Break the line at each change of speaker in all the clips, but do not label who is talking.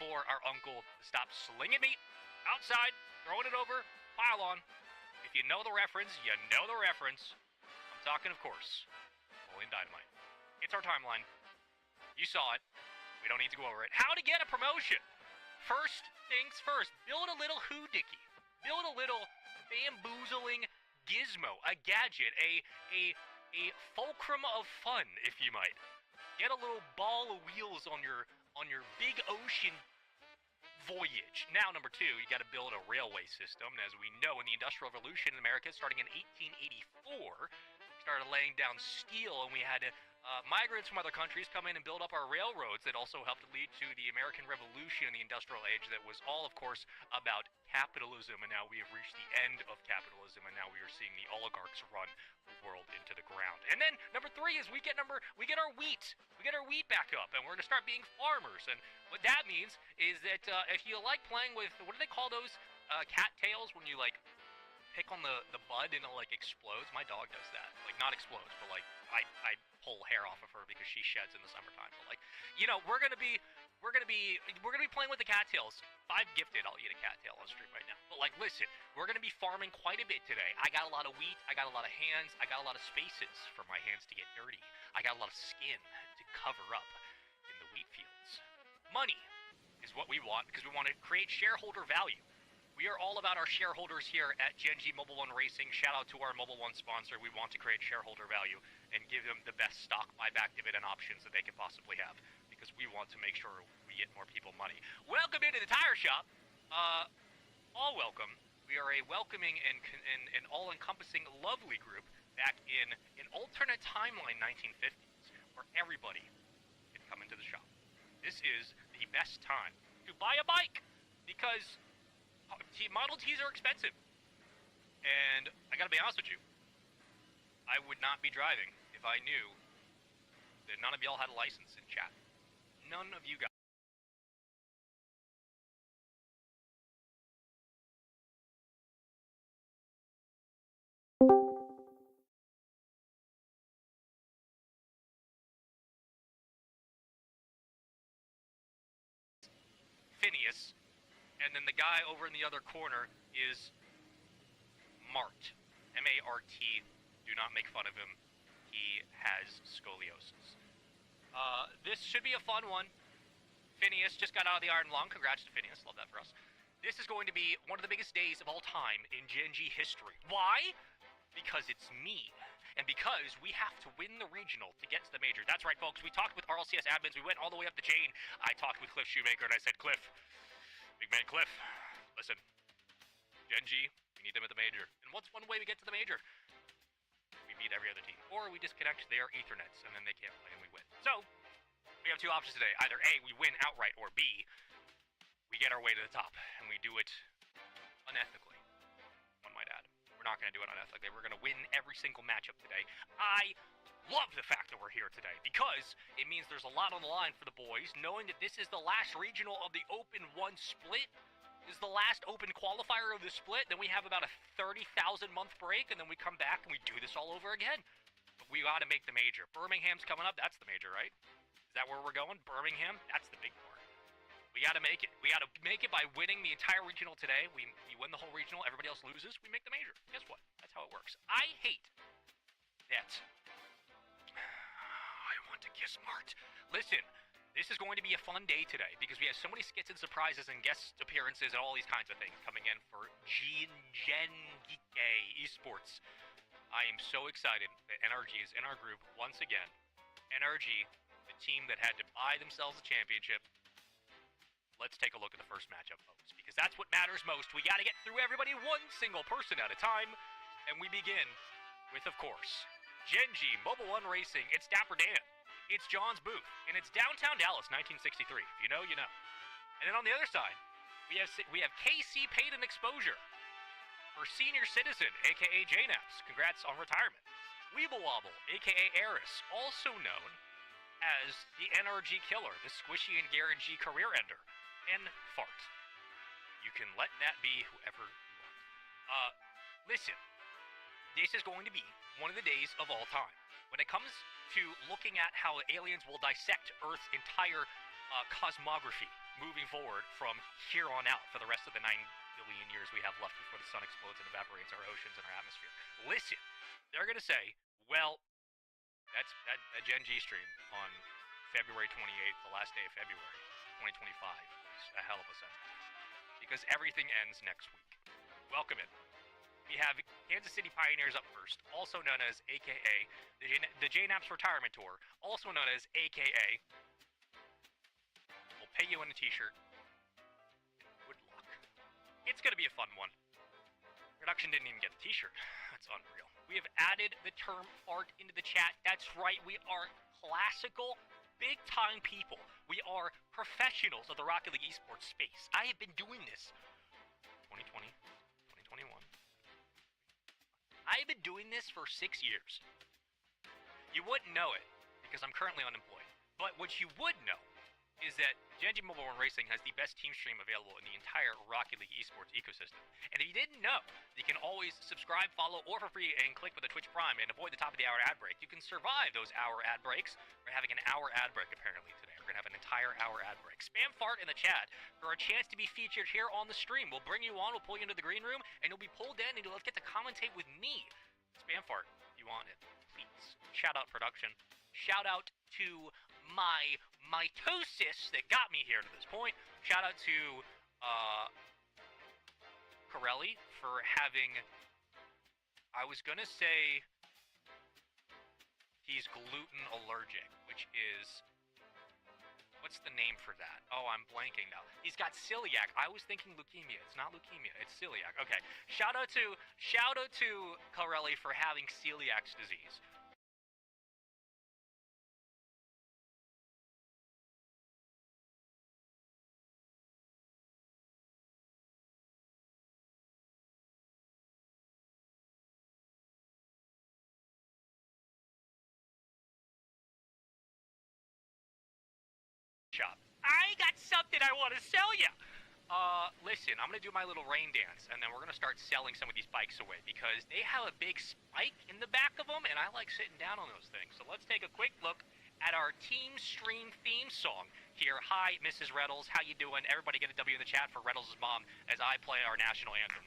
for our uncle to stop slinging meat outside, throwing it over, pile on. If you know the reference, you know the reference. I'm talking, of course, Napoleon Dynamite. It's our timeline. You saw it. We don't need to go over it. How to get a promotion. First things first, build a little hoodookie. Build a little bamboozling gizmo, a gadget, a fulcrum of fun, if you might. Get a little ball of wheels on your big ocean voyage. Now, number two, you got to build a railway system. And as we know, in the Industrial Revolution in America, starting in 1884, we started laying down steel, and we had migrants from other countries come in and build up our railroads that also helped lead to the American Revolution and the Industrial Age that was all, of course, about capitalism. And now we have reached the end of capitalism, and now we are seeing the oligarchs run the world into the ground. And then number three is we get our wheat. We get our wheat back up, and we're going to start being farmers. And what that means is that if you like playing with, what do they call those cattails when you like pick on the bud and it like explodes? My dog does that. Like, not explodes, but like I pull hair off of her because she sheds in the summertime. But like, you know, we're gonna be playing with the cattails. If I'm gifted, I'll eat a cattail on stream right now. But like, listen, we're gonna be farming quite a bit today. I got a lot of wheat, I got a lot of hands, I got a lot of spaces for my hands to get dirty. I got a lot of skin to cover up in the wheat fields. Money is what we want because we want to create shareholder value. We are all about our shareholders here at Genji Mobile One Racing. Shout out to our Mobile One sponsor. We want to create shareholder value and give them the best stock buyback dividend options that they could possibly have because we want to make sure we get more people money. Welcome into the tire shop. All welcome. We are a welcoming and all-encompassing lovely group back in an alternate timeline 1950s where everybody can come into the shop. This is the best time to buy a bike because Model Ts are expensive, and I gotta be honest with you, I would not be driving if I knew that none of y'all had a license in chat. None of you guys. Phineas. And then the guy over in the other corner is Mart. M-A-R-T. Do not make fun of him. He has scoliosis. This should be a fun one. Phineas just got out of the Iron Lung. Congrats to Phineas. Love that for us. This is going to be one of the biggest days of all time in Genji history. Why? Because it's me. And because we have to win the regional to get to the major. That's right, folks. We talked with RLCS admins. We went all the way up the chain. I talked with Cliff Shoemaker, and I said, Cliff, big man Cliff, listen, Genji, we need them at the major. And what's one way we get to the major? We beat every other team. Or we disconnect their Ethernets, and then they can't play, and we win. So, we have two options today. Either A, we win outright, or B, we get our way to the top, and we do it unethically, one might add. We're not going to do it unethically. We're going to win every single matchup today. I love the fact that we're here today because it means there's a lot on the line for the boys, knowing that this is the last regional of the Open 1 split. This is the last Open qualifier of the split. Then we have about a 30,000 month break, and then we come back and we do this all over again. But we got to make the major. Birmingham's coming up. That's the major, right? Is that where we're going? Birmingham? That's the big part. We got to make it. We got to make it by winning the entire regional today. We win the whole regional. Everybody else loses. We make the major. Guess what? That's how it works. I hate that. I want to kiss Mart. Listen, this is going to be a fun day today because we have so many skits and surprises and guest appearances and all these kinds of things coming in for Genji Esports. I am so excited that NRG is in our group once again. NRG, the team that had to buy themselves a championship. Let's take a look at the first matchup, folks, because that's what matters most. We got to get through everybody one single person at a time, and we begin with, of course, Genji Mobile One Racing. It's Dapper Dan. It's John's booth, and it's downtown Dallas, 1963. If you know, you know. And then on the other side, we have KC Paid and Exposure for Senior Citizen, a.k.a. JNAPS. Congrats on retirement. Weeble Wobble, a.k.a. Eris, also known as the NRG Killer, the Squishy and Garen G career ender. And Fart. You can let that be whoever you want. Listen, this is going to be one of the days of all time. When it comes to looking at how aliens will dissect Earth's entire cosmography, moving forward from here on out for the rest of the 9 billion years we have left before the sun explodes and evaporates our oceans and our atmosphere. Listen, they're going to say, well, that Gen G stream on February 28th, the last day of February 2025, was a hell of a sentence. Because everything ends next week. Welcome in. We have Kansas City Pioneers up first, also known as AKA the JNAPS Retirement Tour, also known as AKA we'll pay you in a t-shirt. Good luck. It's going to be a fun one. Production didn't even get a t-shirt. That's unreal. We have added the term fart into the chat. That's right, we are classical, big-time people. We are professionals of the Rocket League esports space. I have been doing this 2020, 2021. I've been doing this for 6 years. You wouldn't know it, because I'm currently unemployed. But what you would know is that Gen G Mobile One Racing has the best team stream available in the entire Rocket League esports ecosystem. And if you didn't know, you can always subscribe, follow, or for free, and click with a Twitch Prime and avoid the top of the hour ad break. You can survive those hour ad breaks. We're having an hour ad break apparently today. We're going to have an entire hour ad break. Spam fart in the chat for a chance to be featured here on the stream. We'll bring you on, we'll pull you into the green room, and you'll be pulled in and you'll get to commentate with me. Spam fart, if you want it, please. Shout out production. Shout out to my mitosis that got me here to this point. Shout out to Corelli for having, I was gonna say he's gluten allergic, which is, what's the name for that? Oh, I'm blanking now. He's got celiac. I was thinking leukemia. It's not leukemia, it's celiac. Okay. Shout out to Corelli for having celiac disease. Shop. I got something I want to sell you. Listen, I'm gonna do my little rain dance, and then we're gonna start selling some of these bikes away because they have a big spike in the back of them, and I like sitting down on those things. So let's take a quick look at our team stream theme song here. Hi, Mrs. Reddles, how you doing? Everybody get a W in the chat for Reddles' mom as I play our national anthem.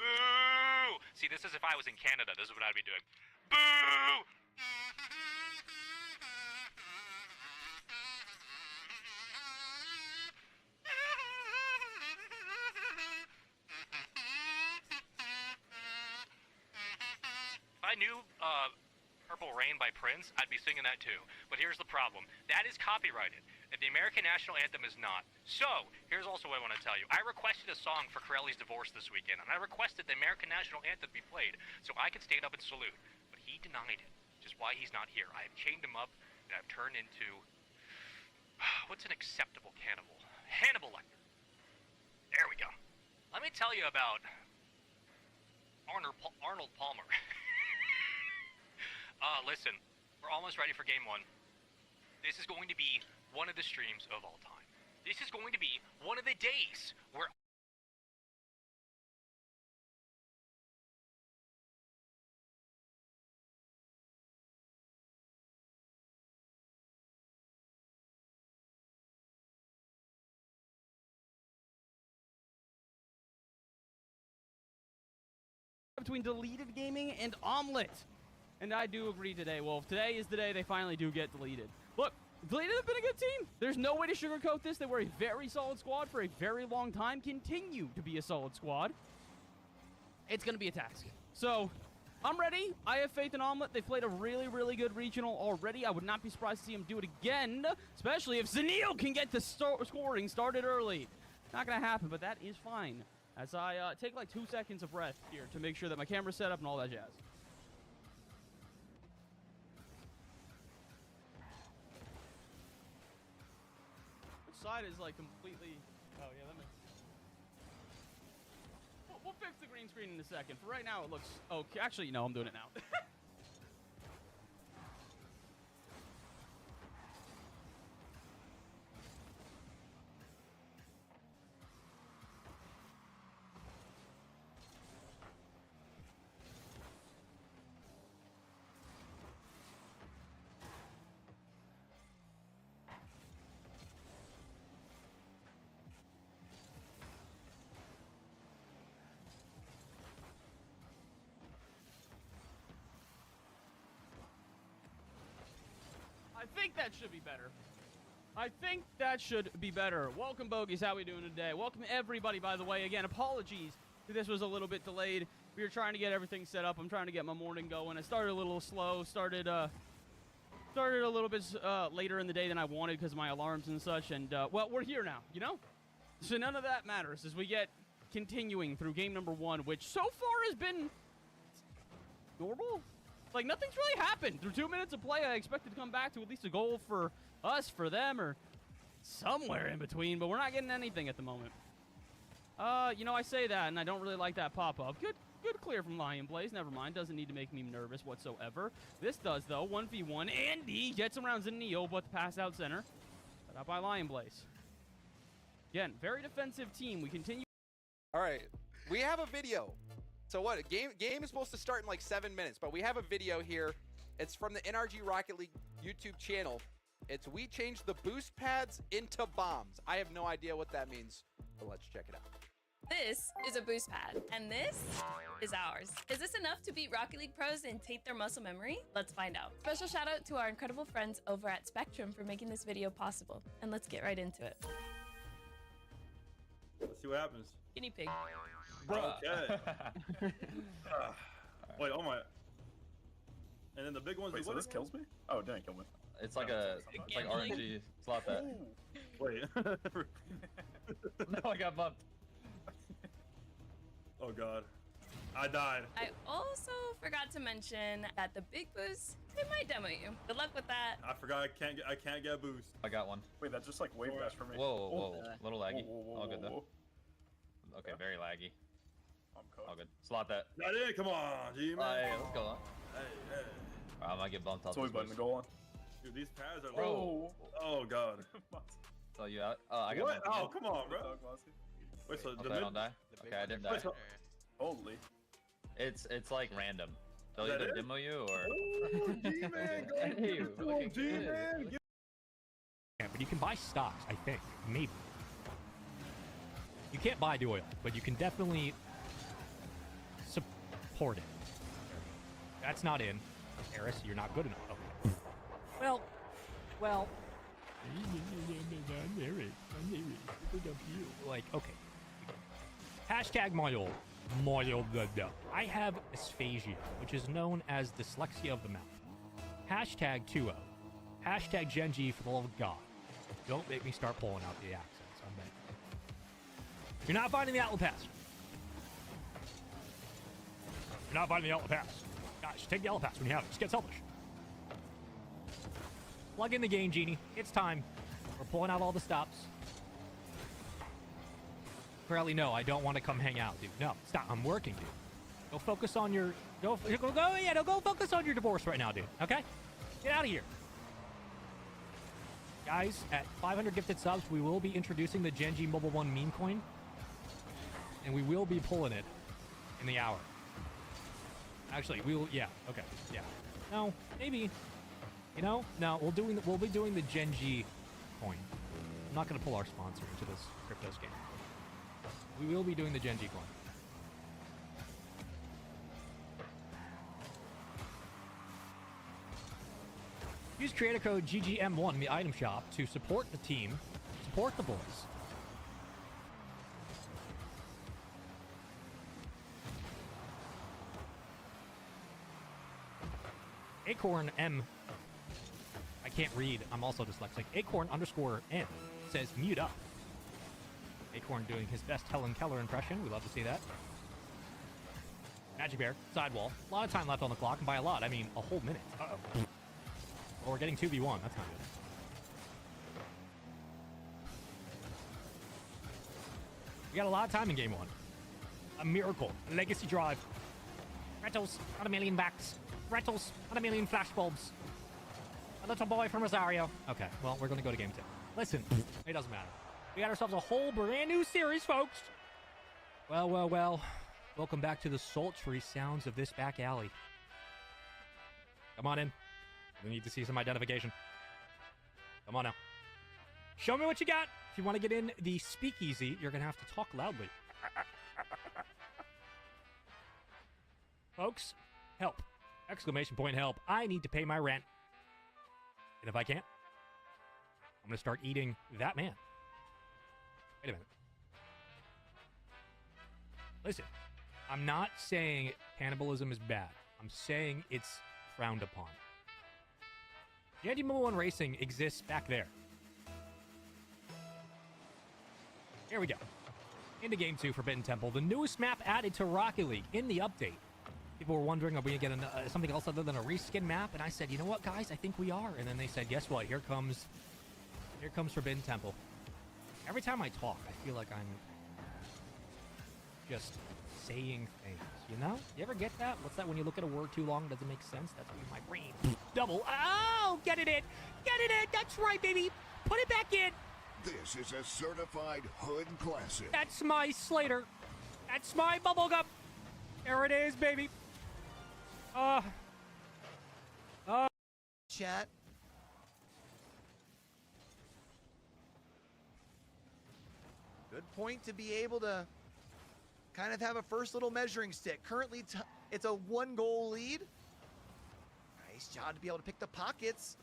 Boo! See, this is if I was in Canada, this is what I'd be doing. Boo! If I knew Purple Rain by Prince, I'd be singing that too. But here's the problem. That is copyrighted, and the American National Anthem is not. So, here's also what I want to tell you. I requested a song for Corelli's divorce this weekend, and I requested the American National Anthem be played so I could stand up and salute. But he denied it, which is why he's not here. I have chained him up, and I've turned into... what's an acceptable cannibal? Hannibal Lecter. There we go. Let me tell you about Arnold Palmer. Listen, we're almost ready for game one. This is going to be one of the streams of all time. This is going to be one of the days where
between Deleted Gaming and Omelet. And I do agree today, Wolf. Today is the day they finally do get deleted. Look, Deleted have been a good team. There's no way to sugarcoat this. They were a very solid squad for a very long time. Continue to be a solid squad. It's going to be a task. So, I'm ready. I have faith in Omelet. They've played a really, really good regional already. I would not be surprised to see them do it again, especially if Zanil can get the scoring started early. Not going to happen, but that is fine. As I take like 2 seconds of breath here to make sure that my camera's set up and all that jazz. Which side is like completely... Oh yeah, that makes... We'll fix the green screen in a second. For right now, it looks... Okay, actually, no, I'm doing it now. think that should be better. I think that should be better. Welcome, Bogies. How we doing today? Welcome, everybody, by the way. Again, apologies that this was a little bit delayed. We were trying to get everything set up. I'm trying to get my morning going. I started a little slow. Started a little bit later in the day than I wanted because of my alarms and such. And, well, we're here now, you know? So none of that matters as we get continuing through game number 1, which so far has been normal. Like, nothing's really happened. Through 2 minutes of play, I expected to come back to at least a goal for us, for them, or somewhere in between, but we're not getting anything at the moment. You know, I say that, and I don't really like that pop-up. Good clear from Lion Blaze. Never mind. Doesn't need to make me nervous whatsoever. This does, though. 1v1. Andy gets him around Zenio, but the pass out center. Set up by Lion Blaze. Again, very defensive team. We continue.
All right. We have a video. So what? A game is supposed to start in like 7 minutes, but we have a video here. It's from the NRG Rocket League YouTube channel. It's we changed the boost pads into bombs. I have no idea what that means, but let's check it out.
This is a boost pad, and this is ours. Is this enough to beat Rocket League pros and taint their muscle memory? Let's find out. Special shout out to our incredible friends over at Spectrum for making this video possible. And let's get right into it.
Let's see what happens.
Guinea pig.
Okay. Wait, oh my. And then the big ones.
Wait, so this kills me? Oh, it didn't kill me.
It's like it's like RNG. Slot that.
Wait.
No, I got bumped.
Oh god. I died.
I also forgot to mention that the big boost, it might demo you. Good luck with that.
I forgot I can't get a boost.
I got one.
Wait, that just like wave dash for me.
Whoa. Little laggy.
Whoa,
All good though.
whoa.
Okay, very laggy.
I'm cooked.
All good. Slot that.
I did. Come on, G man.
Hey, let's go.
Hey.
I might get bumped off.
It's always
this
button to
boost.
go on.
Dude, these pads are.
Bro.
Oh god.
So you out? Oh, I got
What?
bumped again.
Oh, come on, bro. Wait, so
Okay,
the
I
mid.
don't die. Okay, I didn't die.
Wait, so-
Holy.
It's like random. They'll
Is that
either
it?
demo you or.
Ooh, G-Man, go.
Hey, we're looking good.
G-Man.
Yeah, but you can buy stocks, I think. Maybe. You can't buy the oil, but you can definitely support it. That's not in. Harris, you're not good enough. Okay. Well. Like, okay. Hashtag my old. I have asphasia, which is known as dyslexia of the mouth. Hashtag 2-0. Hashtag Gen G for the love of God. Don't make me start pulling out the accents. I'm begging. You're not finding the outlet pass. You're not finding the outlet pass. Guys, take the outlet pass when you have it. Just get selfish. Plug in the game, Genie. It's time. We're pulling out all the stops. Currently, no, I don't want to come hang out, dude. No, stop. I'm working, dude. Go focus on your... Go focus on your divorce right now, dude. Okay? Get out of here. Guys, at 500 gifted subs, we will be introducing the Gen G Mobile 1 meme coin. And we will be pulling it in the hour. Actually, we will... Yeah, okay. Yeah. No, maybe... You know? No, we'll be doing the Gen G coin. I'm not going to pull our sponsor into this crypto scam. We will be doing the Gen G coin. Use creator code GGM1 in the item shop to support the team, support the boys. Acorn M. I can't read. I'm also dyslexic. Acorn_N says mute up. Acorn doing his best Helen Keller impression. We love to see that. Magic Bear, sidewall. A lot of time left on the clock, and by a lot, I mean a whole minute. Uh-oh. Well, we're getting 2v1. That's not good. We got a lot of time in game 1. A miracle. A legacy drive. Retals, not a million backs. Retals, not a million flashbulbs. A little boy from Rosario. Okay, well, we're going to go to game 2. Listen, it doesn't matter. We got ourselves a whole brand new series, folks. Well. Welcome back to the sultry sounds of this back alley. Come on in. We need to see some identification. Come on now. Show me what you got. If you want to get in the speakeasy, you're going to have to talk loudly. Folks, help. Exclamation point help. I need to pay my rent. And if I can't, I'm going to start eating that man. Wait a minute. Listen, I'm not saying cannibalism is bad. I'm saying it's frowned upon. GNT Mobile 1 Racing exists back there. Here we go. Into Game 2, Forbidden Temple, the newest map added to Rocket League in the update. People were wondering, are we going to get something else other than a reskin map? And I said, you know what, guys? I think we are. And then they said, guess what? Here comes Forbidden Temple. Every time I talk, I feel like I'm just saying things, you know? You ever get that? What's that when you look at a word too long, it doesn't make sense? That's when my brain double. Oh, get it in. Get it in. That's right, baby. Put it back in.
This is a certified hood classic.
That's my Slater. That's my bubblegum. There it is, baby.
Chat. Good point to be able to kind of have a first little measuring stick. Currently, it's a 1-goal lead. Nice job to be able to pick the pockets.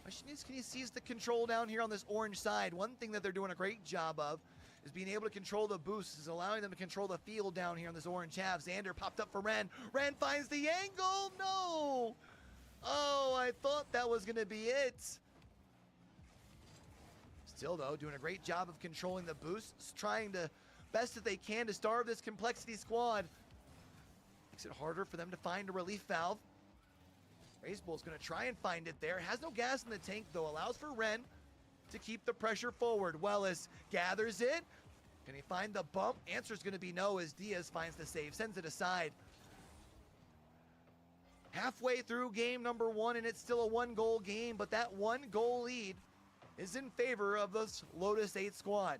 Question is, can you seize the control down here on this orange side? One thing that they're doing a great job of is being able to control the boosts, is allowing them to control the field down here on this orange half. Xander popped up for Ren. Ren finds the angle. No. Oh, I thought that was going to be it. Still, though, doing a great job of controlling the boosts, trying to best that they can to starve this complexity squad. Makes it harder for them to find a relief valve. Razebull's going to try and find it there. Has no gas in the tank, though. Allows for Ren to keep the pressure forward. Wellis gathers it. Can he find the bump? Answer's going to be no as Diaz finds the save, sends it aside. Halfway through game number 1, and it's still a 1-goal game, but that 1-goal lead is in favor of this Lotus 8 squad.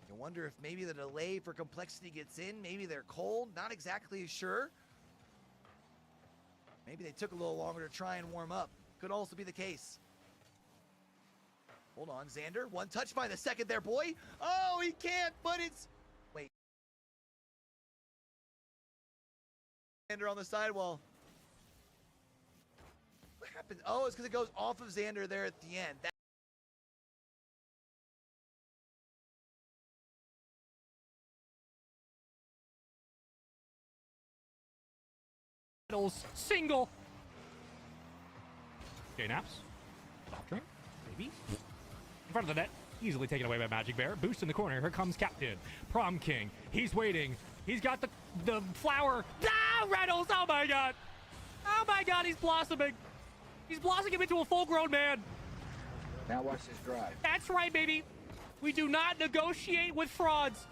You wonder if maybe the delay for complexity gets in. Maybe they're cold. Not exactly sure. Maybe they took a little longer to try and warm up. Could also be the case. Hold on, Xander. One touch by the second there, boy. Oh, he can't, but it's... Wait. Xander on the sidewall. What happened? Oh, it's because it goes off of Xander there at the end.
Single. J-Naps. Soft drink. Maybe. In front of the net. Easily taken away by Magic Bear. Boost in the corner. Here comes Captain. Prom King. He's waiting. He's got the flower. Ah, Reynolds. Oh my god. Oh my god, he's blossoming. He's blossoming into a full-grown man.
Now watch this drive.
That's right, baby. We do not negotiate with frauds.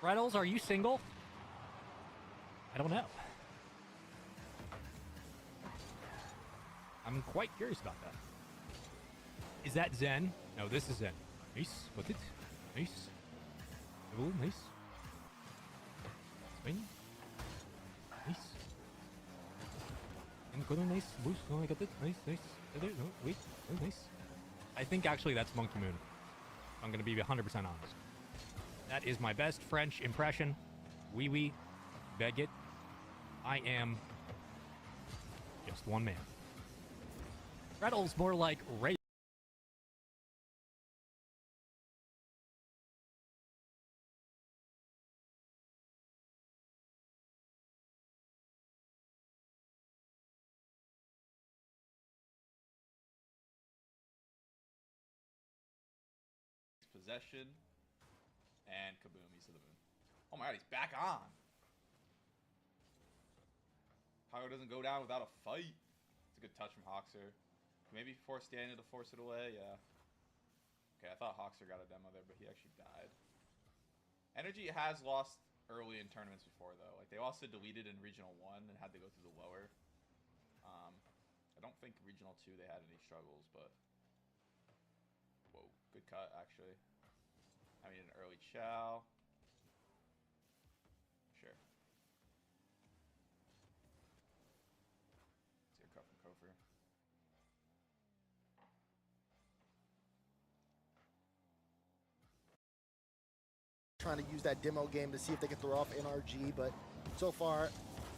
Reynolds, are you single? I don't know. I'm quite curious about that. Is that Zen? No, this is Zen. Nice. With it. Nice. Oh, nice. Swing. Nice. And go nice. Boost. Oh, I got it. Nice, nice. No, wait. Oh, nice. I think actually that's Monkey Moon. I'm going to be 100% honest. That is my best French impression. Oui, oui. Beg it. I am just one man. Reynolds more like Ray.
Possession and kaboom, he's to the moon. Oh my god, he's back on. Pyro doesn't go down without a fight. It's a good touch from Hoxer. Maybe force Daniel to force it away, yeah. Okay, I thought Hoxer got a demo there, but he actually died. Energy has lost early in tournaments before, though. Like, they also deleted in Regional 1 and had to go through the lower. I don't think Regional 2 they had any struggles, but... Whoa, good cut, actually. I mean, an early chow. Sure. Let's get a cut from Kofor.
trying to use that demo game to see if they can throw off NRG, but so far,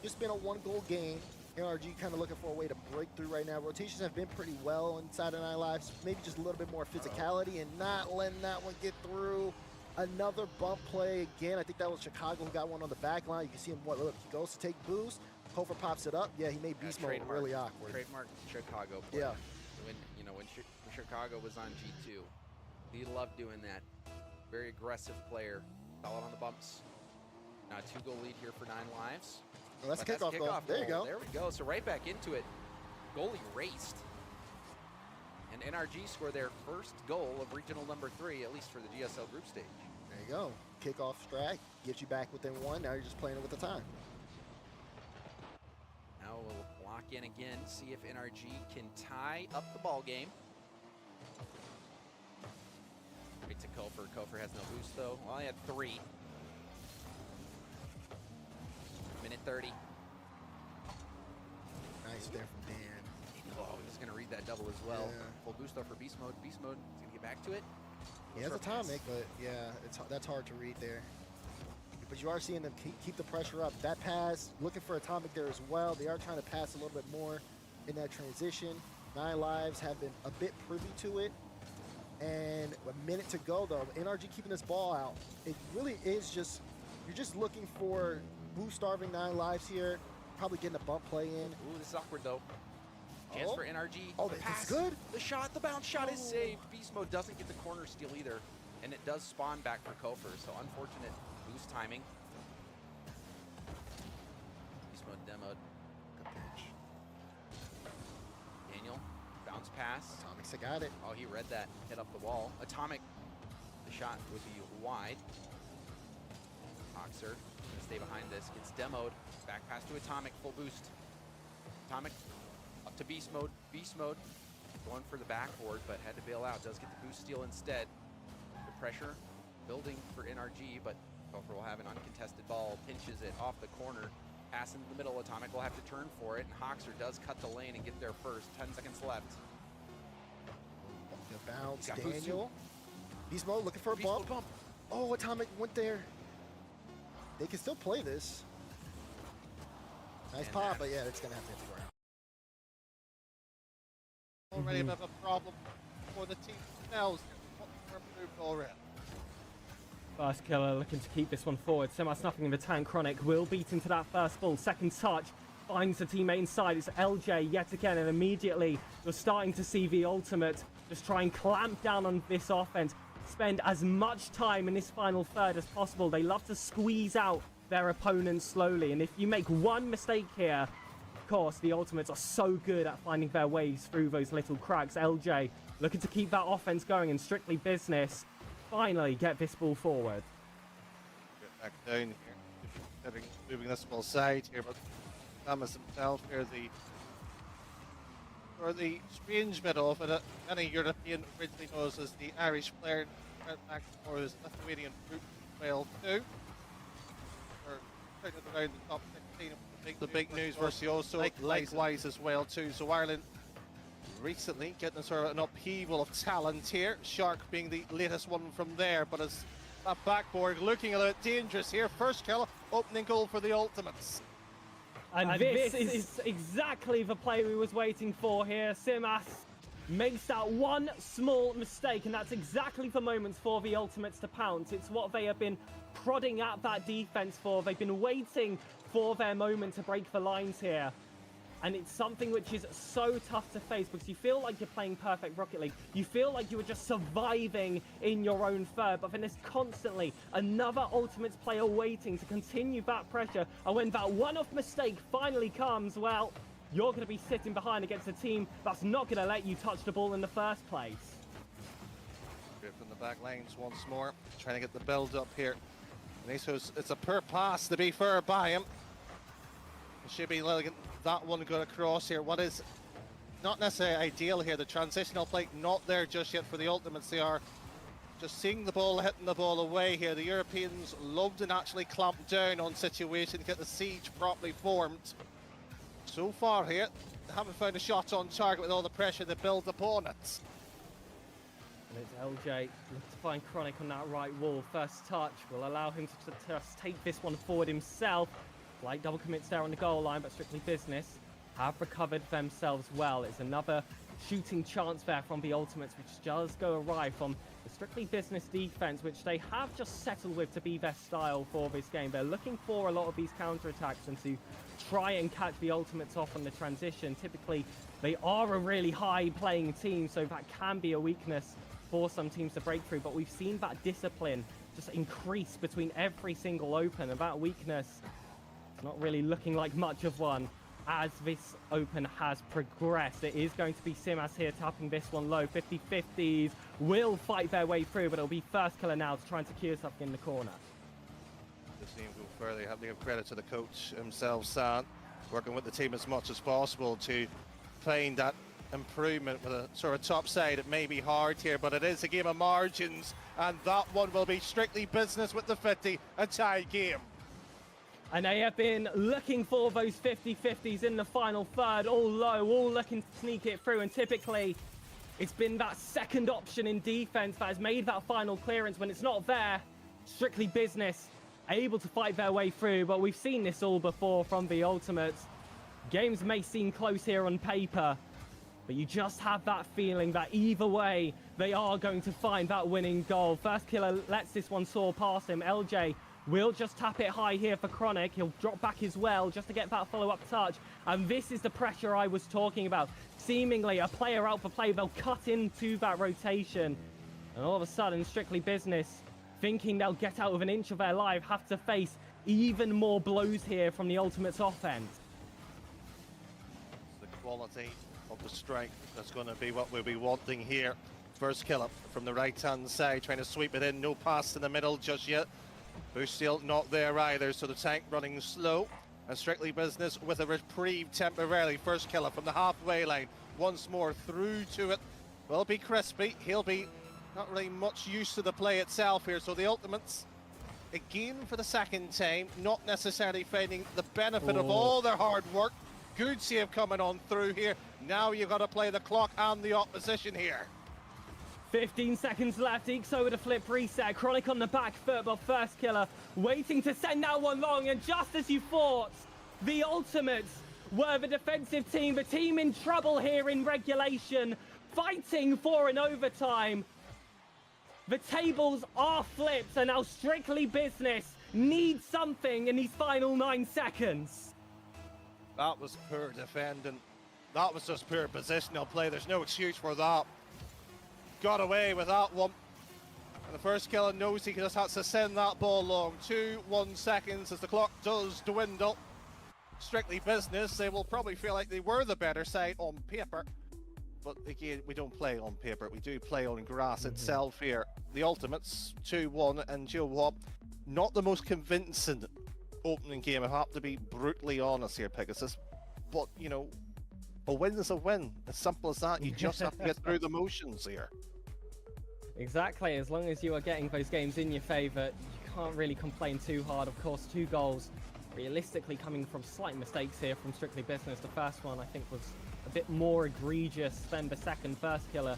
just been a 1-goal game. NRG kind of looking for a way to break through right now. Rotations have been pretty well inside of 9 Lives. Maybe just a little bit more physicality and not letting that one get through. Another bump play again. I think that was Chicago who got one on the back line. You can see him, look, he goes to take boost. Kofor pops it up. Yeah, he made beast mode really awkward.
Trademark Chicago play.
Yeah.
When Chicago was on G2, he loved doing that. Very aggressive player. Solid on the bumps. Now a 2-goal lead here for 9 Lives.
Well, that's a kickoff goal. There you go.
There we go. So right back into it. Goal erased. And NRG score their first goal of regional number 3, at least for the GSL group stage.
There you go. Kickoff strat gets you back within 1. Now you're just playing it with the time.
Now we'll lock in again, see if NRG can tie up the ball game. Right to Kofor. Kofor has no boost though. Well, he had 3. Minute 30.
Nice there from Dan.
Oh, he's going to read that double as well.
Yeah.
Full boost though for beast mode. Beast mode is going to get back to it.
He has atomic, but yeah, that's hard to read there. But you are seeing them keep the pressure up. That pass, looking for atomic there as well. They are trying to pass a little bit more in that transition. 9 Lives have been a bit privy to it. And a minute to go though. NRG keeping this ball out. It really is just, you're just looking for boost starving 9 Lives here. Probably getting a bump play in.
Ooh, this is awkward though. Chance for NRG.
Oh,
the pass.
that's good.
The shot, the bounce shot is saved. Beast mode doesn't get the corner steal either. And it does spawn back for Kofor, so unfortunate boost timing. Beast mode demoed.
Good pitch.
Daniel, bounce pass.
Atomic's got it.
Oh, he read that. Hit up the wall. Atomic, the shot would be wide. Hoxer gonna stay behind this. Gets demoed. Back pass to Atomic, full boost. Atomic up to beast mode. Beast mode going for the backboard, but had to bail out. Does get the boost steal instead. The pressure building for NRG, but Kofor will have an uncontested ball. Pinches it off the corner. Pass into the middle. Atomic will have to turn for it, and Hoxer does cut the lane and get there first. 10 seconds left.
The bounce,
Got boost
Daniel. Beast mode looking for a
Beast mode
bump. Oh, Atomic went there. They can still play this. Nice
And
pop, but yeah, it's gonna have to hit the ground.
Already a bit of a problem for the team themselves. What's improved already?
First killer looking to keep this one forward. Semi-snuffing in the tank. Chronic will beat into that first ball. Second touch finds the teammate inside. It's LJ yet again, and immediately you're starting to see the ultimate just try and clamp down on this offense. Spend as much time in this final third as possible. They love to squeeze out their opponents slowly, and if you make one mistake here, of course, the ultimates are so good at finding their ways through those little cracks. LJ looking to keep that offense going in strictly business. Finally get this ball forward.
Get back down here. Moving this ball side here, but Thomas himself here, the strange bit of it, any European originally knows as the Irish player, back for his Lithuanian group well too. We're turning around the top 16 of the big news versus also likewise as well too. So Ireland recently getting sort of an upheaval of talent here. Shark being the latest one from there, but as that backboard looking a little dangerous here. First kill, opening goal for the Ultimates.
And this is exactly the play we was waiting for here. Simas makes that one small mistake, and that's exactly the moments for the Ultimates to pounce. It's what they have been prodding at that defense for. They've been waiting for their moment to break the lines here. And it's something which is so tough to face because you feel like you're playing perfect Rocket League. You feel like you are just surviving in your own third, but then there's constantly another Ultimates player waiting to continue that pressure. And when that one-off mistake finally comes, well, you're going to be sitting behind against a team that's not going to let you touch the ball in the first place.
Good from the back lanes once more, trying to get the build up here. Niso's, it's a poor pass to be fair by him. It should be letting that one go across here. What is not necessarily ideal here, the transitional play not there just yet for the Ultimates. They are just seeing the ball, hitting the ball away here. The Europeans love to naturally clamp down on situations, get the siege properly formed. So far here, they haven't found a shot on target with all the pressure they build upon it.
And it's LJ looking to find Chronic on that right wall. First touch will allow him to just take this one forward himself. Like double commits there on the goal line, but Strictly Business have recovered themselves well. It's another shooting chance there from the Ultimates, which does go awry from the Strictly Business defense, which they have just settled with to be their style for this game. They're looking for a lot of these counterattacks and to try and catch the Ultimates off on the transition. Typically, they are a really high playing team, so that can be a weakness for some teams to break through, but we've seen that discipline just increase between every single open, and that weakness is not really looking like much of one as this open has progressed. It is going to be Simas here tapping this one low. 50-50s will fight their way through, but it'll be first killer now to try and secure something in the corner.
Just need to go further. You have to give credit to the coach himself, San, working with the team as much as possible to find that improvement with a sort of top side. It may be hard here, but it is a game of margins, and that one will be Strictly Business with the 50, a tie game.
And they have been looking for those 50-50s in the final third, all low, all looking to sneak it through, and typically it's been that second option in defense that has made that final clearance. When it's not there, Strictly Business able to fight their way through, but we've seen this all before from the Ultimates. Games may seem close here on paper, but you just have that feeling that either way, they are going to find that winning goal. First killer lets this one soar past him. LJ will just tap it high here for Chronic. He'll drop back as well just to get that follow-up touch. And this is the pressure I was talking about. Seemingly a player out for play. They'll cut into that rotation. And all of a sudden, Strictly Business, thinking they'll get out of an inch of their life, have to face even more blows here from the Ultimates offense.
The quality of the strike that's going to be what we'll be wanting here. First killer from the right-hand side, trying to sweep it in. No pass in the middle just yet. Bush still not there either, so the tank running slow. And Strictly Business with a reprieve temporarily. First killer from the halfway line. Once more through to it. Will be Crispy. He'll be not really much used to the play itself here. So the Ultimates, again for the second time, not necessarily finding the benefit of all their hard work. Good save coming on through here. Now you've got to play the clock and the opposition here.
15 seconds left, ekes over the flip reset. Chronic on the back foot, but first killer waiting to send that one long. And just as you thought, the Ultimates were the defensive team, the team in trouble here in regulation, fighting for an overtime. The tables are flipped, and now Strictly Business needs something in these final 9 seconds.
That was poor defending. That was just pure positional play. There's no excuse for that. Got away with that one. And the first killer knows he just has to send that ball long. 2-1 seconds as the clock does dwindle. Strictly Business, they will probably feel like they were the better side on paper. But again, we don't play on paper. We do play on grass itself here. The Ultimates, 2-1, and you know what? Not the most convincing opening game. I have to be brutally honest here, Pegasus. But, you know, a win is a win. As simple as that. You just have to get through the motions here.
Exactly. As long as you are getting those games in your favour, you can't really complain too hard. Of course, 2 goals realistically coming from slight mistakes here from Strictly Business. The first one, I think, was a bit more egregious than the second. First killer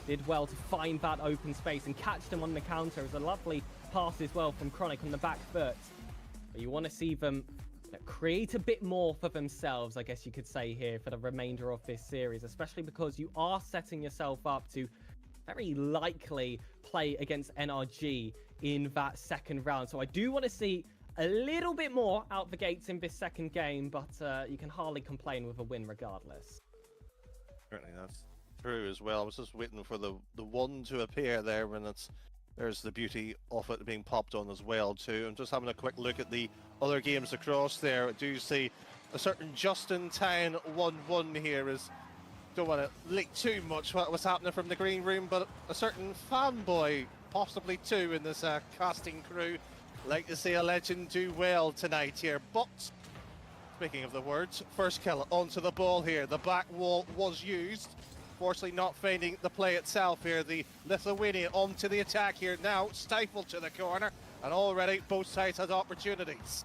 did well to find that open space and catch them on the counter. It was a lovely pass as well from Chronic on the back foot. But you want to see them create a bit more for themselves, I guess you could say here, for the remainder of this series, especially because you are setting yourself up to very likely play against NRG in that second round. So I do want to see a little bit more out the gates in this second game, but you can hardly complain with a win regardless.
Certainly, that's true as well. I was just waiting for the one to appear there, and there's the beauty of it being popped on as well too. I'm just having a quick look at the other games across there. I do see a certain Justin Town 1-1 here. Don't want to leak too much what was happening from the green room, but a certain fanboy, possibly 2 in this casting crew, like to see a legend do well tonight here. But speaking of the words, first kill onto the ball here. The back wall was used. Fortunately not finding the play itself here. The Lithuanian onto the attack here now, stifled to the corner, and already both sides had opportunities.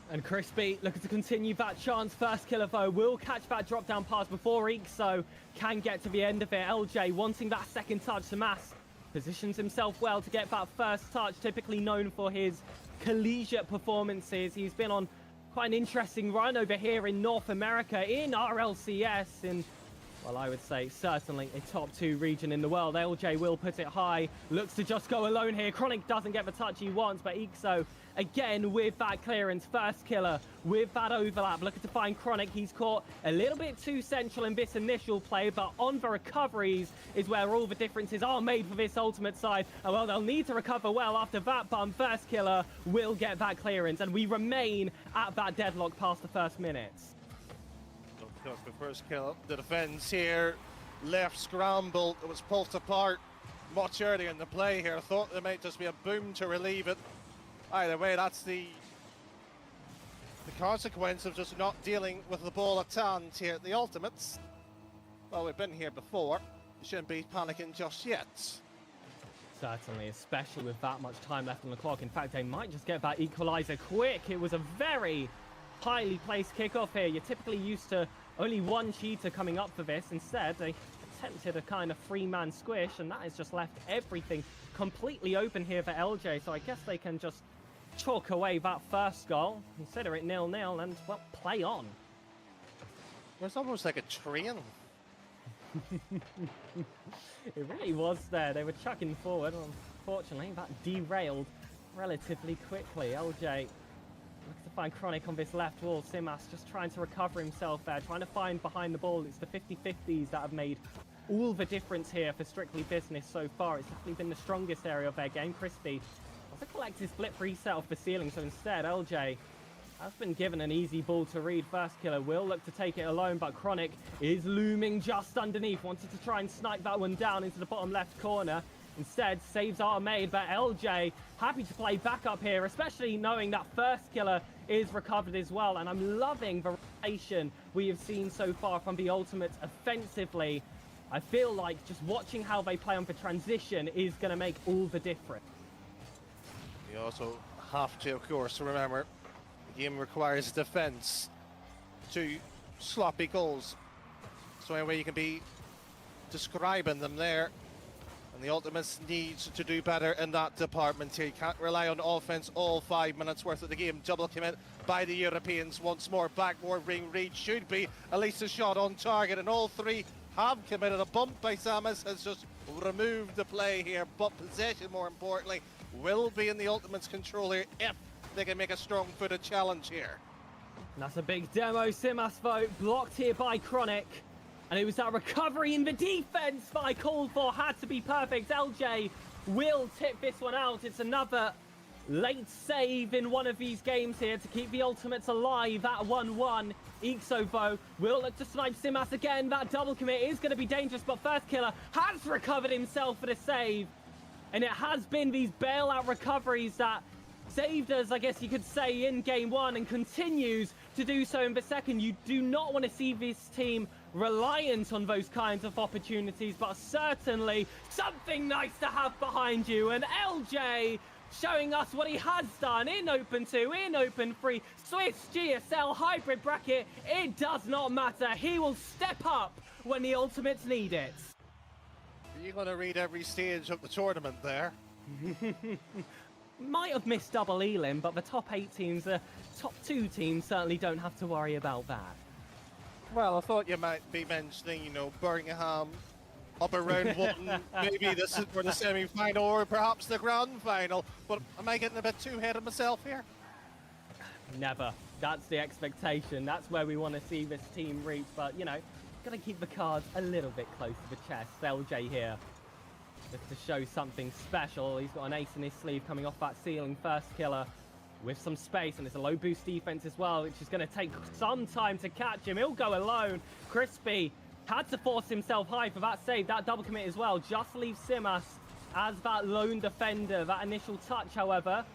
And Crispy looking to continue that chance. First killer though will catch that drop down pass before Ikso can get to the end of it. LJ wanting that second touch. Samas positions himself well to get that first touch, typically known for his collegiate performances. He's been on quite an interesting run over here in North America in RLCS, in, well, I would say certainly a top 2 region in the world. LJ will put it high, looks to just go alone here. Chronic doesn't get the touch he wants, but Ixo again with that clearance, first killer with that overlap, looking to find Chronic. He's caught a little bit too central in this initial play, but on the recoveries is where all the differences are made for this ultimate side. And well, they'll need to recover well after that bump. First killer will get that clearance, and we remain at that deadlock past the first minutes.
Took the first kill. The defense here, left scrambled. It was pulled apart much earlier in the play here. Thought there might just be a boom to relieve it. Either way, that's the consequence of just not dealing with the ball at hand here at the Ultimates. Well, we've been here before. You shouldn't be panicking just yet.
Certainly, especially with that much time left on the clock. In fact, they might just get that equalizer quick. It was a very highly placed kickoff here. You're typically used to only one cheater coming up for this. Instead, they attempted a kind of 3-man squish, and that has just left everything completely open here for LJ. So I guess they can just chalk away that first goal, consider it 0-0, and, well, play on.
It was almost like a train.
It really was there. They were chucking forward. Unfortunately, that derailed relatively quickly. LJ looks to find Chronic on this left wall. Simas just trying to recover himself there, trying to find behind the ball. It's the 50-50s that have made all the difference here for Strictly Business so far. It's definitely been the strongest area of their game. Crispy has a collective split reset off the ceiling, so instead LJ has been given an easy ball to read. First killer will look to take it alone, but Chronic is looming just underneath. Wanted to try and snipe that one down into the bottom left corner. Instead, saves are made, but LJ happy to play back up here, especially knowing that first killer is recovered as well. And I'm loving the rotation we have seen so far from the Ultimates offensively. I feel like just watching how they play on the transition is going to make all the difference.
You also have to, of course, remember the game requires defense to sloppy goals. So anyway, you can be describing them there. And the Ultimates needs to do better in that department here. You can't rely on offense all 5 minutes worth of the game. Double commit by the Europeans once more. Backboard ring read should be at least a shot on target, and all 3 have committed. A bump by Samus has just removed the play here, but possession, more importantly, will be in the Ultimates' control here if they can make a strong-footed challenge here.
And that's a big demo. Simas vote blocked here by Chronic. And it was that recovery in the defense that I called for, had to be perfect. LJ will tip this one out. It's another late save in one of these games here to keep the Ultimates alive at 1-1. Ixovo will look to snipe Simas again. That double commit is going to be dangerous, but first killer has recovered himself for the save. And it has been these bailout recoveries that saved us, I guess you could say, in game 1 and continues to do so in the second. You do not want to see this team reliant on those kinds of opportunities, but certainly something nice to have behind you. And LJ showing us what he has done in Open 2, in Open 3, Swiss GSL hybrid bracket. It does not matter. He will step up when the Ultimates need it.
Are you going to read every stage of the tournament there?
Might have missed double Elim, but the top 8 teams, the top 2 teams certainly don't have to worry about that.
Well, I thought you might be mentioning, you know, Birmingham up around 1. Maybe this is for the semi-final or perhaps the grand final. But am I getting a bit too ahead of myself here?
Never. That's the expectation. That's where we want to see this team reach. But, you know, got to keep the cards a little bit close to the chest. LJ here, just to show something special. He's got an ace in his sleeve coming off that ceiling. First killer with some space, and it's a low boost defense as well, which is going to take some time to catch him. He'll go alone. Crispy had to force himself high for that save. That double commit as well just leaves Simas as that lone defender. That initial touch, however,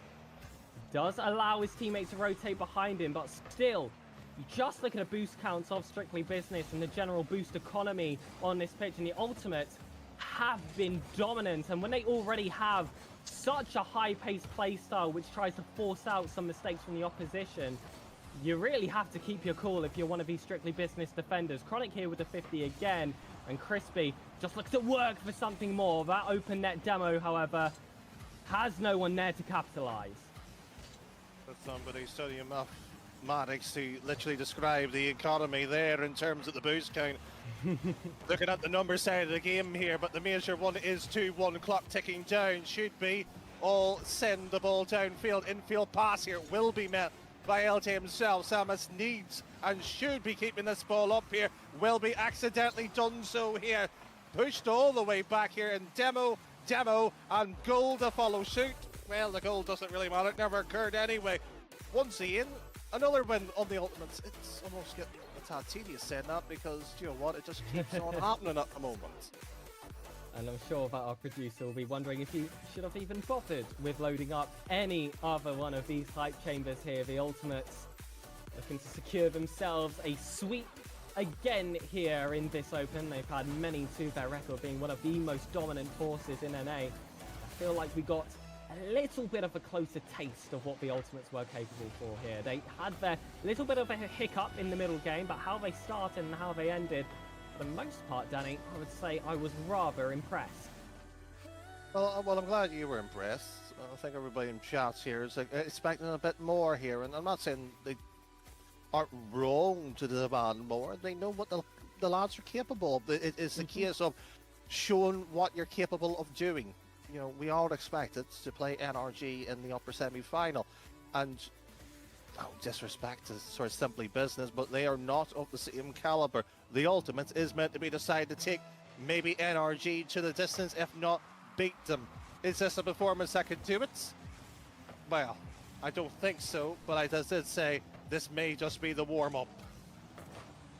does allow his teammate to rotate behind him, but still, you just look at a boost counts of Strictly Business and the general boost economy on this pitch, and the Ultimates have been dominant. And when they already have such a high-paced play style which tries to force out some mistakes from the opposition, you really have to keep your cool if you're one of these strictly business defenders. Chronic here with the 50 again, and Crispy just looks to work for something more. That open net demo, however, has no one there to capitalize.
But somebody studying mathematics to literally describe the economy there in terms of the boost count. Looking at the number side of the game here, but the major one is 2-1, clock ticking down. Should be all send the ball downfield. Infield pass here will be met by LJ himself. Samus needs and should be keeping this ball up here. Will be accidentally done so here. Pushed all the way back here, and demo, and goal to follow suit. Well, the goal doesn't really matter. It never occurred anyway. Once again, another win on the Ultimates. It's almost getting a tad tedious saying that because, you know what, it just keeps on happening at the moment.
And I'm sure that our producer will be wondering if you should have even bothered with loading up any other one of these hype chambers here. The Ultimates looking to secure themselves a sweep again here in this Open. They've had many to their record, being one of the most dominant forces in NA. I feel like we got a little bit of a closer taste of what the Ultimates were capable for here. They had their little bit of a hiccup in the middle game, but how they started and how they ended, for the most part, Danny, I would say I was rather impressed.
Well, I'm glad you were impressed. I think everybody in chats here is expecting a bit more here, and I'm not saying they aren't wrong to demand more. They know what the lads are capable of. It's a case of showing what you're capable of doing. You know, we all expected to play NRG in the upper semi-final, and no disrespect to sort of Simply Business, but they are not of the same caliber. The Ultimates is meant to be the side to take maybe NRG to the distance, if not beat them. Is this a performance that could do it? Well, I don't think so, but I did say this may just be the warm-up.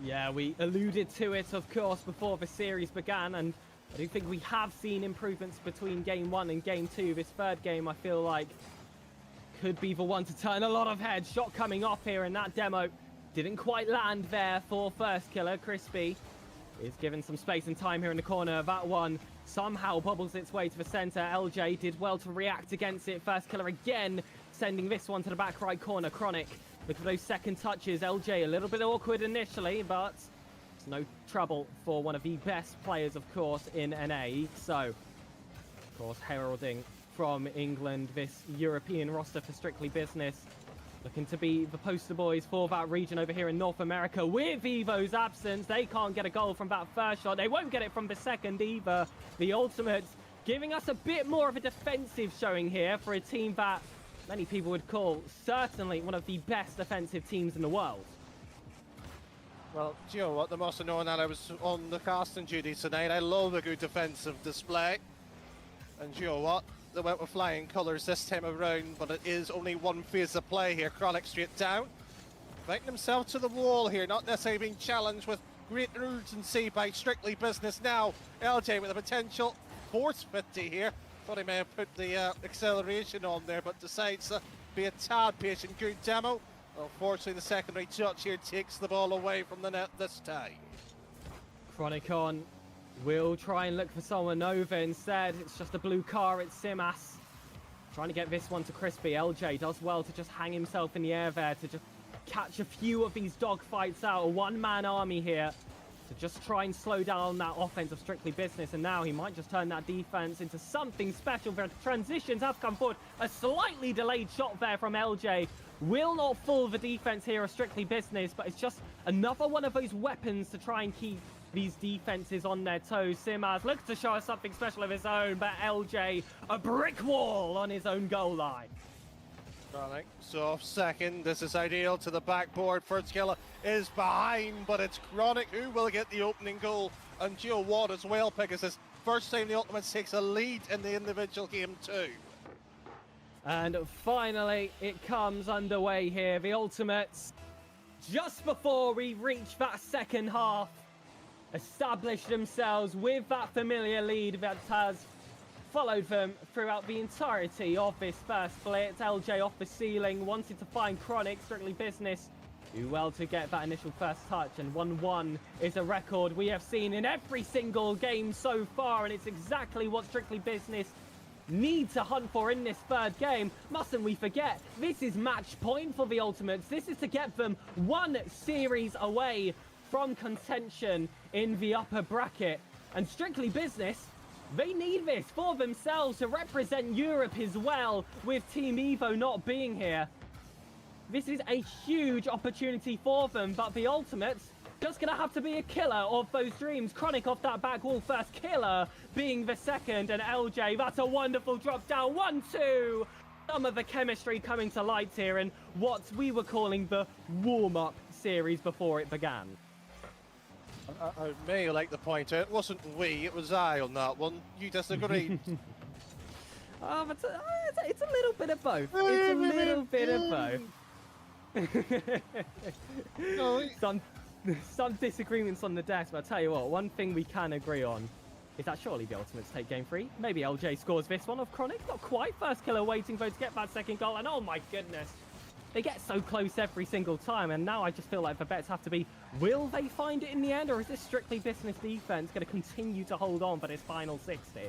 Yeah, we alluded to it, of course, before the series began, and I do think we have seen improvements between Game 1 and Game 2. This third game, I feel like, could be the one to turn a lot of heads. Shot coming off here in that demo. Didn't quite land there for First Killer. Crispy is given some space and time here in the corner. That one somehow bubbles its way to the center. LJ did well to react against it. First Killer again, sending this one to the back right corner. Chronic, look for those second touches. LJ a little bit awkward initially, but it's no trouble for one of the best players, of course, in NA. So, of course, heralding from England this European roster for Strictly Business, looking to be the poster boys for that region over here in North America. With Evo's absence, they can't get a goal from that first shot. They won't get it from the second either. The Ultimates giving us a bit more of a defensive showing here for a team that many people would call certainly one of the best defensive teams in the world.
Well, do you know what? They must have known that I was on the casting duty tonight. I love a good defensive display. And do you know what? They went with flying colours this time around, but it is only one phase of play here. Chronic straight down. Fighting himself to the wall here, not necessarily being challenged with great urgency by Strictly Business now. LJ with a potential force 50 here. Thought he may have put the acceleration on there, but decides to be a tad patient. Good demo. Unfortunately, the secondary touch here takes the ball away from the net this time.
Chronic on. Will try and look for someone over. Instead, it's just a blue car. It's Simas trying to get this one to Crispy. LJ does well to just hang himself in the air there to just catch a few of these dogfights out. A one-man army here to just try and slow down that offense of Strictly Business. And now he might just turn that defense into something special. The transitions have come forward. A slightly delayed shot there from LJ. Will not fool the defense here of Strictly Business, but it's just another one of those weapons to try and keep these defenses on their toes. Simas looks to show us something special of his own, but LJ, a brick wall on his own goal line.
Chronic, soft second. This is ideal to the backboard. First killer is behind, but it's Chronic who will get the opening goal. And Geo Watt as well, Pegasus. First time the Ultimates takes a lead in the individual game too.
And finally, it comes underway here. The Ultimates, just before we reach that second half, established themselves with that familiar lead that has followed them throughout the entirety of this first split. LJ off the ceiling, wanted to find Chronic. Strictly Business do well to get that initial first touch, and 1-1 is a record we have seen in every single game so far, and it's exactly what Strictly Business need to hunt for in this third game. Mustn't we forget, this is match point for the Ultimates. This is to get them one series away from contention in the upper bracket. And strictly business, they need this for themselves to represent Europe as well, with Team Evo not being here. This is a huge opportunity for them, but the Ultimates just gonna have to be a killer of those dreams. Chronic off that back wall first, Killer being the second, and LJ, that's a wonderful drop down. 1-2. Some of the chemistry coming to light here in what we were calling the warm-up series before it began.
I may like to point out, it wasn't we, it was I on that one. You disagreed.
But it's a little bit of both. It's a little bit of both. Some disagreements on the desk, but I'll tell you what, one thing we can agree on is that surely the Ultimates take game 3. Maybe LJ scores this one off Chronic. Not quite. First killer waiting for it to get that second goal, and oh my goodness. They get so close every single time, and now I just feel like the bets have to be, will they find it in the end, or is this strictly business defense going to continue to hold on for this final 60?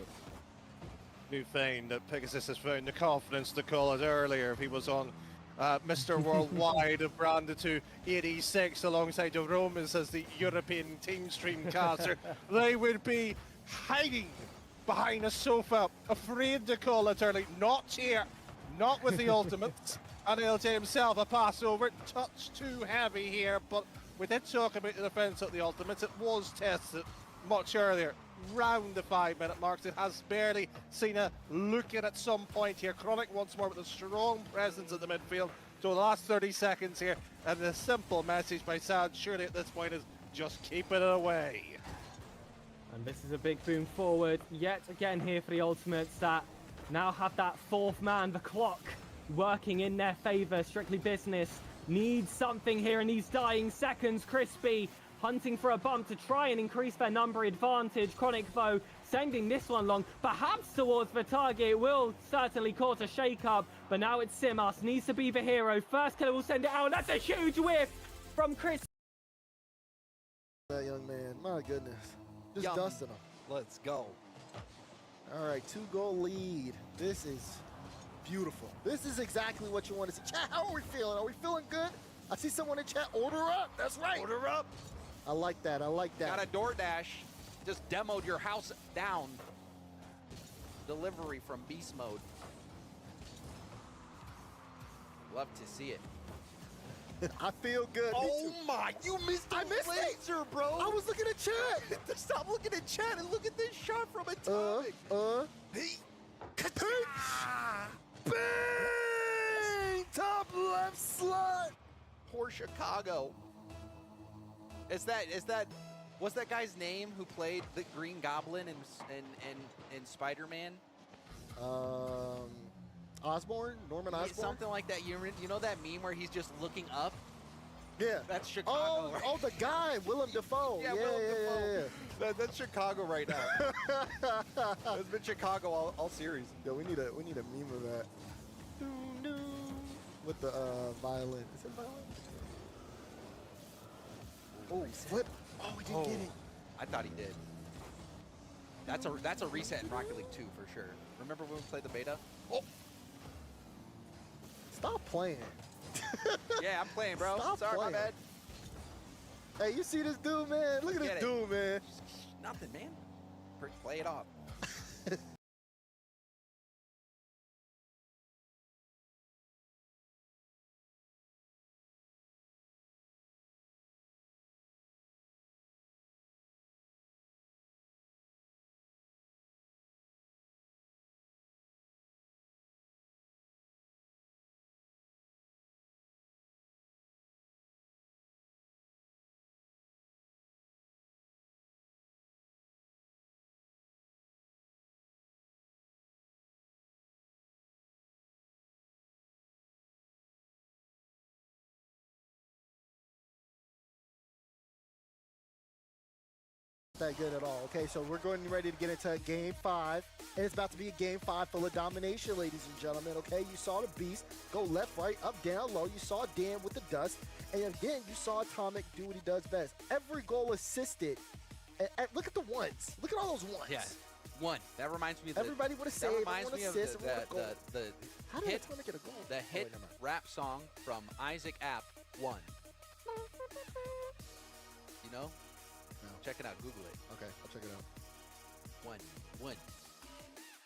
New thing that Pegasus has found the confidence to call it earlier if he was on Mr. Worldwide of branded to 86 alongside of Romans as the European team streamcaster. They would be hiding behind a sofa, afraid to call it early. Not here, not with the Ultimates. And LJ himself, a pass over, touch too heavy here, but we did talk about the defense of the Ultimates. It was tested much earlier, round the 5-minute marks. It has barely seen a look at some point here. Chronic once more with a strong presence at the midfield. So the last 30 seconds here, and the simple message by Sad surely at this point is just keep it away.
And this is a big boom forward yet again here for the Ultimates that now have that fourth man, the clock, working in their favor. Strictly business needs something here in these dying seconds. Crispy hunting for a bump to try and increase their number advantage. Chronic though sending this one long, perhaps towards the target. It will certainly cause a shake-up, but now it's Simas, needs to be the hero. First killer will send it out, and that's a huge whiff from Chris.
That young man, my goodness, just
Yum.
dusting him.
Let's go.
All right, 2-goal lead. This is beautiful. This is exactly what you want to see. Chat, how are we feeling? Are we feeling good? I see someone in chat. Order up. That's right.
Order up.
I like that. I like that.
Got a DoorDash. Just demoed your house down. Delivery from beast mode. Love to see it.
I feel good.
Oh my, you missed the laser, bro.
I was looking at chat.
Stop looking at chat and look at this shot from Atomic. Hey.
Bang! Top left slot.
Poor Chicago. What's that guy's name who played the Green Goblin in Spider-Man?
Osborne? Norman Osborn?
Something like that. You know that meme where he's just looking up?
Yeah.
That's Chicago. Right?
Oh, the guy, Willem Dafoe.
Yeah, that's Chicago right now. It's been Chicago all series.
Yeah, we need a meme of that. With the violin. Is it violin? Oh, flip. Oh, we didn't get it.
I thought he did. That's a reset in Rocket League 2 for sure. Remember when we played the beta? Oh.
Stop playing.
Yeah, I'm playing, bro.
Stop
Sorry,
playing.
my bad.
Hey, you see this dude, man? Look at this dude, man.
Nothing, man. Play it off.
That good at all. Okay, so we're going ready to get into game 5, and it's about to be a game 5 full of domination, ladies and gentlemen. Okay, you saw the beast go left, right, up, down, low. You saw Dan with the dust, and again you saw Atomic do what he does best. Every goal assisted. And look at the ones. Look at all those ones.
Yeah. One. That reminds me of
Everybody would have
that
saved.
reminds me of
assist,
the
How did
hit,
Atomic get a goal?
the
Oh,
hit
wait, never mind.
rap song from Isaac App, One. You know?
No.
Check it out. Google it.
Okay, I'll check it out.
One.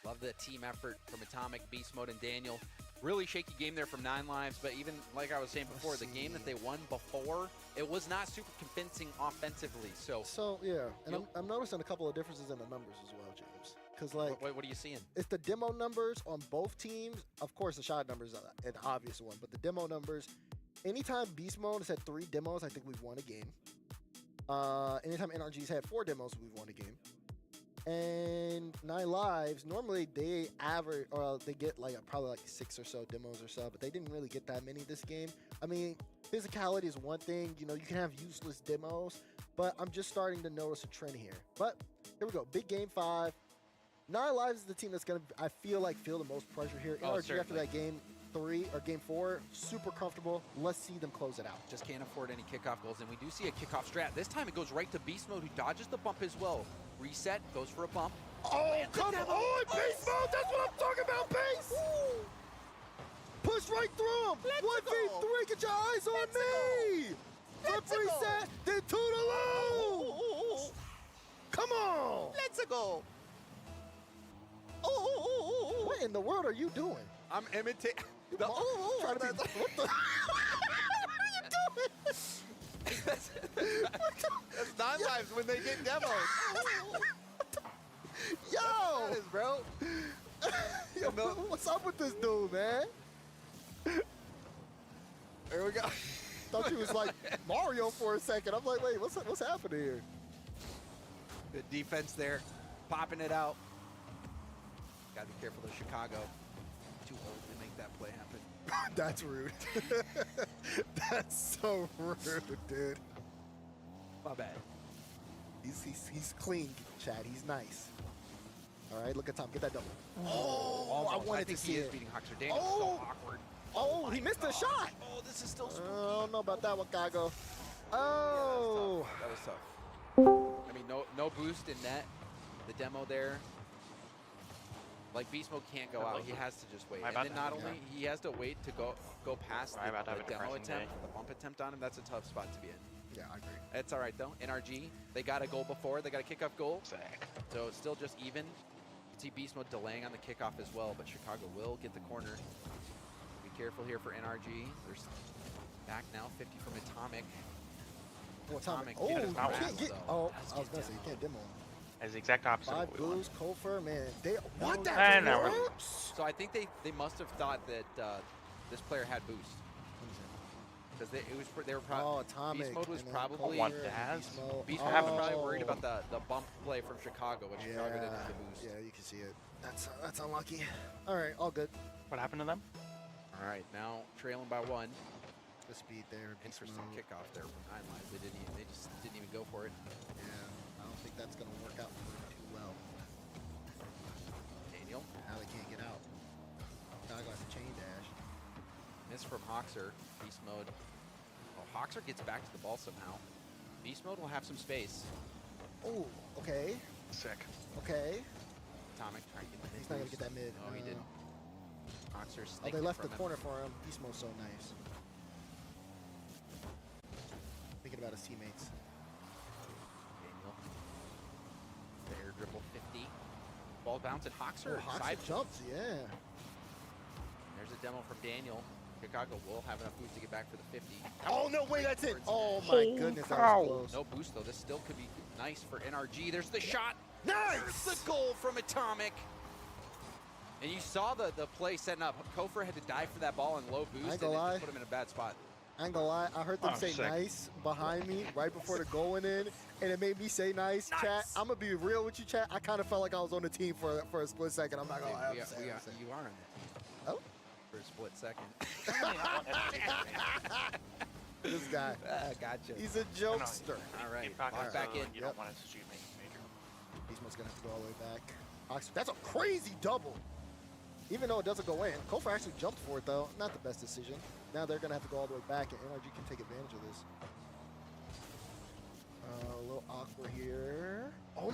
Love the team effort from Atomic, Beast Mode, and Daniel. Really shaky game there from 9 Lives, but even like I was saying before, the game that they won before, it was not super convincing offensively. So
yeah, and I'm noticing a couple of differences in the numbers as well, James. Because like,
what are you seeing?
It's the demo numbers on both teams. Of course, the shot numbers are an obvious one, but the demo numbers. Anytime Beast Mode has had 3 demos, I think we've won a game. Anytime NRG's had 4 demos, we've won a game. And 9 Lives, normally they average, or they get like probably like 6 or so demos or so, but they didn't really get that many this game. I mean, physicality is one thing, you know, you can have useless demos, but I'm just starting to notice a trend here. But here we go, big game 5. 9 Lives is the team that's gonna, I feel the most pressure here. NRG after that game 3 or game 4, super comfortable. Let's see them close it out.
Just can't afford any kickoff goals, and we do see a kickoff strat. This time it goes right to Beast Mode, who dodges the bump as well. Reset, goes for a bump.
Oh, come on, Beast Mode! That's what I'm talking about, Base! Push right through him! 1v3, get your eyes on me! Flip reset, then toodaloo! Come on!
Let's go!
What in the world are you doing?
I'm imitating.
Trying to be, what the?
That's 9 Lives when they get demos.
Yo!
That is, bro.
Yo, what's up with this dude, man?
There we go.
Thought you was like Mario for a second. I'm like, wait, what's happening here?
Good defense there. Popping it out. Gotta be careful of Chicago. Too old to make that play happen.
That's rude. That's so rude, dude.
My bad.
He's clean, Chad. He's nice. All right, look at Tom. Get that double.
Oh,
I
almost.
wanted
I think
to see
he is
it.
beating Huxer. Daniel's so awkward.
Oh, he missed a shot.
Oh, this is still spooky.
I don't know about that one, Kago. Oh.
Yeah, that was tough. I mean, no boost in net. The demo there. Like, Beast Mode can't go out. He has to just wait. And then not only he has to wait to go past the demo attempt, the bump attempt on him. That's a tough spot to be in.
Yeah, I agree.
It's all right, though. NRG, they got a goal before. They got a kickoff goal. So it's still just even. You can see Beast Mode delaying on the kickoff as well, but Chicago will get the corner. Be careful here for NRG. There's back now, 50 from Atomic.
Atomic.
Oh,
You
you
can't get. Oh, I was gonna say you can't demo him.
As the exact opposite.
5 blues, Kofer, man. They
What
that
no.
works?
So I think they must have thought that this player had boost. Because they were probably
Oh, Atomic.
Beast Mode was
and then
probably
One
Kofer,
Daz?
Beast Mode was probably
Oh.
worried about the bump play from Chicago, when Chicago didn't have the boost.
Yeah, you can see it. That's unlucky. All right, all good.
What happened to them?
All right, now trailing by 1.
The speed there. Beast
Interesting
Mode.
kickoff there from 9 Lives. They just didn't even go for it.
Yeah, I don't think that's gonna work out for him too well.
Daniel,
Now they can't get out. Now I got the chain dash.
miss from Hoxer. Beast Mode. Oh, Hoxer gets back to the ball somehow. Beast Mode will have some space.
Oh, okay,
Sick.
okay.
Atomic trying to get the mid.
He's not gonna
boost.
get that mid.
No, he didn't. Hoxer's
Oh, they left the corner for him. Beast Mode's so nice. Thinking about his teammates.
Daniel. The air dribble 50. Ball bouncing. Hoxer.
Oh,
side
Hoxer jumps, yeah.
There's a demo from Daniel. Chicago will have enough boost to get back for the 50.
Oh, no way, that's it.
Towards
Oh,
net.
my goodness, that was close.
No boost, though. This still could be nice for NRG. There's the shot.
Nice!
There's the goal from Atomic. And you saw the play setting up. Kofer had to dive for that ball in low boost,
ain't
and
gonna
it
lie.
just put him in a bad spot.
I ain't gonna lie, I heard them
Oh,
say
sick.
nice behind me right before the goal went in, and it made me say nice. Chat, I'm gonna be real with you, chat. I kind of felt like I was on the team for a split second. I'm not gonna lie.
You are on that team.
Oh?
For a split second.
This guy.
Gotcha.
He's a jokester.
All right,
Keep talking
Lock back
so
in.
You don't want us to shoot me, Major.
Beast Mode's gonna have to go all the way back. Oxford, that's a crazy double. Even though it doesn't go in. Kofer actually jumped for it, though. Not the best decision. Now they're going to have to go all the way back, and NRG can take advantage of this. A little awkward here. Oh,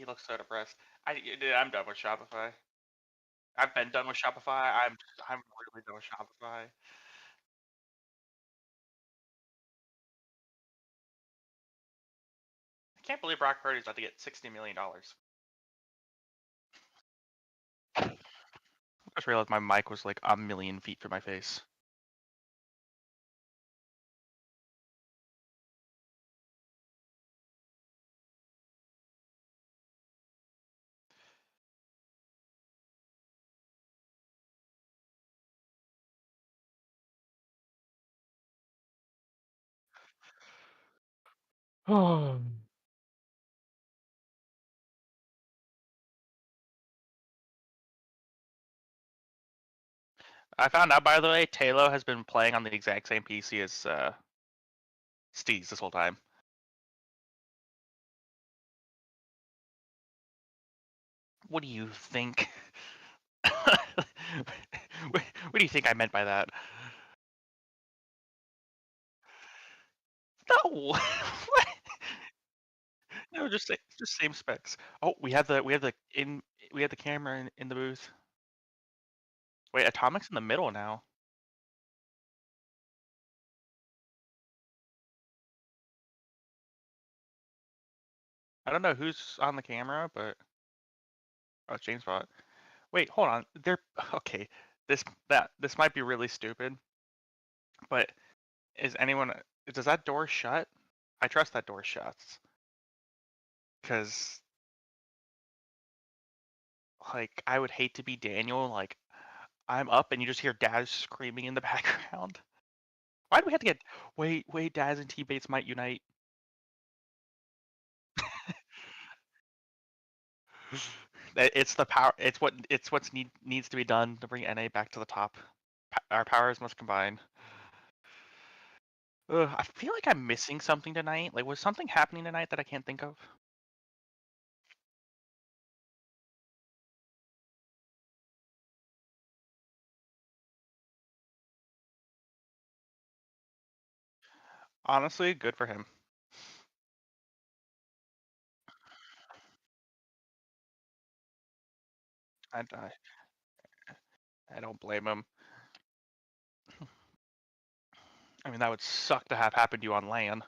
He looks so depressed. Dude, I'm done with Shopify. I've been done with Shopify. I'm really done with Shopify. I can't believe Brock Purdy's about to get $60 million. I just realized my mic was like a million feet from my face. Oh. I found out, by the way, Talo has been playing on the exact same PC as Steez this whole time. What do you think? What do you think I meant by that? No. What? No, just same specs. Oh, we have the camera in the booth. Wait, Atomic's in the middle now. I don't know who's on the camera, but oh, it's James Bot. Wait, hold on. They're okay. This might be really stupid, but does that door shut? I trust that door shuts. Because like I would hate to be Daniel, like I'm up and you just hear Daz screaming in the background. Why do we have to get wait, Daz and T-Bates might unite? It's the power. It's needs to be done to bring NA back to the top. Our powers must combine. Ugh, I feel like I'm missing something tonight. Like, was something happening tonight that I can't think of? Honestly, good for him. I don't blame him. I mean, that would suck to have happen to you on LAN.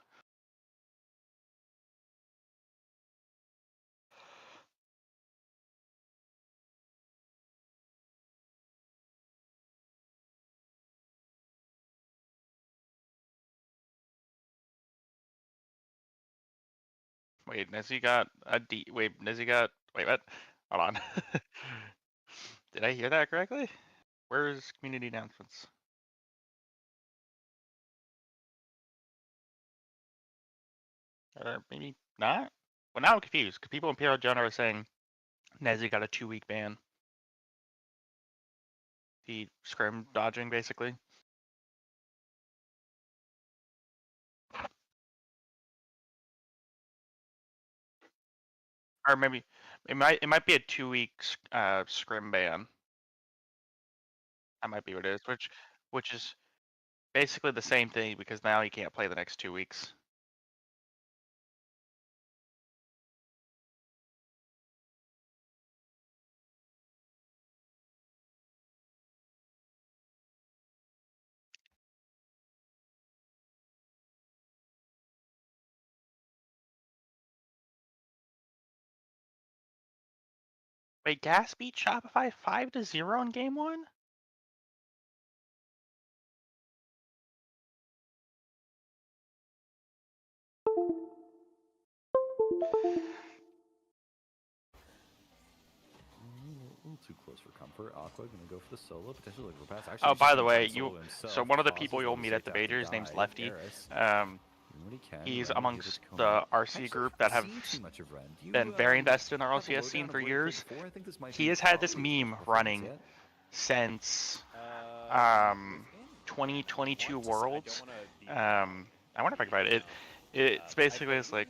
Wait, Nezzy got a D. Wait, Nezzy got. Wait, what? Hold on. Did I hear that correctly? Where's community announcements? Or maybe not? Well, now I'm confused because people in PR John are saying Nezzy got a 2-week ban. He scrim dodging basically. Or maybe it might be a 2-week scrim ban. That might be what it is, which is basically the same thing because now he can't play the next 2 weeks. Wait, Gas beat Shopify 5-0 in game 1?
A little too close for comfort. Aqua gonna go for the solo, potentially looking for pass. Actually,
Oh, by the way,
himself,
so one of the people you'll meet at the major, his name's Lefty. He's amongst the RC group that have been very invested in the RLCS scene for years. He has had this meme running since 2022 Worlds. I wonder if I can find it. It's basically like,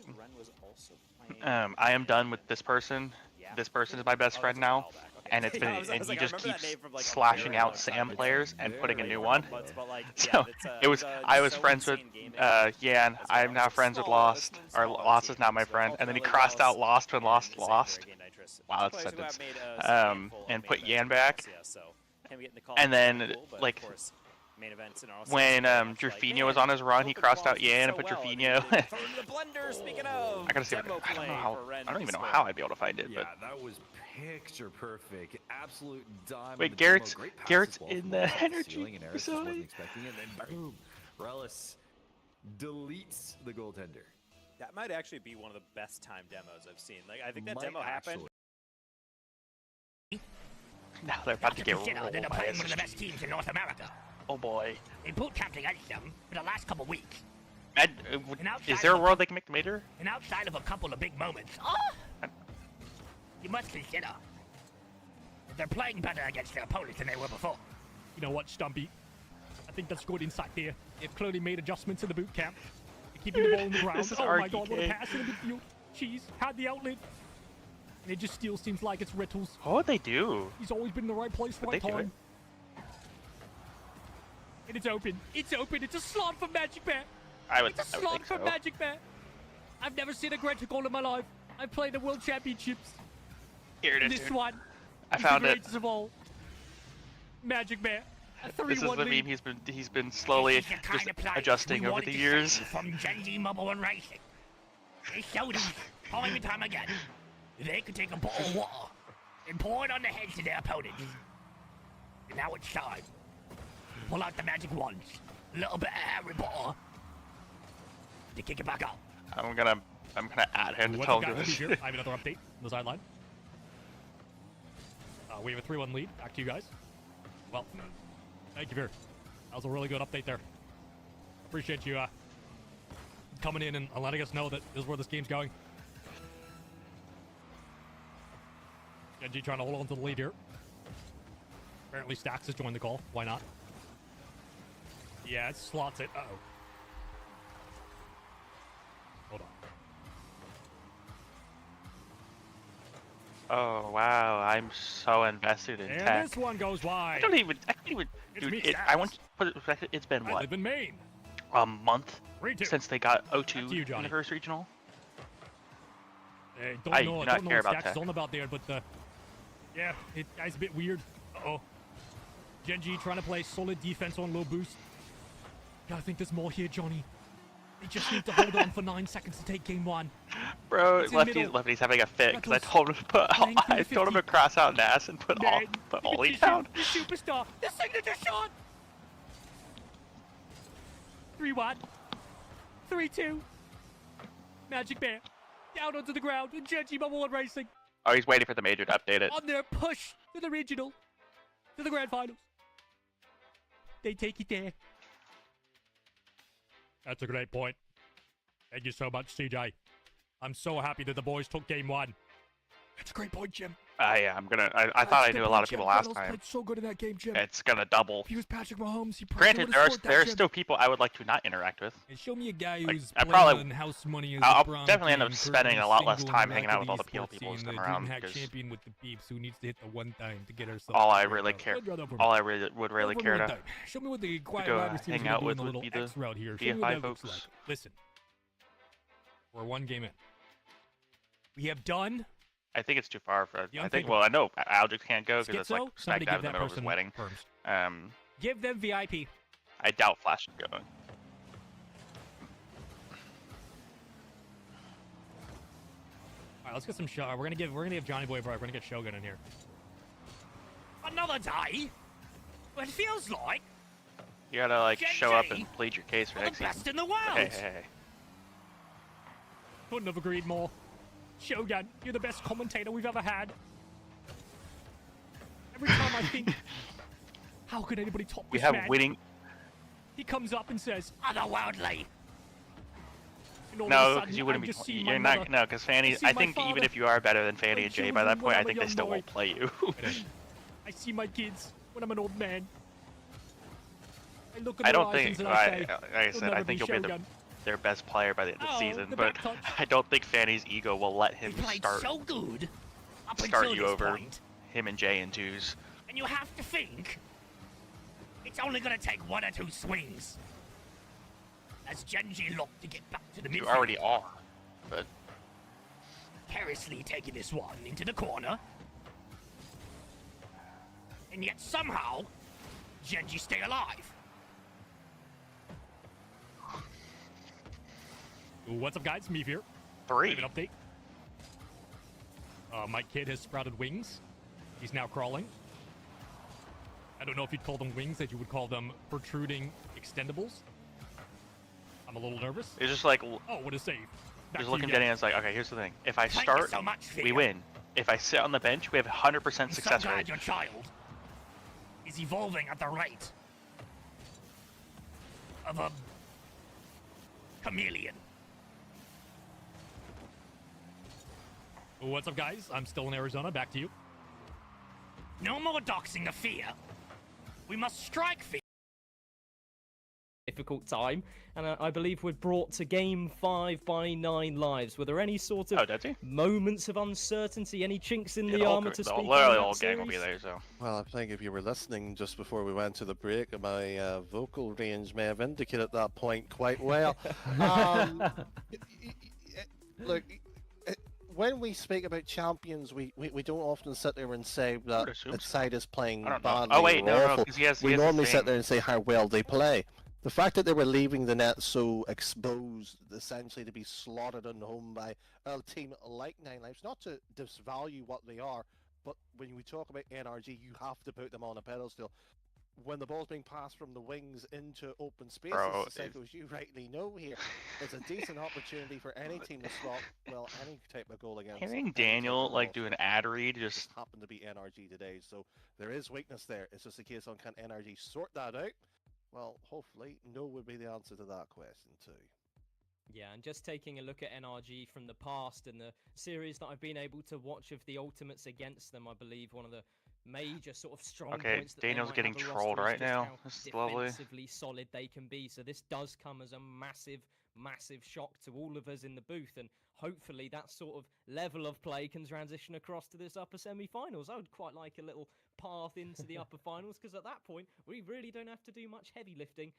I am done with this person. This person is my best friend now.
and it's
Yeah,
been
I was
and he
like, I
just
remember that
keeps
name from, like, a
slashing
very
out
long
Sam
time ago.
players and putting a new
Like,
one.
but, like, yeah,
So
it's,
it was I was
so
friends with
insane gaming.
Yan.
As
I'm
well.
now
It's
friends with
smaller,
Lost.
it's
Or
smaller
Lost is now
teams,
my
but
friend, and then he
ultimately
crossed out
Dallas
Lost when
and
Lost
the same
lost.
for Game Nitrous.
Wow,
Two
that's
players who
sentence.
have made a handful of
And
main
put
events
Yan
in
back.
RLCS, so him getting the call
And
is
then
pretty cool, but
like
of course, main events in RLCS
when
are very much like,
Jerfinho
man,
was on his run, he
open
crossed out
qualities
Yan
so
and put
well, and
Jerfinho.
then throw it into the blender. Speaking of,
I gotta see.
demo
I don't know
play
how.
for Ren
I don't
to
even know
score.
how I'd be able to find it.
Yeah,
But
that was picture perfect. Absolute dime.
wait,
on the
Garrett's
demo. Great pass
Garrett's
as well
in
from
the
Lost off the
energy
ceiling, and Eris just
facility.
wasn't expecting it. And then boom, Relis deletes the goaltender.
That might actually be one of the best time demos I've seen. Like, I think that
Might
demo happened.
Now they're about to get rolled
They're
by
playing one of the
SSG.
best teams in North America.
Oh boy.
They've boot camped against them for the last couple weeks.
Is there a world they can make the major?
And outside of a couple of big moments, you must consider that they're playing better against their opponents than they were before.
You know what, Stumpy? I think that's good insight there. They've clearly made adjustments in the boot camp. They're keeping the ball on the ground.
This is
Oh my god, what a
RTK.
pass in the midfield. Jeez, had the outlet. And it just still seems like it's Rittles.
What would they do?
He's always been in the right place,
Would
right
they do
time. And it's open. It's open. It's a slot for Magic Bear. It's a slot
think
for
so.
Magic Bear. I've never seen a greater goal in my life. I've played the World Championships.
Here it is,
This
dude.
one
I
is
found
the
it.
greatest of all. Magic Bear. A 3-1
This is the
lead.
meme he's been slowly
This is the kind
just
of players
adjusting
we
over
wanted
the
to
years.
see from Gen Z Mobile and Racing. They showed us time and time again that they could take a bottle of water and pour it on the heads of their opponents. And now it's time to pull out the magic wands, a little bit of Harry Potter, to kick it back out.
I'm gonna add him to
What's
tell
up,
him
guys?
to
Steve here. I have another update on the sideline. We have a 3-1 lead. Back to you guys. Well, thank you, Veer. That was a really good update there. Appreciate you coming in and letting us know that this is where this game's going. Genji trying to hold on to the lead here. Apparently Stax has joined the call. Why not? Yeah, it slots it. Uh-oh. Hold on.
Oh wow, I'm so invested in
And
tech.
this one goes wide.
I can't even,
It's
dude.
me,
It,
Stax.
I want to put it perspective. It's been
I
what?
live in Maine.
A month
3-2.
since they got
Back to you,
O2 in
Johnny.
the first regional.
Hey,
I
don't
do not
know
care
what
about
Stax
tech.
is on about there, but yeah, guy's a bit weird. Uh-oh. Genji trying to play solid defense on low boost. Yeah, I think there's more here, Johnny. They just need to hold on for 9 seconds to take game one.
Bro,
It's in the middle.
Lefty's having a fit because I
Rettles
told him to put
playing through
I
the
told him to
50.
cross out Nass and put
Man,
Ollie
the
down.
The superstar, the signature shot. 3-1, 3-2. Magic Bear down onto the ground. And Genji Mobile One Racing
Oh, he's waiting for the major to update it.
on their push to the regional, to the grand finals. They take it there. That's a great point. Thank you so much, CJ. I'm so happy that the boys took game one. That's a great point, Jim.
Yeah, I'm gonna. I thought I knew a lot of people last time.
Played so good in that game, Jim.
It's gonna double.
If he was Patrick Mahomes, he probably
Granted,
would've
there are
scored that,
there are
Jim.
still people I would like to not interact with.
And show me a guy
Like,
who's
I
playing
probably-
on house money as
I'll
LeBron
definitely end up
James,
spending
currently
a lot less
single
time
in
hanging out with all the
the
PL
esports
people
scene,
come
the
around,
DreamHack
because
champion with the peeps who needs to hit the one time to get herself.
all
to
I
the
really
breakout.
care,
Good brother,
all I really would really
Over
care
one
to
time. Show me what the quiet
go
wide receivers
hang
are
out
doing
with
the
would
little
be the
X route here. Show me what
BFI
that looks
folks.
like. Listen, we're one game in. We have done.
I think it's too far for.
The
I think.
unthinkable.
Well, I know Aldrich can't go because it's
Schizo,
like smack
somebody
dab
give
in the
that
middle of his
person
wedding.
perms. Give them VIP.
I doubt Flash is going.
All right, let's get some show. We're gonna give Johnny Boy a break. We're gonna get Shogun in here.
Another day? Well, it feels like
You gotta like show up
Genji,
and plead your case for
we're the
next season.
best in the world.
Hey.
Couldn't have agreed more. Shogun, you're the best commentator we've ever had. Every time I think, how could anybody top
We
this
have
man?
winning.
He comes up and says,
otherworldly.
And all of a
No,
sudden,
because you wouldn't
I just see
be.
my
You're
mother.
not. No, because Fanny.
see
I
my
think
father.
even if you are better than Fanny
My
and Jay by that
children
point,
when
I
I'm a
think they
young
still
boy.
won't play you.
I see my kids when I'm an old man. I look at
I
their
don't
eyes
think.
and
Like
I say,
I
"You'll
said, I
never
think
be
you'll be
Shogun."
their best player by the end of the
Oh,
season,
the
but
back touch.
I don't think Fanny's ego will let him
He played
start
so good up
start
until
you
this
over
point.
him and Jay in twos.
And you have to think it's only going to take 1 or 2 swings as Genji look to get back to the midfield.
You already are, but
Carelessly taking this one into the corner. And yet somehow, Genji stay alive.
What's up, guys? Meave here.
3.
An update. My kid has sprouted wings. He's now crawling. I don't know if you'd call them wings, as you would call them protruding extendables. I'm a little nervous.
It's just like,
oh, what a save. Back
just
to
looking
you
at Danny
guys.
and it's like, okay, here's the thing. If I
Thank you
start,
so much,
we
Theo.
win. If I sit on the bench, we have 100%
I'm so
success
glad
rate.
your child is evolving at the rate of a chameleon.
What's up, guys? I'm still in Arizona. Back to you.
No more doxing of fear. We must strike fear.
Difficult time, and I believe we're brought to Game 5 by 9 lives. Were there any sort of moments of uncertainty, any chinks in the armor to speak of?
Literally the whole gang will be there, so.
Well, I think if you were listening just before we went to the break, my vocal range may have indicated that point quite well. Look, when we speak about champions, we don't often sit there and say that the side is playing badly
Oh, wait,
or
no,
awful.
'cause he has
We
the
normally
same.
sit there and say how well they play. The fact that they were leaving the net so exposed, essentially to be slaughtered on home by a team like Nine Lives, not to disvalue what they are, but when we talk about NRG, you have to put them on a pedestal. When the ball's being passed from the wings into open spaces,
Bro,
Seiko, as you rightly know here, it's a decent opportunity for any team to slot, well, any type of goal against.
Hearing Daniel like do an ad read just
happened to be NRG today, so there is weakness there. It's just a case on can NRG sort that out? Well, hopefully, no would be the answer to that question too.
Yeah, and just taking a look at NRG from the past and the series that I've been able to watch of the Ultimates against them, I believe one of the major sort of strong
Okay,
points that they
Daniel's
might
getting
have a
trolled
roster is
right
just
now.
how
This is lovely.
defensively solid they can be. So this does come as a massive shock to all of us in the booth, and hopefully that sort of level of play can transition across to this upper semi-finals. I would quite like a little path into the upper finals, because at that point we really don't have to do much heavy lifting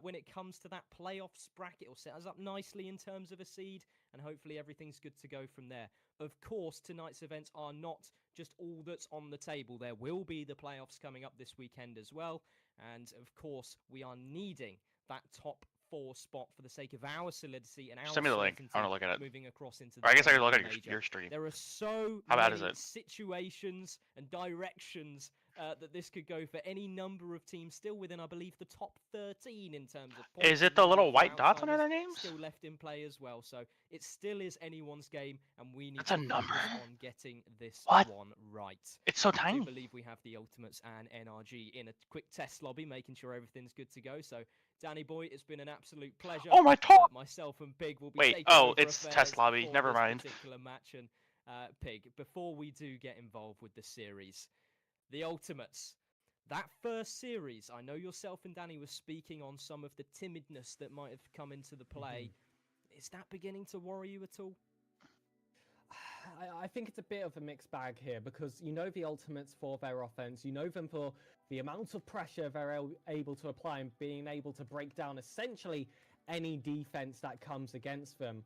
when it comes to that playoffs bracket. It'll set us up nicely in terms of a seed, and hopefully everything's good to go from there. Of course, tonight's events are not just all that's on the table. There will be the playoffs coming up this weekend as well, and of course we are needing that top 4 spot for the sake of our solidity and our
send me the link.
certainty
I want to look at it.
moving across into
Or I guess I could
tournament
look at
major.
your stream.
There are so
How bad
many
is it?
situations and directions that this could go for any number of teams, still within, I believe, the top 13 in terms of points.
Is it
and
the
maybe
little
for
white dots on
outsiders
their names?
still left in play as well? So it still is anyone's game, and we need
That's
to
a number?
focus on getting this
What?
one right.
It's so
I
tiny.
do believe we have the Ultimates and NRG in a quick test lobby, making sure everything's good to go. So, Danny boy, it's been an absolute pleasure.
Oh my top!
Myself and Pig will be
Wait,
taking
oh,
over
it's
affairs
test lobby.
for
Never
this
mind.
particular match. And Pig, before we do get involved with the series, the Ultimates. That first series, I know yourself and Danny were speaking on some of the timidness that might have come into the play. Is that beginning to worry you at all?
I think it's a bit of a mixed bag here, because you know the Ultimates for their offense, you know them for the amount of pressure they're able to apply and being able to break down essentially any defense that comes against them.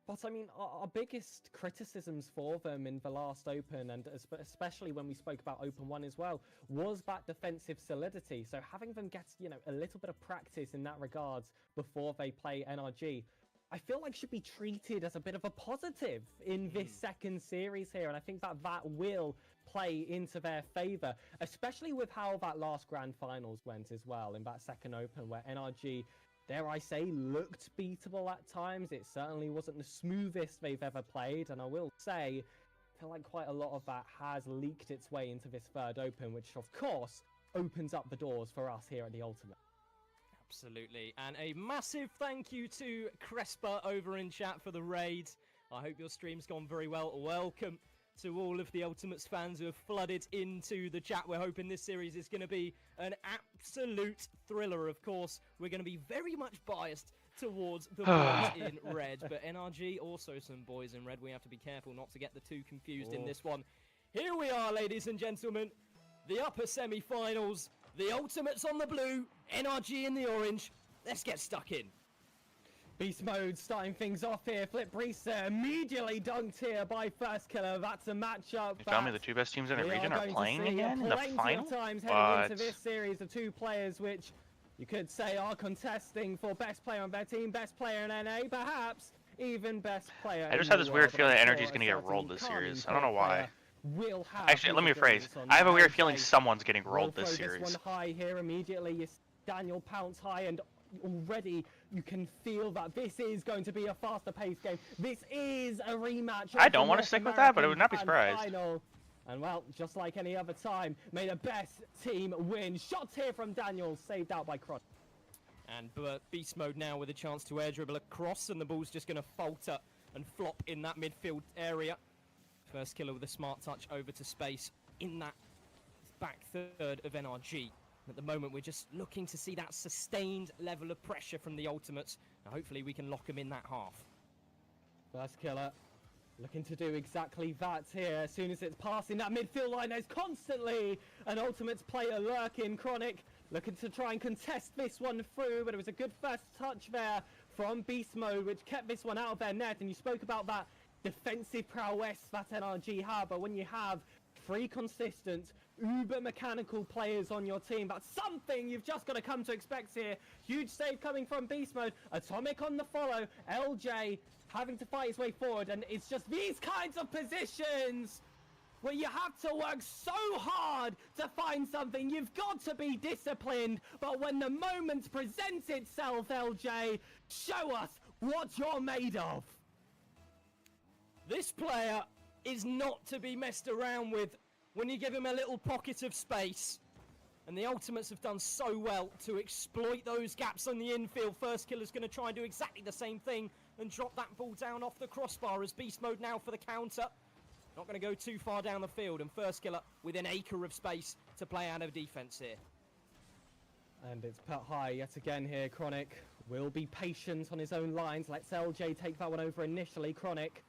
But I mean, our biggest criticisms for them in the last Open, and especially when we spoke about Open 1 as well, was that defensive solidity. So having them get, you know, a little bit of practice in that regards before they play NRG, I feel like should be treated as a bit of a positive in this second series here. And I think that that will play into their favour, especially with how that last Grand Finals went as well in that second Open, where NRG, dare I say, looked beatable at times. It certainly wasn't the smoothest they've ever played, and I will say, I feel like quite a lot of that has leaked its way into this third Open, which of course opens up the doors for us here at the Ultimate.
Absolutely. And a massive thank you to Crespa over in chat for the raid. I hope your stream's gone very well. Welcome to all of the Ultimates fans who have flooded into the chat. We're hoping this series is going to be an absolute thriller. Of course, we're going to be very much biased towards the boys in red, but NRG also some boys in red. We have to be careful not to get the two confused in this one. Here we are, ladies and gentlemen. The upper semi-finals. The Ultimates on the blue, NRG in the orange. Let's get stuck in.
Beast Mode starting things off here. Flip Reset immediately dunked here by First Killer. That's a matchup.
You tell me the two best teams in the region are playing again in the final?
Plenty of times heading into this series of two players which you could say are contesting for best player on their team, best player in NA, perhaps even best player.
I just have this weird feeling that Energy's going to get rolled this series. I don't know why. Actually, let me rephrase. I have a weird feeling someone's getting rolled this series.
This one high here immediately. You see Daniel pounce high, and already you can feel that this is going to be a faster paced game. This is a rematch.
I don't want to stick with that, but I would not be surprised.
Final. And well, just like any other time, may the best team win. Shots here from Daniel, saved out by Cron.
And Beast Mode now with a chance to air dribble across, and the ball's just going to falter and flop in that midfield area. First Killer with a smart touch over to space in that back third of NRG. At the moment, we're just looking to see that sustained level of pressure from the Ultimates. Now, hopefully, we can lock them in that half.
First Killer looking to do exactly that here. As soon as it's passing that midfield line, there's constantly an Ultimates player lurking. Chronic looking to try and contest this one through, but it was a good first touch there from Beast Mode, which kept this one out of their net. And you spoke about that defensive prowess that NRG have, but when you have three consistent uber mechanical players on your team, that's something you've just got to come to expect here. Huge save coming from Beast Mode. Atomic on the follow. LJ having to fight his way forward, and it's just these kinds of positions where you have to work so hard to find something. You've got to be disciplined, but when the moment presents itself, LJ, show us what you're made of.
This player is not to be messed around with when you give him a little pocket of space. And the Ultimates have done so well to exploit those gaps on the infield. First Killer's going to try and do exactly the same thing and drop that ball down off the crossbar as Beast Mode now for the counter. Not going to go too far down the field, and First Killer with an acre of space to play out of defense here.
And it's put high yet again here. Chronic will be patient on his own lines. Let's LJ take that one over initially. Chronic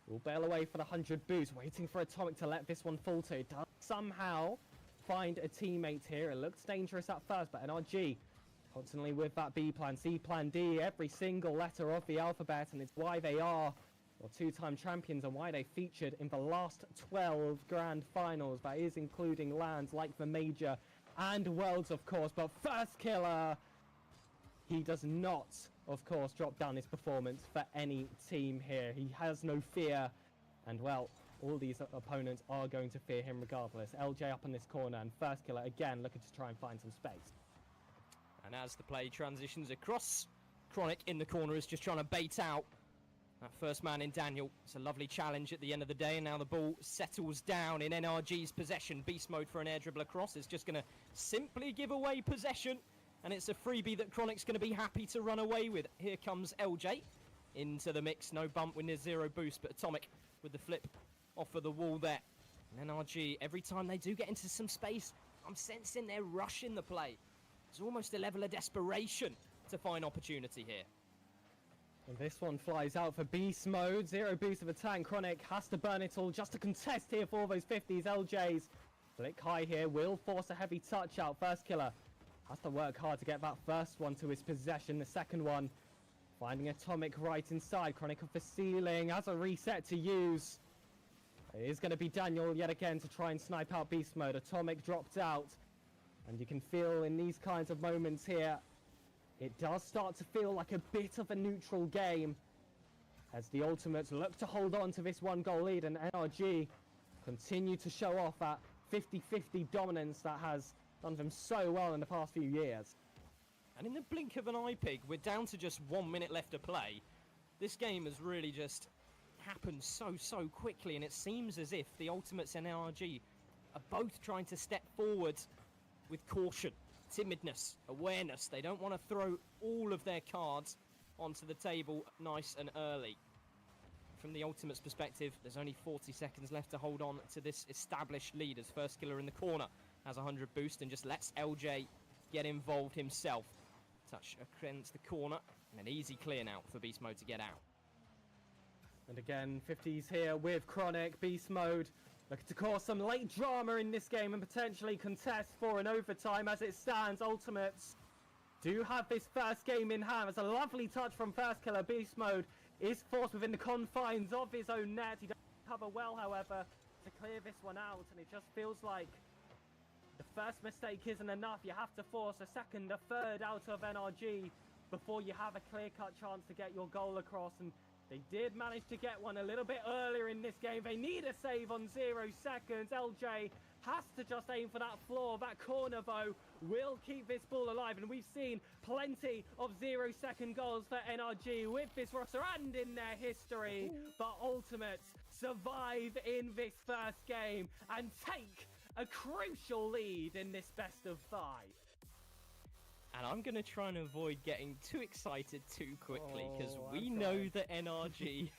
will bail away for the 100 boost, waiting for Atomic to let this one falter. It does somehow find a teammate here. It looks dangerous at first, but NRG constantly with that B plan, C plan, D, every single letter of the alphabet, and it's why they are two-time champions and why they featured in the last 12 grand finals. That is including lands like the Major and Worlds, of course. But First Killer, he does not, of course, drop down his performance for any team here. He has no fear, and well, all these opponents are going to fear him regardless. LJ up in this corner, and First Killer again looking to try and find some space.
And as the play transitions across, Chronic in the corner is just trying to bait out that first man in Daniel. It's a lovely challenge at the end of the day, and now the ball settles down in NRG's possession. Beast Mode for an air dribble across is just going to simply give away possession, and it's a freebie that Chronic's going to be happy to run away with. Here comes LJ into the mix. No bump with his zero boost, but Atomic with the flip off of the wall there. And NRG, every time they do get into some space, I'm sensing they're rushing the play. It's almost a level of desperation to find opportunity here.
And this one flies out for Beast Mode. Zero boost of a tank. Chronic has to burn it all just to contest here for those 50s. LJ's flick high here will force a heavy touch out. First Killer has to work hard to get that first one to his possession. The second one finding Atomic right inside. Chronic off the ceiling has a reset to use. It is going to be Daniel yet again to try and snipe out Beast Mode. Atomic dropped out, and you can feel in these kinds of moments here, it does start to feel like a bit of a neutral game as the Ultimates look to hold on to this one goal lead, and NRG continue to show off that 50-50 dominance that has done them so well in the past few years.
And in the blink of an eye, Pig, we're down to just 1 minute left to play. This game has really just happened so quickly, and it seems as if the Ultimates and NRG are both trying to step forward with caution, timidness, awareness. They don't want to throw all of their cards onto the table nice and early. From the Ultimates perspective, there's only 40 seconds left to hold on to this established lead as First Killer in the corner has 100 boost and just lets LJ get involved himself. Touch against the corner, and an easy clear now for Beast Mode to get out.
And again, 50s here with Chronic. Beast Mode Looking to cause some late drama in this game and potentially contest for an overtime. As it stands, Ultimates do have this first game in hand. It's a lovely touch from First Killer. Beast Mode is forced within the confines of his own net. He doesn't cover well, however, to clear this one out, and it just feels like the first mistake isn't enough. You have to force a second, a third out of NRG before you have a clear-cut chance to get your goal across, and they did manage to get one a little bit earlier in this game. They need a save on 0 seconds. LJ has to just aim for that floor. That corner, though, will keep this ball alive, and we've seen plenty of 0-second goals for NRG with this roster and in their history. But Ultimates survive in this first game and take a crucial lead in this best of 5.
And I'm going to try and avoid getting too excited too quickly, because we know that NRG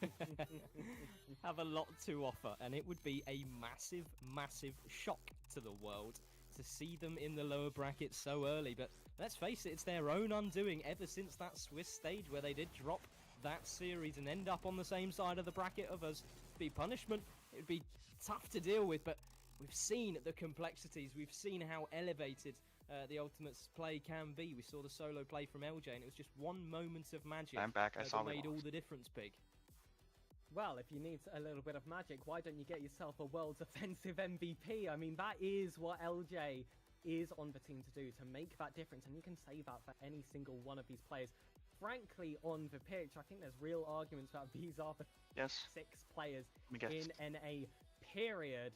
have a lot to offer, and it would be a massive, massive shock to the world to see them in the lower bracket so early. But let's face it, it's their own undoing ever since that Swiss stage where they did drop that series and end up on the same side of the bracket of us. It'd be punishment. It would be tough to deal with, but we've seen the complexities. We've seen how elevated the Ultimates play can be. We saw the solo play from LJ, and it was just one moment of magic
I'm back. I saw
that
we
made all
lost.
the difference big.
Well, if you need a little bit of magic, why don't you get yourself a World's Offensive MVP? I mean, that is what LJ is on the team to do, to make that difference, and you can say that for any single one of these players. Frankly, on the pitch, I think there's real arguments that these are the 6 players in NA, period.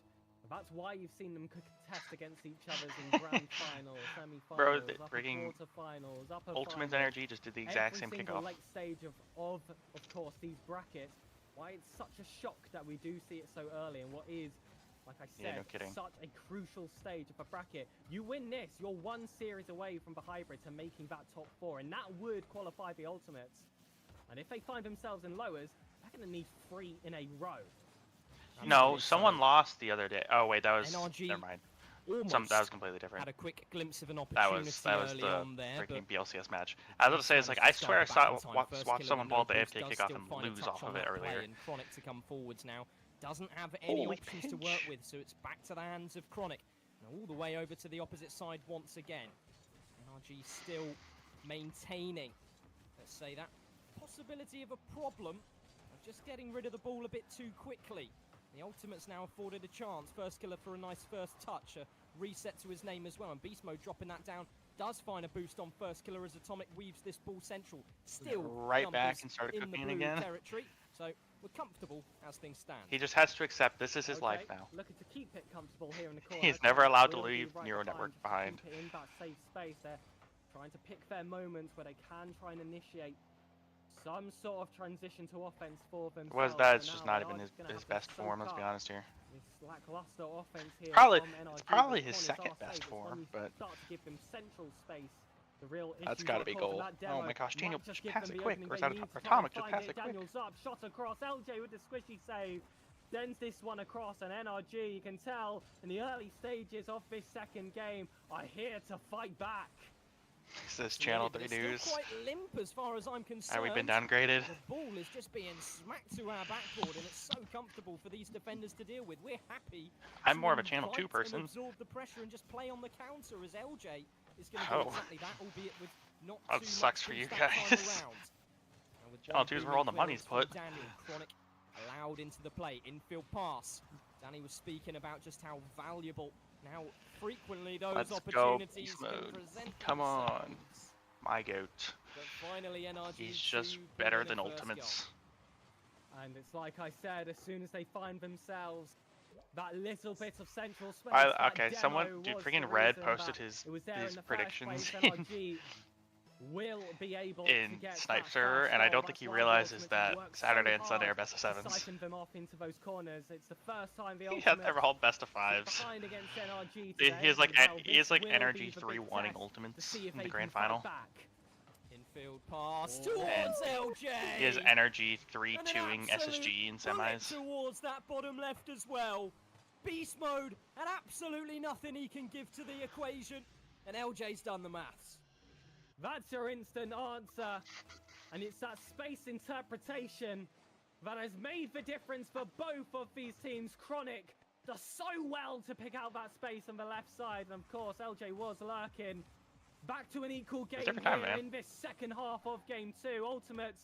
That's why you've seen them contest against each other in grand finals, semi-finals, quarterfinals, upper
Ultimate's
finals.
Energy just did the exact same
Every single
kickoff.
late stage of course, these brackets. Why it's such a shock that we do see it so early, and what is, like I
Yeah,
said,
no kidding.
such a crucial stage of a bracket. You win this, you're one series away from the hybrid to making that top 4, and that would qualify the Ultimates. And if they find themselves in lowers, they're going to need 3 in a row.
No, someone lost the other day. Oh wait, that was
NRG
never mind.
almost
That was completely different.
had a quick glimpse of an
That
opportunity
was
early
the
on there,
freaking
but
BLCS match. I was about to say, it's like I swear I saw watched someone pull up the AFK kickoff and lose off of it earlier.
And Chronic to come forwards now doesn't have any
Holy
options to work with, so it's back to the hands of Chronic. Now all the way over to the opposite side once again. NRG still maintaining, let's say, that possibility of a problem of just getting rid of the ball a bit too quickly. The Ultimates now afforded a chance. First Killer for a nice first touch. A reset to his name as well. And Beast Mode dropping that down. Does find a boost on First Killer as Atomic weaves this ball central. Still
right back and started
in the
cooking
blue
again.
territory. So we're comfortable as things stand.
He just has to accept this is his life now.
Looking to keep it comfortable here in the corner.
He's never allowed to
Will be
leave
right
Neural Network behind.
Keep it in that safe space. They're trying to pick their moments where they can try and initiate some sort of transition to offense for themselves.
Was that? It's just not even his best form. Let's be honest here.
This lackluster offense here
Probably,
from NRG,
it's probably
but
his
corners
second
are
best
safe. It's when
form,
you
but
start to give them central space. The real
that's
issue
got to
that
be
caused
goal.
that
Oh
demo
my gosh,
might
Daniel,
just
just
give
pass
them
it
the
quick.
opening
Or is
they
that
need to try and
Atomic? Just
find
pass it quick.
Daniel's up, shot across. LJ with the squishy save. Sends this one across, and NRG, you can tell in the early stages of this second game, are here to fight back.
This is Channel 3
Still
News.
quite limp as far as I'm concerned.
Have we been downgraded?
The ball is just being smacked to our backboard, and it's so comfortable for these defenders to deal with. We're happy.
I'm
to
more of a Channel 2
invite
person.
And absorb the pressure and just play on the counter as LJ is going to
Oh.
do exactly that, albeit with not
That
too
sucks
much
for you
boost that time
guys.
around. Now with
Channel
one
2's where
booming
all the money's
clearance
put.
from Daniel. Chronic allowed into the play. Infield pass. Danny was speaking about just how valuable, how frequently those
Let's go,
opportunities
beast
can
mode.
present
Come on.
themselves.
My goat.
But finally, NRG
He's just
do
better
pull in
than
the first
Ultimates.
And it's like I said, as soon as they find themselves that little bit of central space.
Okay, someone, dude, freaking Red posted his predictions
will be able
in
to get
Snipe
that
server,
first
and I
goal.
don't think
That's
he
why the
realizes
Ultimates
that
work so
Saturday and Sunday
hard
are best of
to
sevens.
siphon them off into those corners. It's the first time the
Yeah,
Ultimates
they're all best of
sit
fives.
behind against NRG
He
today,
has like
and, well,
he has
this
like
will
energy
be the big
3-1ing
test to
Ultimates
see if
in
they
the
can
grand
fight
final.
back.
Infield pass
And
towards LJ.
he has energy
And
3-2ing
an absolute
SSG in
bullet
semis.
towards that bottom left as well. Beast mode, and absolutely nothing he can give to the equation. And LJ's done the maths.
That's your instant answer. And it's that space interpretation that has made the difference for both of these teams. Chronic does so well to pick out that space on the left side. And of course, LJ was lurking. Back to an equal game
different
here
time, man.
in this second half of game 2. Ultimates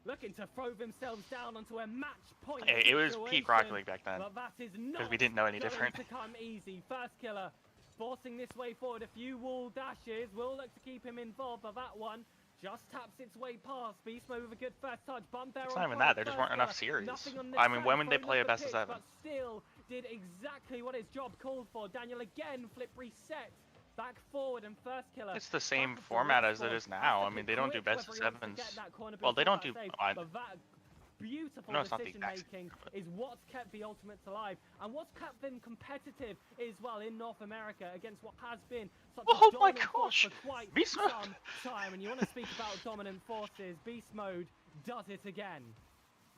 looking to throw themselves down onto a match point.
Hey, it was peak Rocket
situation,
League back then.
But that is
Because
not
we didn't know any
going
different.
to come easy. First killer forcing this way forward. A few wall dashes will look to keep him involved, but that one just taps its way past. Beast Mode with a good first touch. Bump there
It's
on
not even
point.
that. There just
First
weren't enough
killer,
series.
nothing on the
I mean,
track,
when would they
throwing
play a
up the
best of
pitch,
7?
But still did exactly what his job called for. Daniel again flip reset. Back forward and first killer.
It's the same
back of the
format
red
as it
squad.
is now.
Has
I
to
mean,
be
they don't do
quick
best of
whether he wants to
7s.
get that corner
Well,
boost
they
or
don't
that
do.
save, but that beautiful
No, it's not the
decision
exact same.
making is what's kept the Ultimates alive and what's kept them competitive as well in North America against what has been such a dominant force for quite
Beast Mode.
some time. And you want to speak about dominant forces, Beast Mode does it again.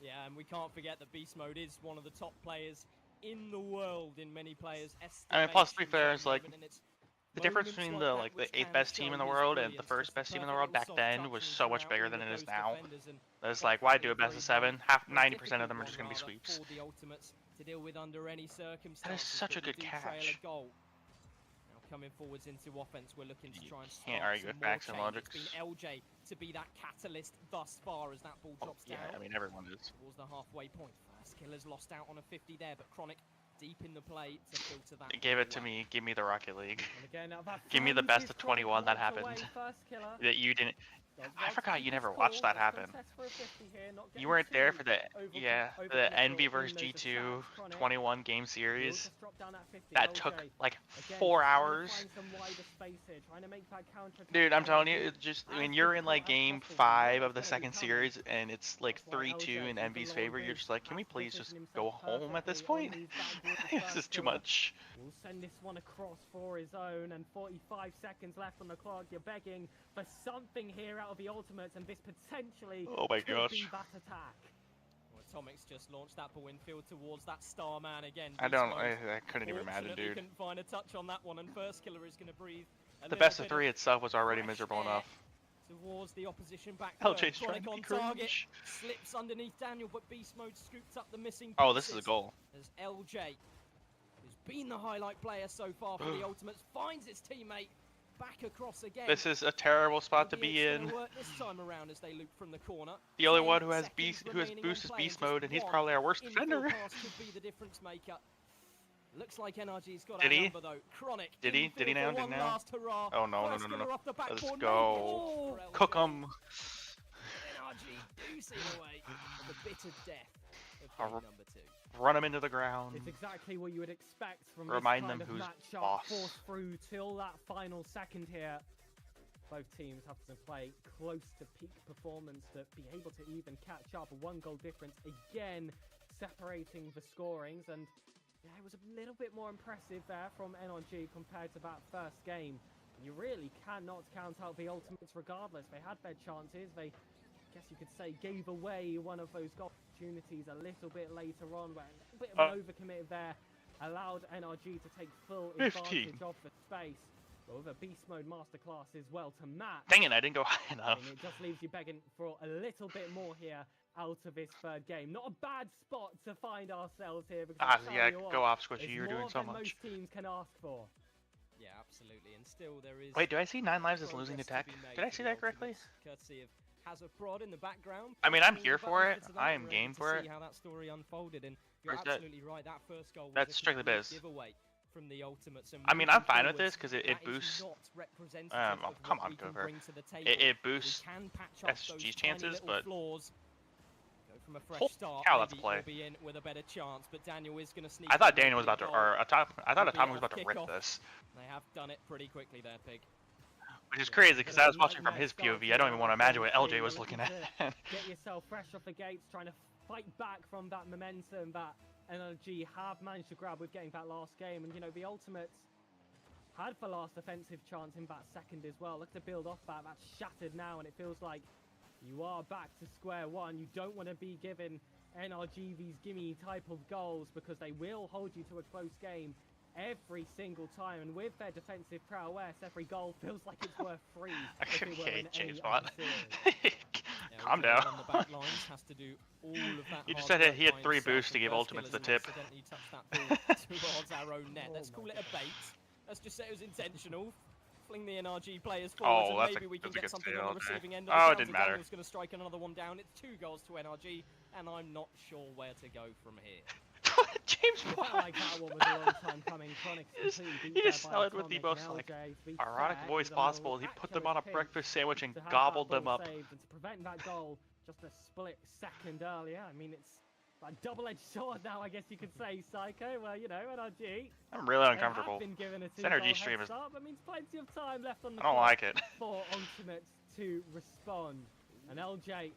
Yeah, and we can't forget that Beast Mode is one of the top players in the world in many players'
I mean, plus to be
estimations
fair,
at
it's
the
like
moment, and it's
the difference
moments
between
like
the
that
like the
which
8th
can
best team in the
show his
world and the
brilliance.
first
Just a
best team in the
perfect
world
little
back
soft
then
touch
was
and
so much
throughout
bigger
all
than
of
it is
those
now.
defenders, and
It's
got
like,
to
why
make
do a
it
best of
very
7? Half
very
90% of them are
difficult
just gonna be
one, rather,
sweeps.
for the Ultimates to deal with under any circumstances.
such
but
a
we
good
do trail
catch.
a goal. Now coming forwards into offense, we're looking to try and
can't
start
argue
some
with
more
facts and
change.
logics.
It's been LJ to be that catalyst thus far as that ball drops
Yeah,
down.
I mean, everyone is.
Towards the halfway point. First killer's lost out on a 50 there, but Chronic deep in the play to filter that.
Give it to
away.
me. Give me the Rocket League.
And again, now that
Give me the
finds
best
his
of
Chronic
21 that
wiped away.
happened.
First killer.
That you didn't.
Does
I
well to
forgot
keep
you
his
never
cool.
watched that
Let's
happen.
contest for a 50 here, not
You
getting
weren't there
too
for the
over
NB
in
versus
those
G2
attacks. Chronic
21 game
will
series.
just drop down at 50.
That
LJ,
took like
again,
4
trying to
hours.
find some wider space here, trying to make that counter-attack
Dude, I'm telling you,
energy
it just
as
when you're in like
difficult as
game
possible. You know
5 of
what's
the
gonna be
second
coming.
series and it's like
That's why
3-2
LJ
in
with
NB's
the
favor,
long
you're just like, can we
boost has
please just
positioned
go
himself
home at this
perfectly on
point?
these backboards.
This
First
is too
killer
much.
will send this one across for his own, and 45 seconds left on the clock. You're begging for something here out of the Ultimates, and this potentially
Oh my
could
gosh.
be that attack.
Well, Atomics just launched that ball infield towards that Starman again.
I
Beast
don't.
Mode
I couldn't even imagine,
fortunately
dude.
couldn't find a touch on that one, and First Killer is going to breathe a
The
little
best of
bit
3 itself was already
fresh
miserable
air
enough.
towards the opposition back.
LJ's trying
Chronic
to
on
be
target,
cringe.
slips underneath Daniel, but Beast Mode scoops up the missing
Oh, this is a
pieces
goal.
as LJ, who's been the highlight player so far for the Ultimates, finds his teammate back across again.
This is a terrible spot to
Maybe
be
it's gonna
in.
work this time around as they loop from the corner.
The only
10
one who has
seconds
boost
remaining
is
on play,
beast
and just
mode, and he's
one
probably our worst
infield
defender.
pass could be the difference maker. Looks like NRG's got
Did
our
he?
number though. Chronic.
Did he? Did he
infield
now?
for
Did
one
he now?
last hurrah.
Oh no, no,
First
no, no,
killer
no.
off the
Let's
backboard,
go.
maybe.
Cook 'em.
NRG do see a way of the bitter death of game number 2.
Run him into the ground.
It's exactly what you would expect from
Remind
this kind
them
of
who's
matchup.
boss.
Force through till that final second here. Both teams have to play close to peak performance to be able to even catch up. A 1-goal difference again separating the scorings, and yeah, it was a little bit more impressive there from NRG compared to that first game. You really cannot count out the Ultimates regardless. They had their chances. They, I guess you could say, gave away one of those goal opportunities a little bit later on, where a little bit of an overcommit there allowed NRG to take full
15.
advantage of the space. But with a Beast Mode masterclass as well to match.
Dang it, I didn't go high enough.
I mean, it just leaves you begging for a little bit more here out of this third game. Not a bad spot to find ourselves here. Because I tell
yeah,
you what,
go off, Squishy.
it's
You're
more
doing so
than
much.
most teams can ask for.
Yeah, absolutely. And still there is...
Wait, do I see 9 lives as losing to
progress
tech?
be made
Did I
for
see
the
that correctly?
Ultimates, courtesy of Hazard Prod in the background.
I mean, I'm
pushing
here
the
for
buttons
it.
for tonight.
I am
We're
game
ready to
for it.
see how that story unfolded, and you're
Or is that-
absolutely right. That first goal was
That's
a
strictly
complete
biz.
giveaway from the Ultimates. And
I mean, I'm
moving
fine with
forwards,
this because it
that is
boosts.
not representative of
Come
what
on,
we can
Gopher.
bring to the table.
It
We
boosts
can patch up those
SG's
tiny
chances,
little
but
flaws. Go from a fresh
Holy
start.
cow, that's
Maybe
a play.
we'll be in with a better chance, but Daniel is going to sneak.
I thought
in
Daniel was
with
about to,
a goal.
or I thought
Albeit
Atomic was
off
about to rip
kickoff.
this,
They have done it pretty quickly there, Pig.
which is crazy because I was watching from his POV. I don't even want to imagine what LJ was looking at.
Get yourself fresh off the gates, trying to fight back from that momentum that NRG have managed to grab with getting that last game. And, you know, the Ultimates had the last offensive chance in that second as well. Look to build off that. That's shattered now, and it feels like you are back to square one. You don't want to be giving NRG these gimme type of goals because they will hold you to a close game every single time. And with their defensive prowess, every goal feels like it's worth 3 if it were
Okay,
in
James
any
Watt.
other series.
Calm down.
On the back lines has to do all of that.
He just
hard
said
work
he had
by
3
himself,
boosts to
and
give
First
ultimates the
Killer's
tip.
accidentally touched that ball towards our own net. Let's call it a bait. Let's just say it was intentional. Fling the NRG players forward,
Oh,
and
that's
maybe
a,
we can
that's a
get
good
something
steal.
on the
Okay.
receiving end of the
Oh, it
counter.
didn't matter.
Daniel's going to strike another one down. It's 2 goals to NRG, and I'm not sure where to go from here.
James
It felt like that one was a long time coming. Chronic
He just started with the most like ironic voice possible. He put them on a breakfast sandwich and gobbled them up.
And to prevent that goal just a split second earlier, I mean, it's a double-edged sword now, I guess you could say, Psycho. Well, you know, NRG.
I'm really uncomfortable.
Been given a
This energy stream
head
is.
start, that means plenty of time left on the
I don't
clock
like it.
for Ultimates to respond. And LJ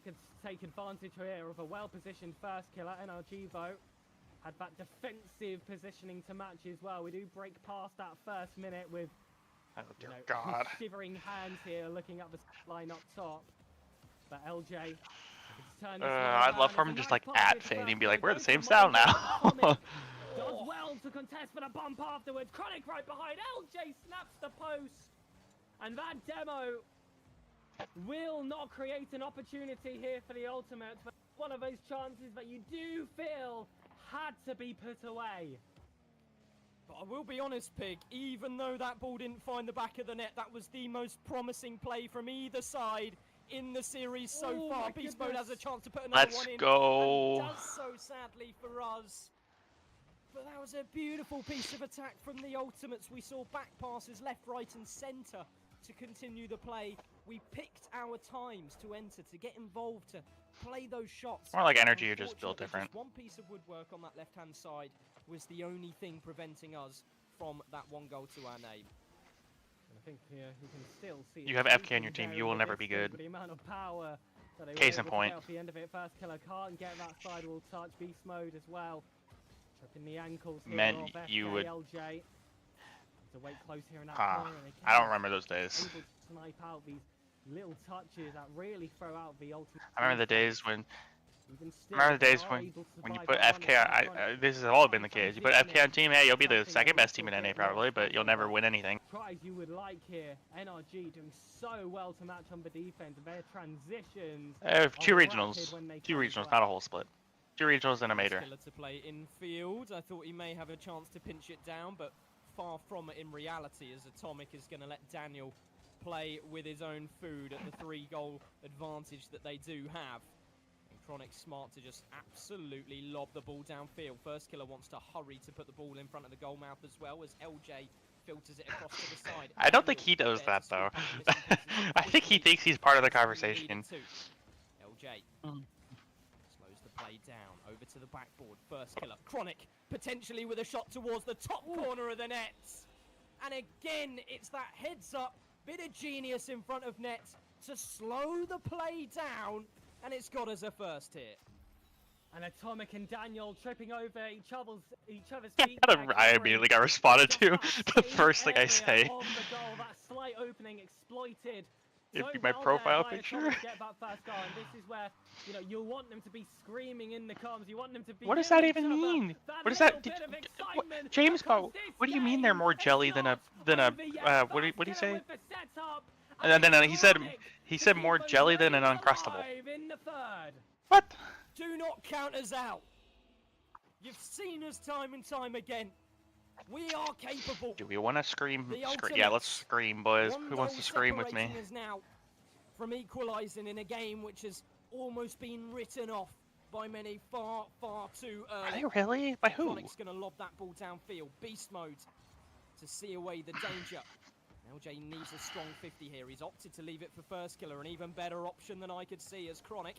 could take advantage here of a well-positioned first killer. NRG vote had that defensive positioning to match as well. We do break past that first minute with
dear God.
shivering hands here looking at the line up top. But LJ
I'd love for him to just like at Fade and be like, we're the same style now.
does well to contest for the bump afterwards. Chronic right behind. LJ snaps the post. And that demo will not create an opportunity here for the Ultimates. But one of those chances that you do feel had to be put away.
But I will be honest, Pig, even though that ball didn't find the back of the net, that was the most promising play from either side in the series so far. Beast Mode has a chance to put another one in.
Let's go.
And does so sadly for us. But that was a beautiful piece of attack from the Ultimates. We saw back passes left, right and centre to continue the play. We picked our times to enter, to get involved, to play those shots.
More like energy, you're just built different.
Just one piece of woodwork on that left-hand side was the only thing preventing us from that 1 goal to our name.
And I think you can still see
You have FK on your team, you will never be good.
The amount of power that they
Case
were
in
able to
point.
get off the end of it. First killer can't get that sidewall touch. Beast Mode as well. Tripping the ankles here
Meant
of FK,
you would.
LJ. To wait close here in that corner, and
I don't remember those days.
able to snipe out these little touches that really throw out the ultimate.
I remember the days when.
Even still,
Remember the days
they are
when
able to
you
survive
put
that
FK. This has all been the case. You put FK on team, hey, you'll be the second best team in NA probably, but you'll never win anything.
Tries you would like here. NRG doing so well to match on the defense. Their transitions.
Two
are
regionals.
rapid when they
Two
come
regionals,
well.
not a whole split. 2 regionals and a major.
Killer to play in field. I thought he may have a chance to pinch it down, but far from it in reality, as Atomic is going to let Daniel play with his own food at the 3-goal advantage that they do have. And Chronic's smart to just absolutely lob the ball downfield. First killer wants to hurry to put the ball in front of the goal mouth as well, as LJ filters it across to the side.
I don't think he does that though. I think he thinks he's part of the conversation.
LJ slows the play down over to the backboard. First killer, Chronic potentially with a shot towards the top corner of the net. And again, it's that heads up bit of genius in front of net to slow the play down, and it's got us a first hit.
And Atomic and Daniel tripping over each other's feet.
I immediately got responded to. The first thing I say.
Of the goal, that slight opening exploited.
It'd
So
be my
well
profile
there by
picture.
Atomic to get that first goal, and this is where you want them to be screaming in the comms. You want them to be.
What does that
giving
even
each other
mean? What does that? James, what do you mean they're more jelly than a what do you say? And then he said more jelly than an Uncrustable.
In the third.
What?
Do not count us out. You've seen us time and time again. We are capable.
Do we want to scream?
The
Yeah,
Ultimates.
let's scream, boys.
One
Who wants
goal
to scream with me?
separating us now from equalising in a game which has almost been written off by many far, far too early.
Are they really? By who?
Chronic's going to lob that ball downfield. Beast mode to see away the danger. LJ needs a strong 50 here. He's opted to leave it for first killer, an even better option than I could see as Chronic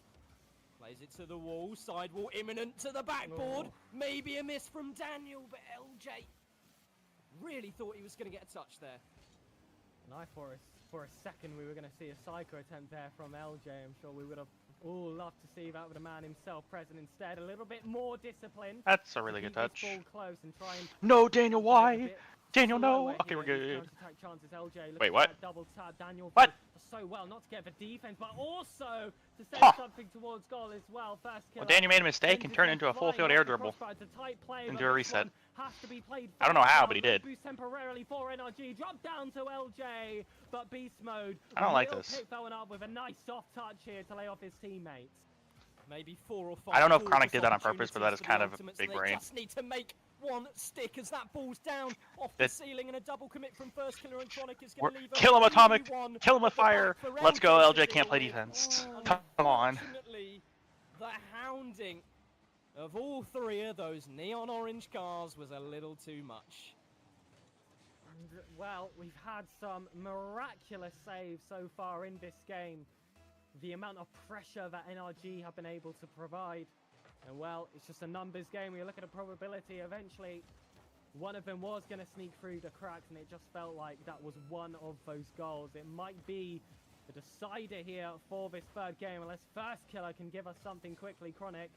plays it to the wall. Sidewall imminent to the backboard. Maybe a miss from Daniel, but LJ really thought he was going to get a touch there.
And I thought for a second we were going to see a psycho attempt there from LJ. I'm sure we would have all loved to see that with the man himself present instead. A little bit more discipline.
That's a really good touch.
Ball close and try and
No, Daniel, why? Daniel, no. Okay, we're good.
Chances, LJ
Wait, what?
Double tap. Daniel
What?
so well not to get the defense, but also to send
Huh.
something towards goal as well. First killer.
Well, Daniel made a mistake and turned into a full field air dribble
It's a tight play,
into
but
a
this
reset.
one has to be played.
I don't know how, but he
Low
did.
Boost temporarily for NRG. Drop down to LJ, but Beast Mode.
I don't like
will
this.
Pick that one up with a nice soft touch here to lay off his teammates.
Maybe 4 or 5.
I don't know if Chronic
gorgeous
did that on purpose, but that is
opportunities for
kind
the
of a
Ultimates.
big
They
brain.
just need to make one stick as that ball's down off the ceiling, and a double commit from First Killer, and Chronic is going to leave.
Kill him, Atomic!
3v1
Kill him with
at the back
fire!
for
Let's go,
LJ to
LJ can't
deal
play
with.
defense. Come on.
Unfortunately, the hounding of all 3 of those neon orange cars was a little too much.
And, well, we've had some miraculous saves so far in this game. The amount of pressure that NRG have been able to provide. And, well, it's just a numbers game. We look at a probability. Eventually, one of them was going to sneak through the cracks, and it just felt like that was one of those goals. It might be the decider here for this third game, unless First Killer can give us something quickly. Chronic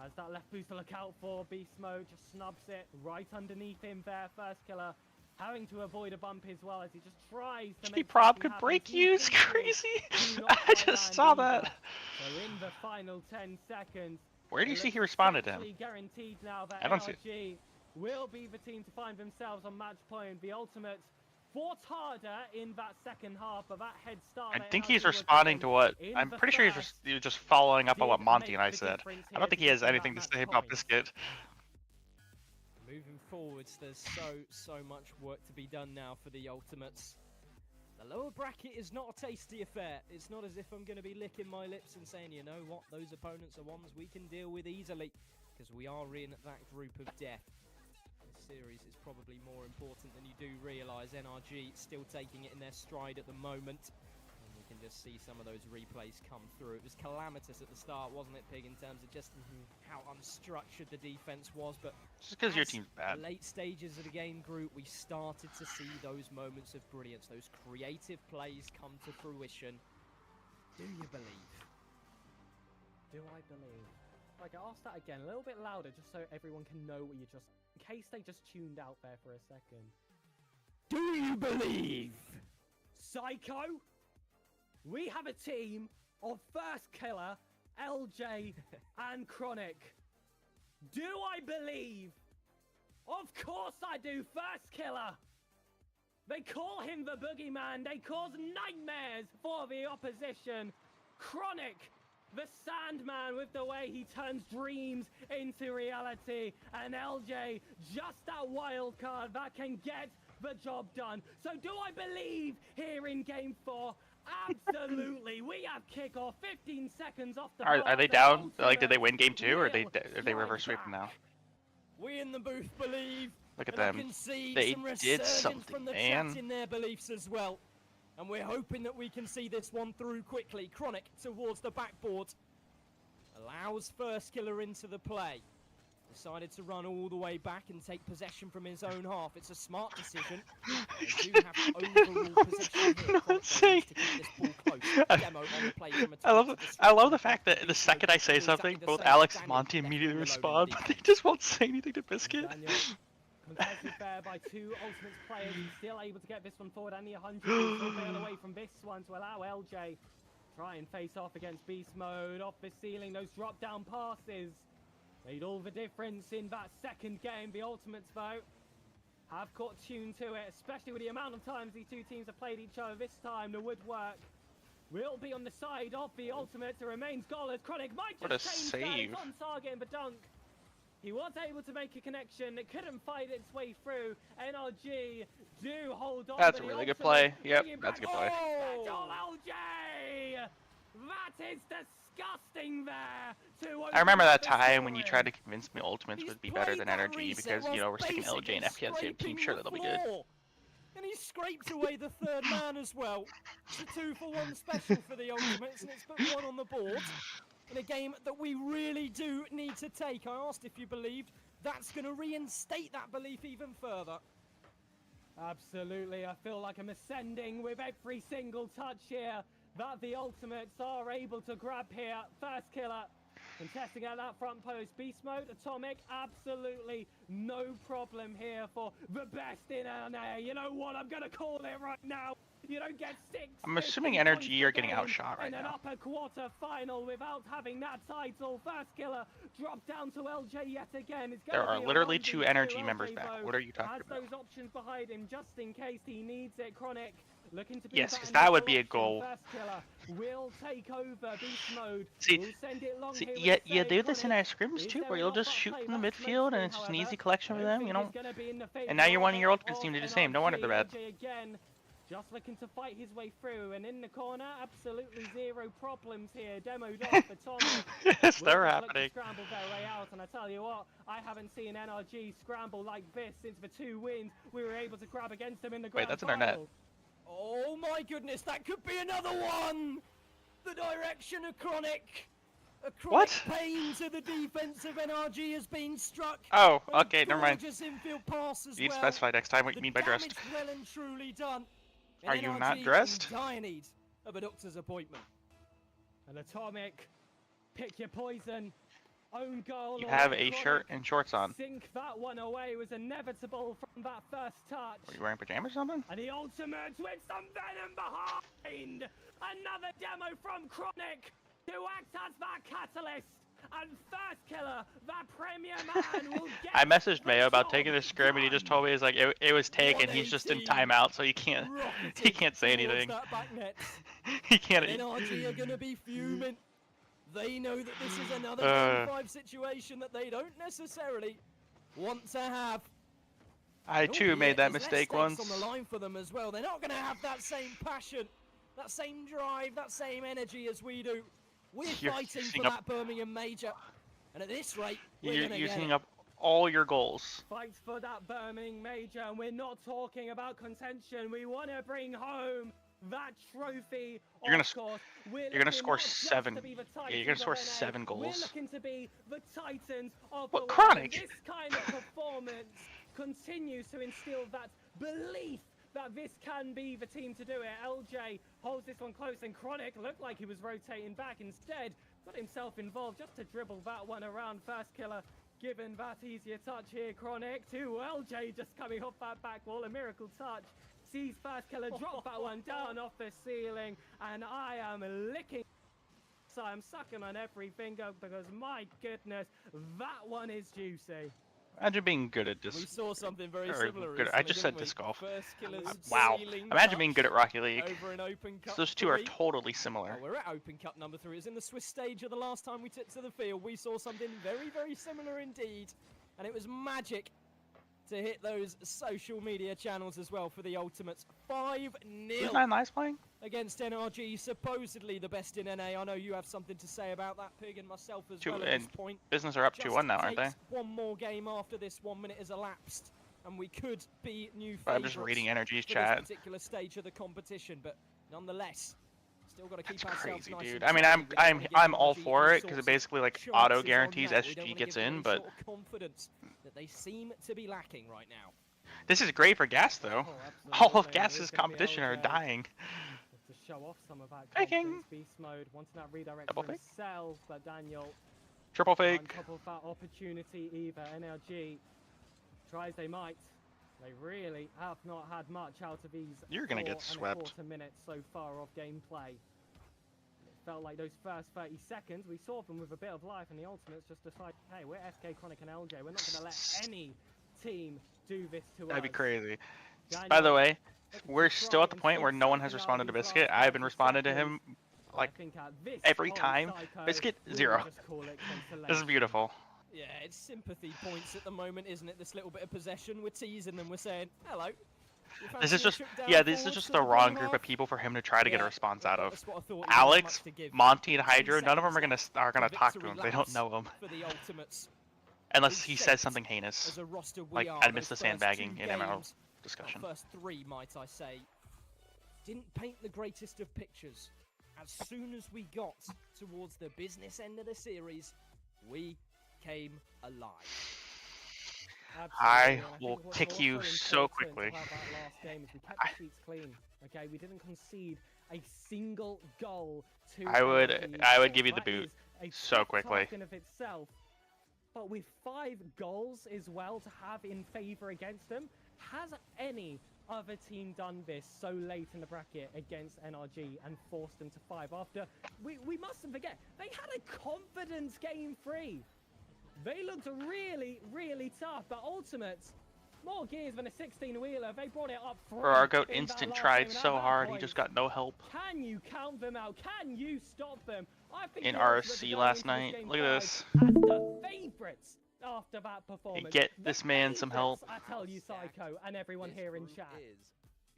has that left boost to look out for. Beast Mode just snubs it right underneath him there. First Killer having to avoid a bump as well as he just tries to make
Prob
something
could
happen.
break
Two
you, it's
finishes
crazy.
do not
I
quite
just
land
saw
either.
that.
So in the final 10 seconds,
Where do you
it
see he
looks
responded to him?
essentially guaranteed now that
I don't see
NRG will be the team to find themselves on match point. The Ultimates fought harder in that second half, but that head start.
I
that
think
NRG
he's
were
responding
given
to what
in
I'm
the
pretty sure
first
you're just following up on what
did
Monty and
make
I
the
said.
difference
I
here
don't think he
to
has
get that
anything to
match
say about
point.
Biscuit.
Moving forwards, there's so much work to be done now for the Ultimates. The lower bracket is not a tasty affair. It's not as if I'm going to be licking my lips and saying, you know what, those opponents are ones we can deal with easily, because we are in that group of death. This series is probably more important than you do realise. NRG still taking it in their stride at the moment. And we can just see some of those replays come through. It was calamitous at the start, wasn't it, Pig, in terms of just how unstructured the defense was, but
Just because your
as
team's bad.
the late stages of the game grew, we started to see those moments of brilliance, those creative plays come to fruition. Do you believe?
Do I believe? Like, I'll ask that again a little bit louder just so everyone can know what you just... In case they just tuned out there for a second. Do you believe? Psycho? We have a team of First Killer, LJ, and Chronic. Do I believe? Of course I do, First Killer! They call him the boogeyman, they cause nightmares for the opposition. Chronic, the Sandman, with the way he turns dreams into reality. And LJ, just that wild card that can get the job done. So do I believe here in Game 4? Absolutely. We have kickoff 15 seconds off the
Are they down? Like, did they win game 2, or are they reverse sweeping now?
We in the booth believe.
Look at
and
them.
I can see
They
some
did
resurgence
something,
from the
man.
chat in their beliefs as well. And we're hoping that we can see this one through quickly. Chronic towards the backboard. Allows First Killer into the play. Decided to run all the way back and take possession from his own half. It's a smart decision. They do have overall possession here. Chronic needs to keep this ball close. Demo on the play from a
I love the fact that the second I say something, both Alex and Monty immediately respond, but they just won't say anything to Biscuit.
Contested there by 2 Ultimates players. He's still able to get this one forward, and the 100 is a bit away from this one to allow LJ try and face off against Beast Mode. Off the ceiling, those drop down passes made all the difference in that second game. The Ultimates, though, have caught tune to it, especially with the amount of times these two teams have played each other. This time, the woodwork will be on the side of the Ultimates. It remains goalless. Chronic might
What a
just change that.
save.
It's on target in the dunk. He was able to make a connection. It couldn't fight its way through. NRG do hold on.
That's
but
a
the
really good
Ultimates
play. Yep,
bring it
that's a
back.
good play.
That's all LJ! That is disgusting there.
I remember that time when you tried to convince me Ultimates would be better than NRG because, you know, we're sticking LJ and FPS same team. Sure, that'll be good.
And he scraped away the third man as well. It's a 2-for-1 special for the Ultimates, and it's put 1 on the board. In a game that we really do need to take. I asked if you believed. That's going to reinstate that belief even further.
Absolutely. I feel like I'm ascending with every single touch here that the Ultimates are able to grab here. First Killer contesting at that front post. Beast Mode, Atomic, absolutely No problem here for the best in NA. You know what? I'm going to call it right now. You don't get 6.
I'm assuming NRG are getting outshot right
in an
now.
upper quarter final without having that title. First killer dropped down to LJ yet again. It's
There
gonna
are
be a
literally
1v2.
2 NRG members
LJ,
back.
though,
What are you talking
has
about?
those options behind him just in case he needs it. Chronic looking to be
Yes, because
that
that would
initial
be a
option.
goal.
First killer will take over beast mode.
See,
We'll send it long
see,
here with
you
the
do
save.
this in our
Chronic,
scrims
is
too,
there
where you'll
enough
just shoot
upplay?
from the
That's
midfield and
mainstream,
it's just an
however.
easy collection
I
for
don't
them,
think
you know?
it's gonna be in the
And now your
favour
1-year-old
of
kids seem to do the same. No wonder they're bad.
NRG again. Just looking to fight his way through, and in the corner, absolutely zero problems here. Demoed off for Tommy.
Yes,
Will
they're
just look to
happening.
scramble their way out, and I tell you what, I haven't seen NRG scramble like this since the 2 wins we were able to grab against them in the grand
Wait, that's in our net.
final.
Oh my goodness, that could be another one! The direction of Chronic. A chronic
What?
pain to the defense of NRG has been struck.
Oh,
And a
okay, never mind.
gorgeous infield pass as
You need to
well.
specify next time what you
The
mean by dressed.
damage well and truly done.
Are
And
you
NRG
not dressed?
in dire need of a doctor's appointment.
And Atomic, pick your poison. Own goal.
You
or
have
let
a
Chronic
shirt and shorts on.
sink that one away. It was inevitable from that first touch.
Are you wearing pajamas or something?
And the ultimate with some venom behind. Another demo from Chronic to act as that catalyst. And first killer, that premier man will get
I messaged
the
Mayo about
job
taking this scrim and he just told me it's like it was taken. He's just in
118.
timeout, so he can't say
towards
anything.
that back net.
He can't.
NRG are going to be fuming. They know that this is another
Uh.
game 5 situation that they don't necessarily want to have.
I too made that
There's less
mistake
stakes
once.
on the line for them as well. They're not going to have that same passion, that same drive, that same energy as we do. We're
You're
fighting
using
for
up-
that Birmingham major, and at this rate, we're
You're
going to get
using
it.
up all your goals.
Fight for that Birmingham major, and we're not talking about contention. We want to bring home that trophy.
You're gonna
Of course, we're
you're gonna
looking
score
not just
7.
to be the
Yeah, you're gonna
Titans
score
of NA,
7
We're
goals.
looking to be the Titans of
What,
the
Chronic?
world. And this kind of performance continues to instill that belief that this can be the team to do it. LJ holds this one close, and Chronic looked like he was rotating back. Instead, got himself involved just to dribble that one around. First killer given that easier touch here. Chronic to LJ just coming off that back wall. A miracle touch. Sees first killer drop that one down off the ceiling, and I am licking. So I'm sucking on every finger because my goodness, that one is juicy.
Imagine being good at
We
disc.
saw something very
or
similar.
good- I
recently,
just said
didn't we?
disc golf.
First killers
Wow.
sailing
Imagine being
touch
good at Rocket League.
over an Open Cup
Those two are
3.
totally similar.
We're at Open Cup number 3. It was in the Swiss stage of the last time we took to the field. We saw something very, very similar indeed. And it was magic to hit those social media channels as well for the Ultimates. 5-0
Who's Nine Lives playing?
against NRG, supposedly the best in NA. I know you have something to say about that, Pig, and myself as well at this
And
point.
Business are up
Just
2-1 now, aren't they?
takes one more game after this 1 minute has elapsed, and we could be new
But I'm just
favourites
reading Energy's
for
chat.
this particular stage of the competition, but nonetheless, still got to keep
That's
ourselves
crazy,
nice
dude.
and
I mean,
tight. We don't wanna give
I'm all
NRG
for
any
it because
sorts
it
of
basically like
chances
auto
on
guarantees
net. We don't
SG
wanna
gets
give them
in,
any
but
sort of confidence that they seem to be lacking right now.
this is great for Gas though.
Oh,
All of
absolutely.
Gas's
It's gonna be
competition are
LJ.
dying.
Just to show off some of that
Faking.
confidence. Beast mode, wanting that redirect
Double
for
fake.
himself, but Daniel
Triple
on
fake.
top of that opportunity either. NLG try as they might. They really have not had much out of these
You're gonna get
4.25
swept.
minutes so far of gameplay. It felt like those first 30 seconds, we saw them with a bit of life, and the Ultimates just decided, hey, we're SK, Chronic, and LJ. We're not going to let any team do this to us.
That'd be crazy.
Daniel,
By the way,
looking
we're
to
still
try
at the
and
point where
sort
no one has
something out
responded to
of these
Biscuit.
last
I've been
30
responding to
seconds.
him
I
like
think at this
every
point,
time.
Psycho,
Biscuit
we will
0.
just call it
This is
cancellation.
beautiful.
Yeah, it's sympathy points at the moment, isn't it? This little bit of possession. We're teasing them. We're saying, hello. You
This
fancy
is
a
just
trip down
yeah. This is
forwards
just
to
the
the
wrong
blue
group
half?
of people for him to try to get a
Yeah,
response out of.
that's what I thought. He didn't have
Alex,
much to give.
Monty, and
10
Hydra. None of them
seconds
are gonna
for
talk to
victory
him. They don't
laps
know him
for the Ultimates.
unless
We
he says
shaped
something heinous,
as a roster we
like
are
admits
those
to
first
sandbagging
2
in ML
games,
discussion.
well, first 3, might I say, didn't paint the greatest of pictures. As soon as we got towards the business end of the series, we came alive.
I
Absolutely, and
will
think what's
kick you
also
so
important
quickly.
about that last game is we kept the sheets clean. Okay, we didn't concede a single goal to
I would
NRG.
give you the
That
boot
is a
so quickly.
task in of itself. but with 5 goals as well to have in favor against them. Has any other team done this so late in the bracket against NRG and forced them to 5 after we mustn't forget they had a confidence game 3. They looked really, really tough, but Ultimates, more gears than a 16-wheeler. They brought it up front.
Bro, our goat instant tried so hard, he just got no help.
Can you count them out? Can you stop them? I think
In
the Ultimates
RSC
are
last
going into
night.
this game
Look at
5
this.
as the favorites after that performance.
Get this man some help.
I tell you, Psycho, and everyone here in chat.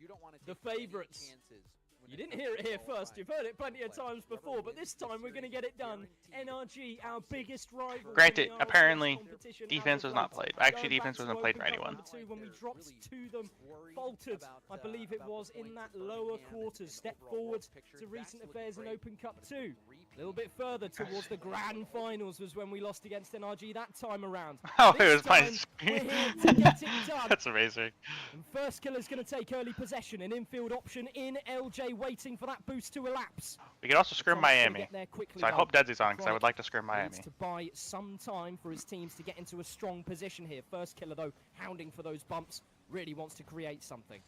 You don't want to
The
take any
favourites.
chances when
You
it's
didn't hear it here
qualifying.
first. You've heard it plenty of times before, but this time we're going to get it done. NRG, our biggest rival.
Granted,
in the RLCS
apparently,
competition
defense
as of
was not
late.
played. Actually,
Going
defense
back
wasn't
to
played for
Open Cup
anyone.
number 2 when we dropped to them, faltered, I believe it was, in that lower quarters. Step forward to recent affairs in Open Cup 2. A little bit further towards the grand finals was when we lost against NRG that time around.
Oh,
This
it was my
time,
screen.
we're here to get it done.
That's amazing.
And First Killer's going to take early possession, an infield option in LJ, waiting for that boost to elapse.
We could also scrim
Tommy's gonna
Miami.
get there quickly,
So I
though.
hope Deadsy's on, because I
Right.
would like to scrim
Needs
Miami.
to buy some time for his teams to get into a strong position here. First Killer, though, hounding for those bumps, really wants to create something.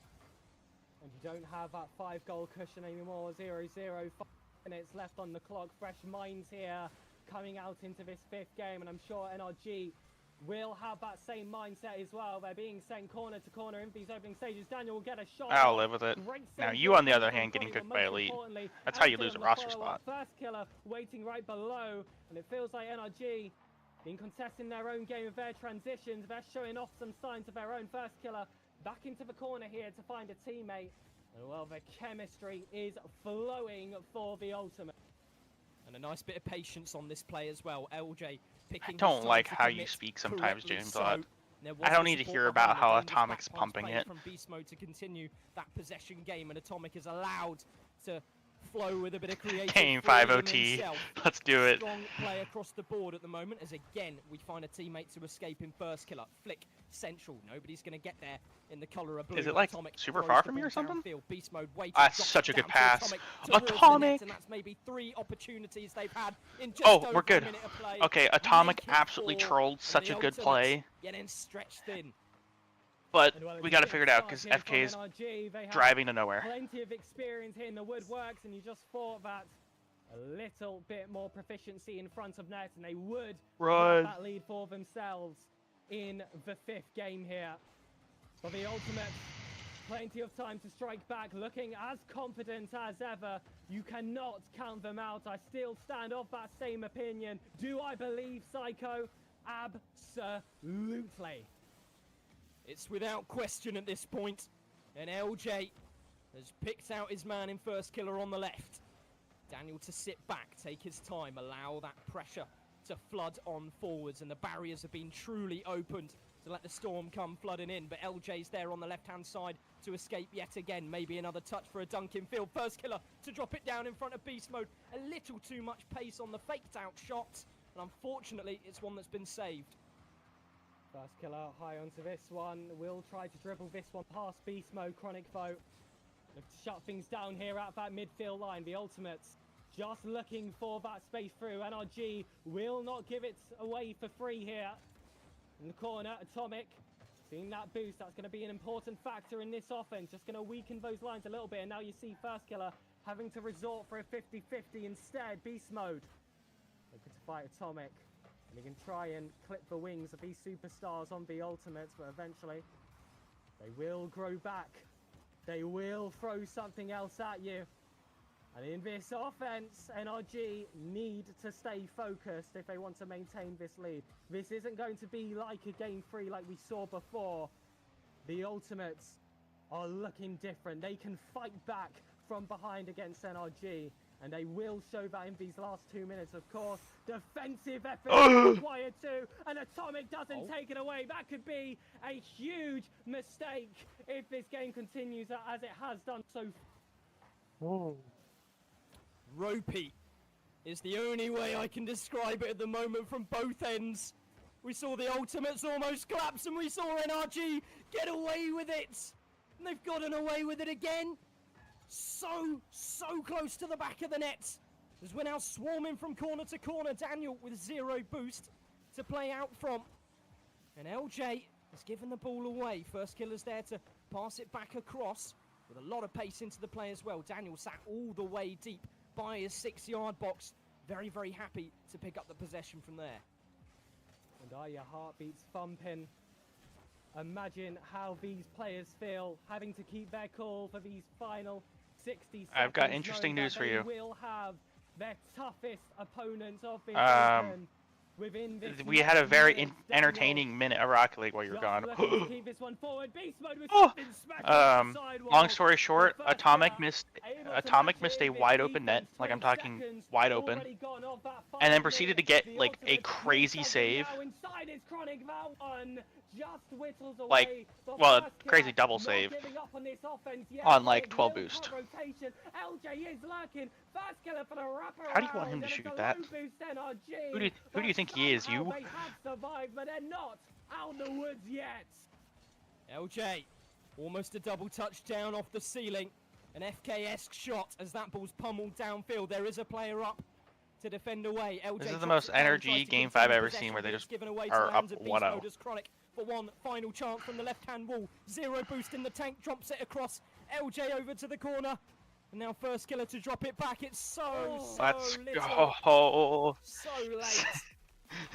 And you don't have that 5-goal cushion anymore. 0-0, 5 minutes left on the clock. Fresh minds here coming out into this 5th game, and I'm sure NRG will have that same mindset as well. They're being sent corner to corner in these opening stages. Daniel will get a shot.
I'll live with it.
Great
Now
save
you, on the
from
other hand, getting
Johnny,
cooked
but
by
most
Elite.
importantly,
That's how you
Elton
lose a
on the
roster
follow-up.
spot.
First Killer waiting right below, and it feels like NRG been contesting their own game of their transitions. They're showing off some signs of their own. First Killer back into the corner here to find a teammate. And well, the chemistry is flowing for the Ultimate.
And a nice bit of patience on this play as well. LJ picking
I
his
don't
time
like
to
how you
commit
speak sometimes,
correctly.
James.
So,
But
there was
I don't
the
need to
support
hear
behind
about
it.
how
Then this
Atomic's
back pass
pumping
played
it.
from Beast Mode to continue that possession game, and Atomic is allowed to flow with a bit of creative
Game
freedom
5 OT.
himself.
Let's do it.
Strong play across the board at the moment, as again we find a teammate to escape in First Killer. Flick central. Nobody's going to get there in the color of blue.
Is it, like,
Atomic
super
throws
far
the
from you
ball
or something?
downfield. Beast Mode waiting.
That's
drops
such
it
a good
down to
pass.
Atomic towards the net,
Atomic!
and that's maybe 3 opportunities they've had in just
Oh,
over
we're good.
a minute of play.
Okay, Atomic
Make it
absolutely
4,
trolled
and
such
the
a good
Ultimates
play.
Getting stretched thin.
But
And well,
we
it's a
got to
big
figure it out,
start
because
here
FK is
from NRG. They have
driving to nowhere.
Plenty of experience here in the woodworks, and you just thought that a little bit more proficiency in front of net, and they would
Run.
grab that lead for themselves in the 5th game here. For the Ultimate, plenty of time to strike back, looking as confident as ever. You cannot count them out. I still stand off that same opinion. Do I believe Psycho? Absolutely.
It's without question at this point. And LJ has picked out his man in First Killer on the left. Daniel to sit back, take his time, allow that pressure to flood on forwards, and the barriers have been truly opened to let the storm come flooding in. But LJ's there on the left-hand side to escape yet again. Maybe another touch for a dunk in field. First Killer to drop it down in front of Beast Mode. A little too much pace on the faked-out shot, and unfortunately, it's one that's been saved.
First Killer high onto this one. Will try to dribble this one past Beast Mode. Chronic Foe. Look to shut things down here at that midfield line. The Ultimates just looking for that space through. NRG will not give it away for free here. In the corner, Atomic. Seeing that boost, that's going to be an important factor in this offense. Just going to weaken those lines a little bit. And now you see First Killer having to resort for a 50-50 instead. Beast Mode looking to fight Atomic. And he can try and clip the wings of these superstars on the Ultimates, but eventually they will grow back. They will throw something else at you. And in this offense, NRG need to stay focused if they want to maintain this lead. This isn't going to be like a game 3 like we saw before. The Ultimates are looking different. They can fight back from behind against NRG. And they will show that in these last 2 minutes, of course. Defensive effort is required too, and Atomic doesn't take it away. That could be a huge mistake if this game continues as it has done so far.
Ropey is the only way I can describe it at the moment from both ends. We saw the Ultimates almost collapse, and we saw NRG get away with it. And they've gotten away with it again. So close to the back of the net. As we're now swarming from corner to corner. Daniel with 0 boost. to play out from. And LJ has given the ball away. First killer's there to pass it back across with a lot of pace into the play as well. Daniel sat all the way deep by his 6-yard box. Very, very happy to pick up the possession from there.
And are your heartbeats thumping? Imagine how these players feel having to keep their cool for these final 60 seconds.
I've got interesting news for you.
They will have their toughest opponents of this season within this.
We had a very
minute.
entertaining minute of Rocket League while you were gone.
Looking to keep this one forward. Beast mode with something smashed off the sidewall.
Long story short,
The first
Atomic
player
missed
able to
Atomic
match
missed
it
a
with
wide open net,
defense.
like I'm
20
talking
seconds
wide open,
already gone of that
and then
5
proceeded to
minutes.
get
The
like a
ultimate
crazy
needs
save.
something now inside his Chronic. That one just whittles away.
Like,
The
well,
first
crazy
killer
double
not
save
giving up on this offense yet.
on like
It
12
will
boost.
cut rotation. LJ is lurking. First killer for the wraparound.
How do you want him to
and
shoot
it's a
that?
low boost NRG.
Who do you think he is?
Somehow
You?
They have survived, but they're not out the woods yet.
LJ, almost a double touchdown off the ceiling. An FK-esque shot as that ball's pummeled downfield. There is a player up to defend away. LJ
This is the
drops
most
it down,
energy
tries to
game
continue
5 I've ever
possession,
seen where they
but it's
just
given away to
are
the
up
hands of Beast
1-0.
Mode's Chronic for one final chance from the left-hand wall. Zero boost in the tank, drops it across. LJ over to the corner. And now first killer to drop it back. It's so
Let's
little.
go.
So late.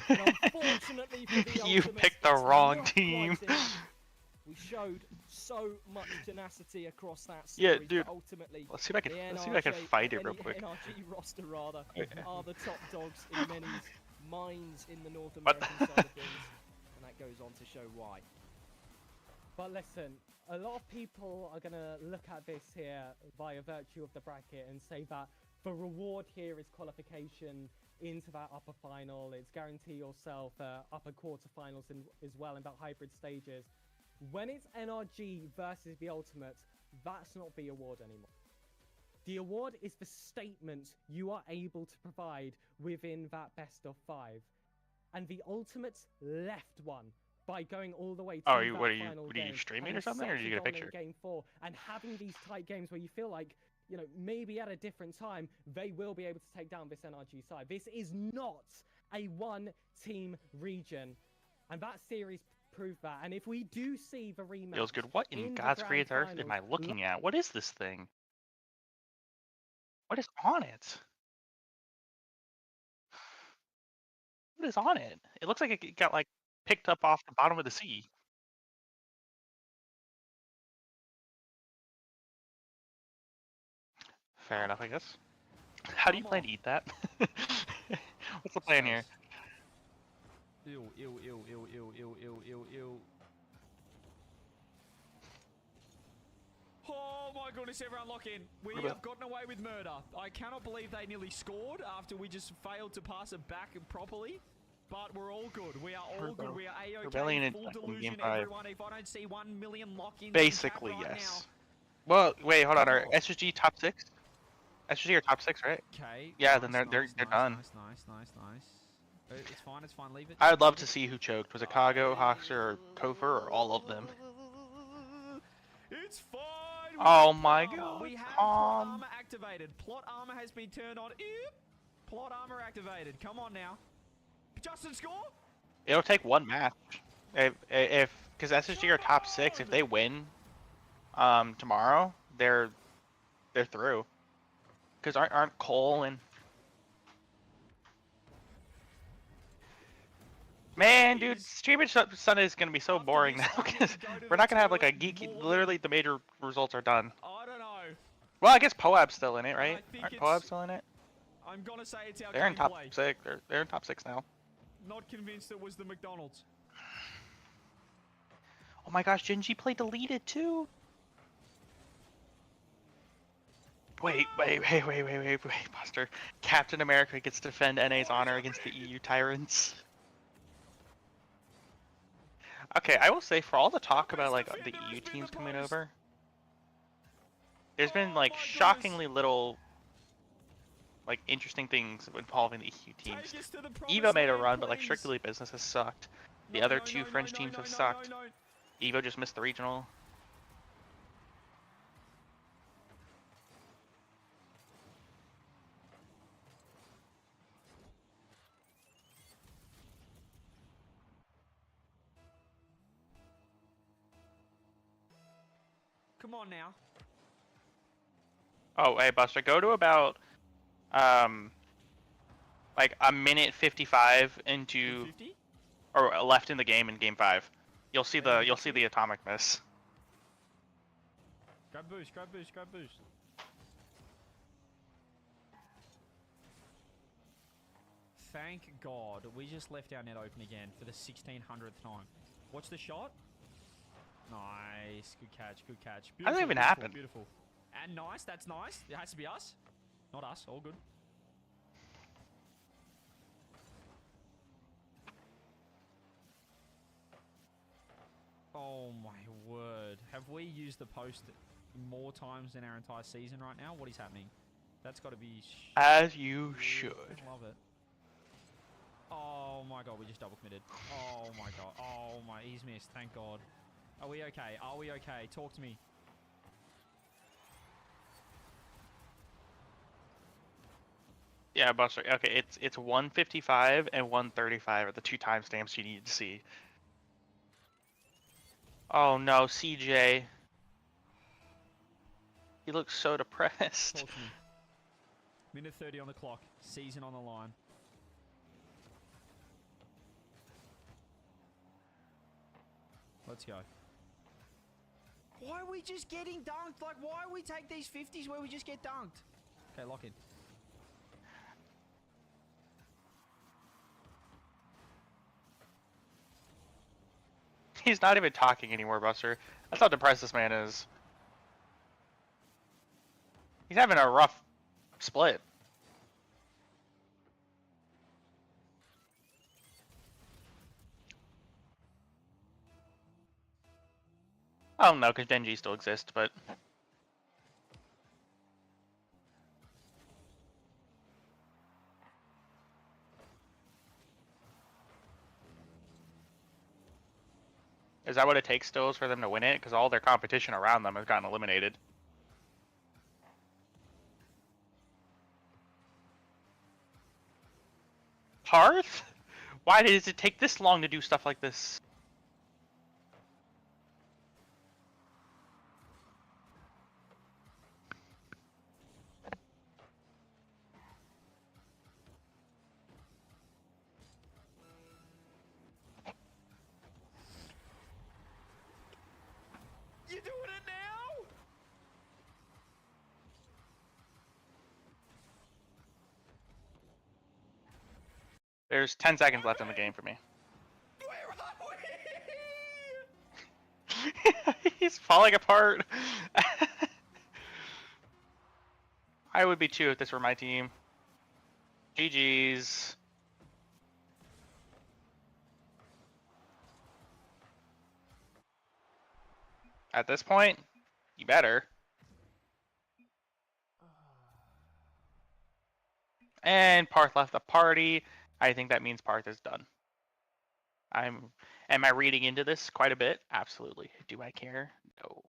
And unfortunately for the
You
Ultimates,
picked the
it's
wrong
not
team.
quite enough. We showed so much tenacity across that
Yeah,
series,
dude.
but ultimately,
Let's see if I can.
the
Let's see if I can
NRG
find it real quick.
NRG roster rather
Okay.
are the top dogs in many minds in the North
What?
American side of things, and that goes on to show why.
But listen, a lot of people are going to look at this here via virtue of the bracket and say that the reward here is qualification into that upper final. It's guarantee yourself upper quarterfinals as well in that hybrid stages. When it's NRG versus the Ultimates, that's not the award anymore. The award is the statement you are able to provide within that best of 5. And the Ultimates left one by going all the way to
Oh,
that
what are you?
final
What are you
game,
streaming or
having
something, or
such
did you get a
dominant
picture?
Game 4 and having these tight games where you feel like, you know, maybe at a different time they will be able to take down this NRG side. This is not a one-team region, and that series proved that. And if we do see the rematch,
Feels good. What in God's created earth am I looking at? What is this thing? What is on it? What is on it? It looks like it got like picked up off the bottom of the sea. Fair enough, I guess. How do you plan to eat that? What's the plan here?
Ew, ew, ew, ew, ew, ew, ew, ew, ew. Oh my goodness, everyone lock in. We have gotten away with murder. I cannot believe they nearly scored after we just failed to pass it back properly. But we're all good. We are all good. We are A-OK.
Rebellion in
Full delusion,
game 5.
everyone. If I don't see 1 million lock-ins
Basically,
in chat right
yes.
now.
Well, wait, hold on. Are SSG top 6? SSG are top 6, right?
Okay.
Yeah,
nice,
then they're
nice,
done.
Nice. It's fine. It's fine. Leave it.
I would love to see who choked. Was it Kago, Hoxer, or Kofer, or all of them?
It's fine.
Oh my god.
We have plot armor activated. Plot armor has been turned on. Eep. Plot armor activated. Come on now. Justin, score.
It'll take one match. If because SSG are top 6, if they win tomorrow, they're through. Because aren't Cole and man, dude, streaming Sunday is gonna be so boring now because we're not gonna have like a geeky. Literally, the major results are done.
I don't know.
Well, I guess Poab's still in it, right? Aren't Poab still in it?
I'm gonna say it's our
They're in top
gameplay.
6. They're in top 6 now.
Not convinced it was the McDonald's.
Oh my gosh, Genji played deleted too. Wait, Buster. Captain America gets to defend NA's honor against the EU tyrants. Okay, I will say for all the talk about like the EU teams coming over, there's been like shockingly little like interesting things involving the EU teams. Evo made a run, but like Strictly Business has sucked. The other two French teams have sucked. Evo just missed the regional.
Come on now.
Oh, hey, Buster, go to about like a minute 55 into
50?
or left in the game in game 5. You'll see the atomic miss.
Grab boost, grab boost, grab boost. Thank God we just left our net open again for the 1600th time. Watch the shot. Nice. Good catch, good catch. Beautiful,
Hasn't even
beautiful,
happened.
Beautiful. And nice, that's nice. It has to be us. Not us, all good. Oh my word. Have we used the post more times than our entire season right now? What is happening? That's got to be...
As you should.
I love it. Oh my god, we just double committed. Oh my god. Oh my, he's missed. Thank God. Are we okay? Are we okay? Talk to me.
Yeah, Buster. Okay, it's 155 and 135 are the two timestamps you need to see. Oh no, CJ. He looks so depressed.
Talk to me. Minute 30 on the clock. Season on the line. Let's go. Why are we just getting dunked? Like, why we take these 50s where we just get dunked? Okay, lock in.
He's not even talking anymore, Buster. That's how depressed this man is. He's having a rough split. Oh no, because Genji still exists, but... Is that what it takes still is for them to win it? Because all their competition around them has gotten eliminated. Hearth? Why does it take this long to do stuff like this?
You doing it now?
There's 10 seconds left in the game for me. He's falling apart. I would be too if this were my team. GG's. At this point, you better. And Parth left the party. I think that means Parth is done. Am I reading into this quite a bit? Absolutely. Do I care? No.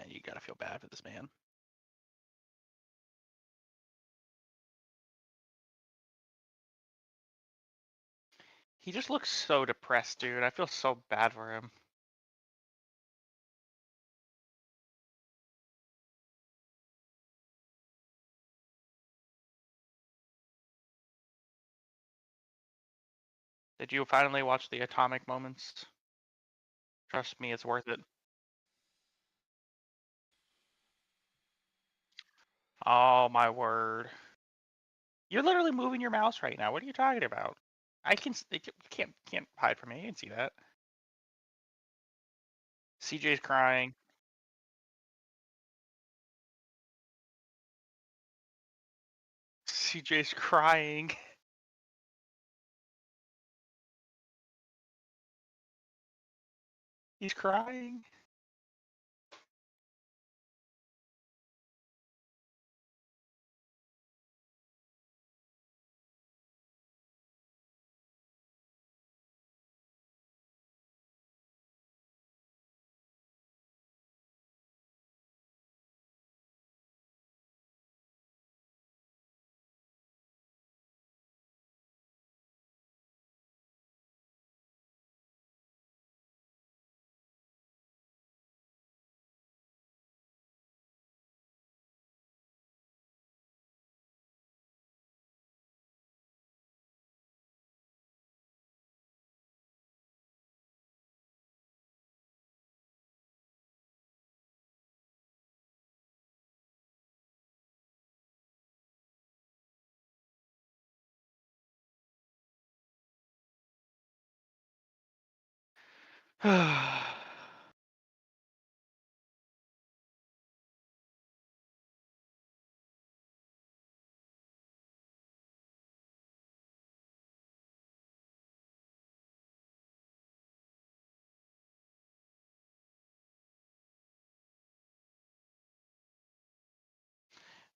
And you gotta feel bad for this man. He just looks so depressed, dude. I feel so bad for him. Did you finally watch the Atomic Moments? Trust me, it's worth it. Oh my word. You're literally moving your mouse right now. What are you talking about? You can't hide from me. You can see that. CJ's crying. CJ's crying. He's crying.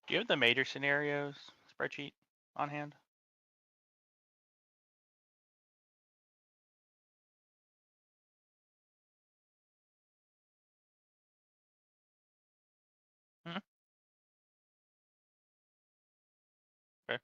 Do you have the major scenarios spreadsheet on hand? Hmm? Okay.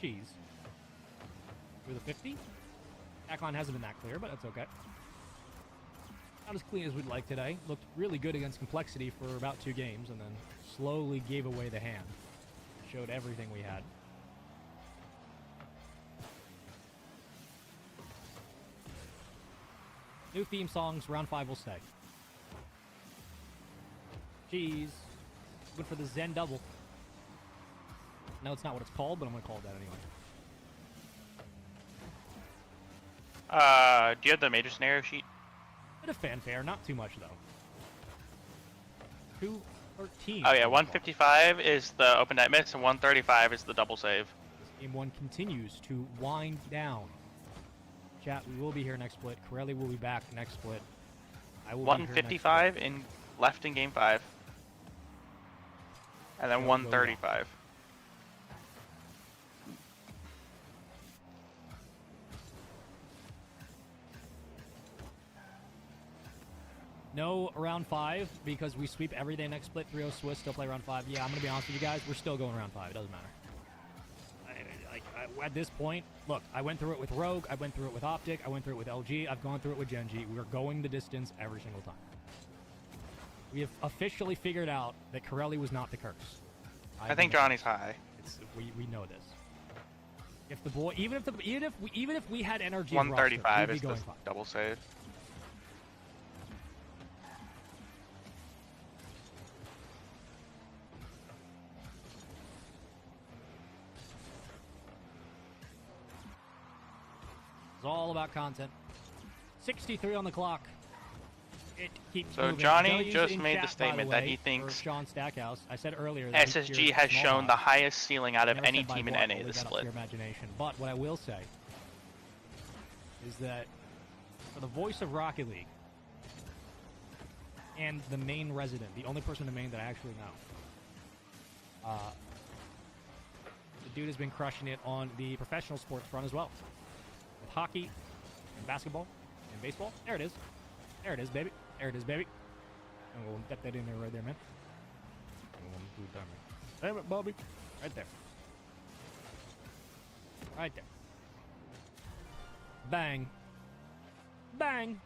Jeez. With a 50? Ackon hasn't been that clear, but that's okay. Not as clean as we'd like today. Looked really good against Complexity for about 2 games, and then slowly gave away the hand. Showed everything we had. New theme songs, round 5 will stay. Jeez. Good for the Zen double. No, it's not what it's called, but I'm going to call it that anyway.
Do you have the major scenario sheet?
Bit of fanfare, not too much though. 213.
Oh yeah, 155 is the open net miss, and 135 is the double save.
Game 1 continues to wind down. Chat, we will be here next split. Corelli will be back next split. I will
155
be here
in left in game 5. And then 135.
No round 5 because we sweep every day next split. 3-0 Swiss, still play round 5. Yeah, I'm going to be honest with you guys. We're still going round 5. It doesn't matter. at this point, look, I went through it with Rogue, I went through it with Optic, I went through it with LG, I've gone through it with Genji. We're going the distance every single time. We have officially figured out that Corelli was not the curse.
I think Johnny's high.
We know this. If the boy, even if we had energy,
135 is
roster,
the double save.
It's all about content. 63 on the clock. It keeps
So
moving.
Johnny
Billy's
just
in
made
chat,
the
by
statement
the
that
way,
he
for
thinks
Sean Stackhouse. I said earlier that he
SSG
fears
has
small
shown the
box.
highest ceiling out of
Never
any
said by
team in
what,
NA
we'll leave
this
that up to
split.
your imagination. But what I will say is that for the voice of Rocket League and the main resident, the only person in Maine that I actually know, the dude has been crushing it on the professional sports front as well. With hockey and basketball and baseball. There it is. There it is, baby. There it is, baby. And we'll get that in there right there, man. Damn it, Bobby. Right there. Right there. Bang. Bang.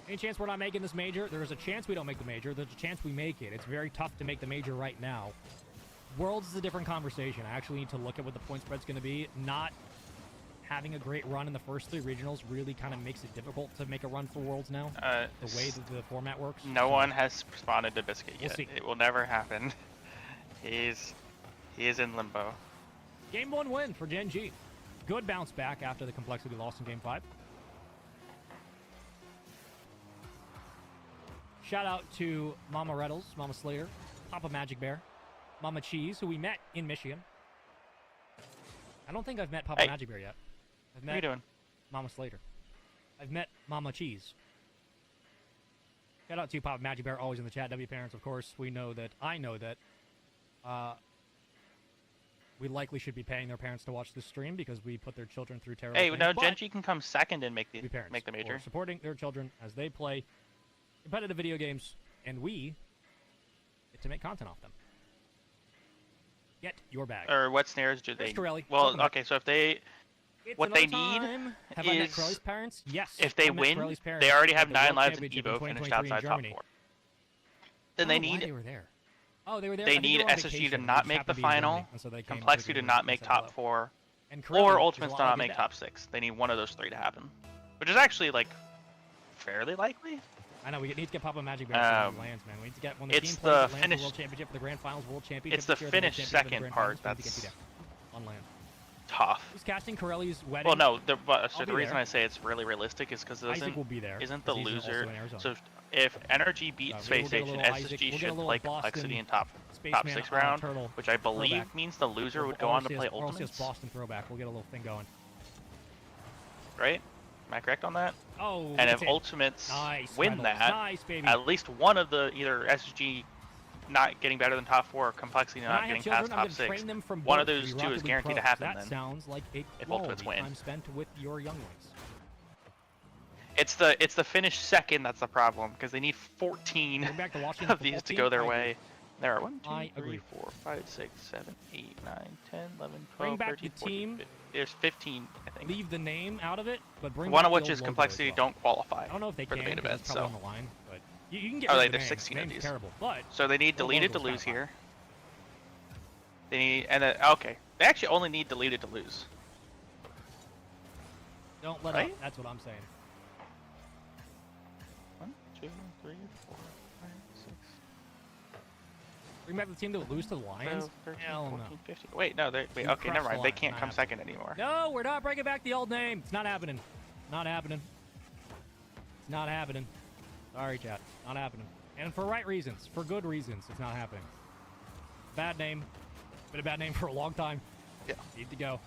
Any chance we're not making this major? There is a chance we don't make the major. There's a chance we make it. It's very tough to make the major right now. Worlds is a different conversation. I actually need to look at what the point spread's going to be. Not having a great run in the first 3 regionals really kind of makes it difficult to make a run for Worlds now. The way that the format works.
No one has responded to Biscuit
We'll
yet.
see.
It will never happen. He is in limbo.
Game 1 win for Gen G. Good bounce back after the complexity lost in Game 5. Shout out to Mama Reddles, Mama Slater, Papa Magic Bear, Mama Cheese, who we met in Michigan. I don't think I've met Papa Magic Bear yet. I've met
What are you doing?
Mama Slater. I've met Mama Cheese. Shout out to Papa Magic Bear, always in the chat. W parents, of course. I know that we likely should be paying their parents to watch this stream because we put their children through terrible
Hey,
things.
no,
but
Genji can come second and make the
parents
major.
for supporting their children as they play competitive video games, and we get to make content off them. Get your bag.
Or what snares do they?
Here's Corelli.
Well,
Welcome back.
okay, so if they,
It's
what they
another
need
time. Have I met
is
Corelli's parents? Yes.
if they
I met
win,
Corelli's parents
they already
at
have
the
9
World
lives in
Championship
Evo,
in
finished
2023 in
outside top
Germany.
4.
I
Then
don't
they
know why
need
they were there. Oh, they were there.
They
I think
need
were on
SSG to
vacation.
not
They
make
just
the
happened to be in
final,
Germany, and so they came
Complexity
to
to not make
said
top
hello.
4,
And Corelli
or
is
Ultimates
a
to
lot
not
of
make
good
top 6. They need one of those 3 to happen, which is actually like fairly likely.
I know, we need to get Papa Magic Bear to lands, man. We need to get when the
It's
team plays
the
at LAN
finish-
for World Championship, for the Grand Finals, World Championship.
It's the
this year,
finish
World Championship, and the
second
Grand
part
Finals. We need to get you
that's
there on land.
tough.
Who's casting Corelli's wedding?
Well, no, so
I'll
the
be
reason
there.
I say it's really realistic is because
Isaac will be there,
isn't the
'cause he's also
loser.
in Arizona.
So if Energy beats
we'll
Space
get a
Station,
little Isaac-
SSG
we'll get a
should
little
play
Boston
Complexity in top
Spaceman,
6 round,
turtle
which I believe
throwback.
means the loser would go
Or
on to
RLCS
play
RLCS
Ultimates,
Boston throwback. We'll get a little thing going.
right? Am I correct on that?
Oh,
and
that's
if
it.
Ultimates
Nice,
win
Reynolds.
that,
Nice, baby.
at least one of the either SSG not getting better than top 4 or Complexity
When
not
I have
getting
children,
past
I'm
top
gonna
6,
train them from
one of
both
those
the
2
Rocket
is
League
guaranteed to
pros.
happen
That
then.
sounds like a
if Ultimates
quality
win.
time spent with your younglings.
It's the finish second that's the problem because they need 14
Going back to Washington
of these
football
to
team,
go their
I
way.
agree.
There are 1, 2,
I
3,
agree.
4, 5, 6, 7, 8, 9, 10, 11, 12,
Bring back
13,
the
14,
team.
15. There's 15, I think.
Leave the name out of it, but bring
One
back
of
the
which
old
is
logo
Complexity
as well.
don't qualify
I don't know if they
for
can,
the main
'cause
event,
it's probably
so.
on the line, but you can get
Oh,
rid
like
of the
there's
name.
16
the
of
name's
these.
terrible, but
So they need
the
deleted to
logo's
lose
kinda
here. They need, and then, okay. They actually only need deleted to lose.
don't let
Right?
up. That's what I'm saying.
1, 2, 3, 4, 5, 6,
Bring back the team that would lose to the Lions?
12, 13,
Hell
14,
no.
15. Wait, no, wait,
You
okay, never
crushed
mind.
the
They
line.
can't
Not
come
happening.
second anymore.
No, we're not bringing back the old name. It's not happening. Not happening. It's not happening. Sorry, chat. Not happening. And for right reasons. For good reasons. It's not happening. Bad name. Been a bad name for a long time.
Yeah.
Need to go.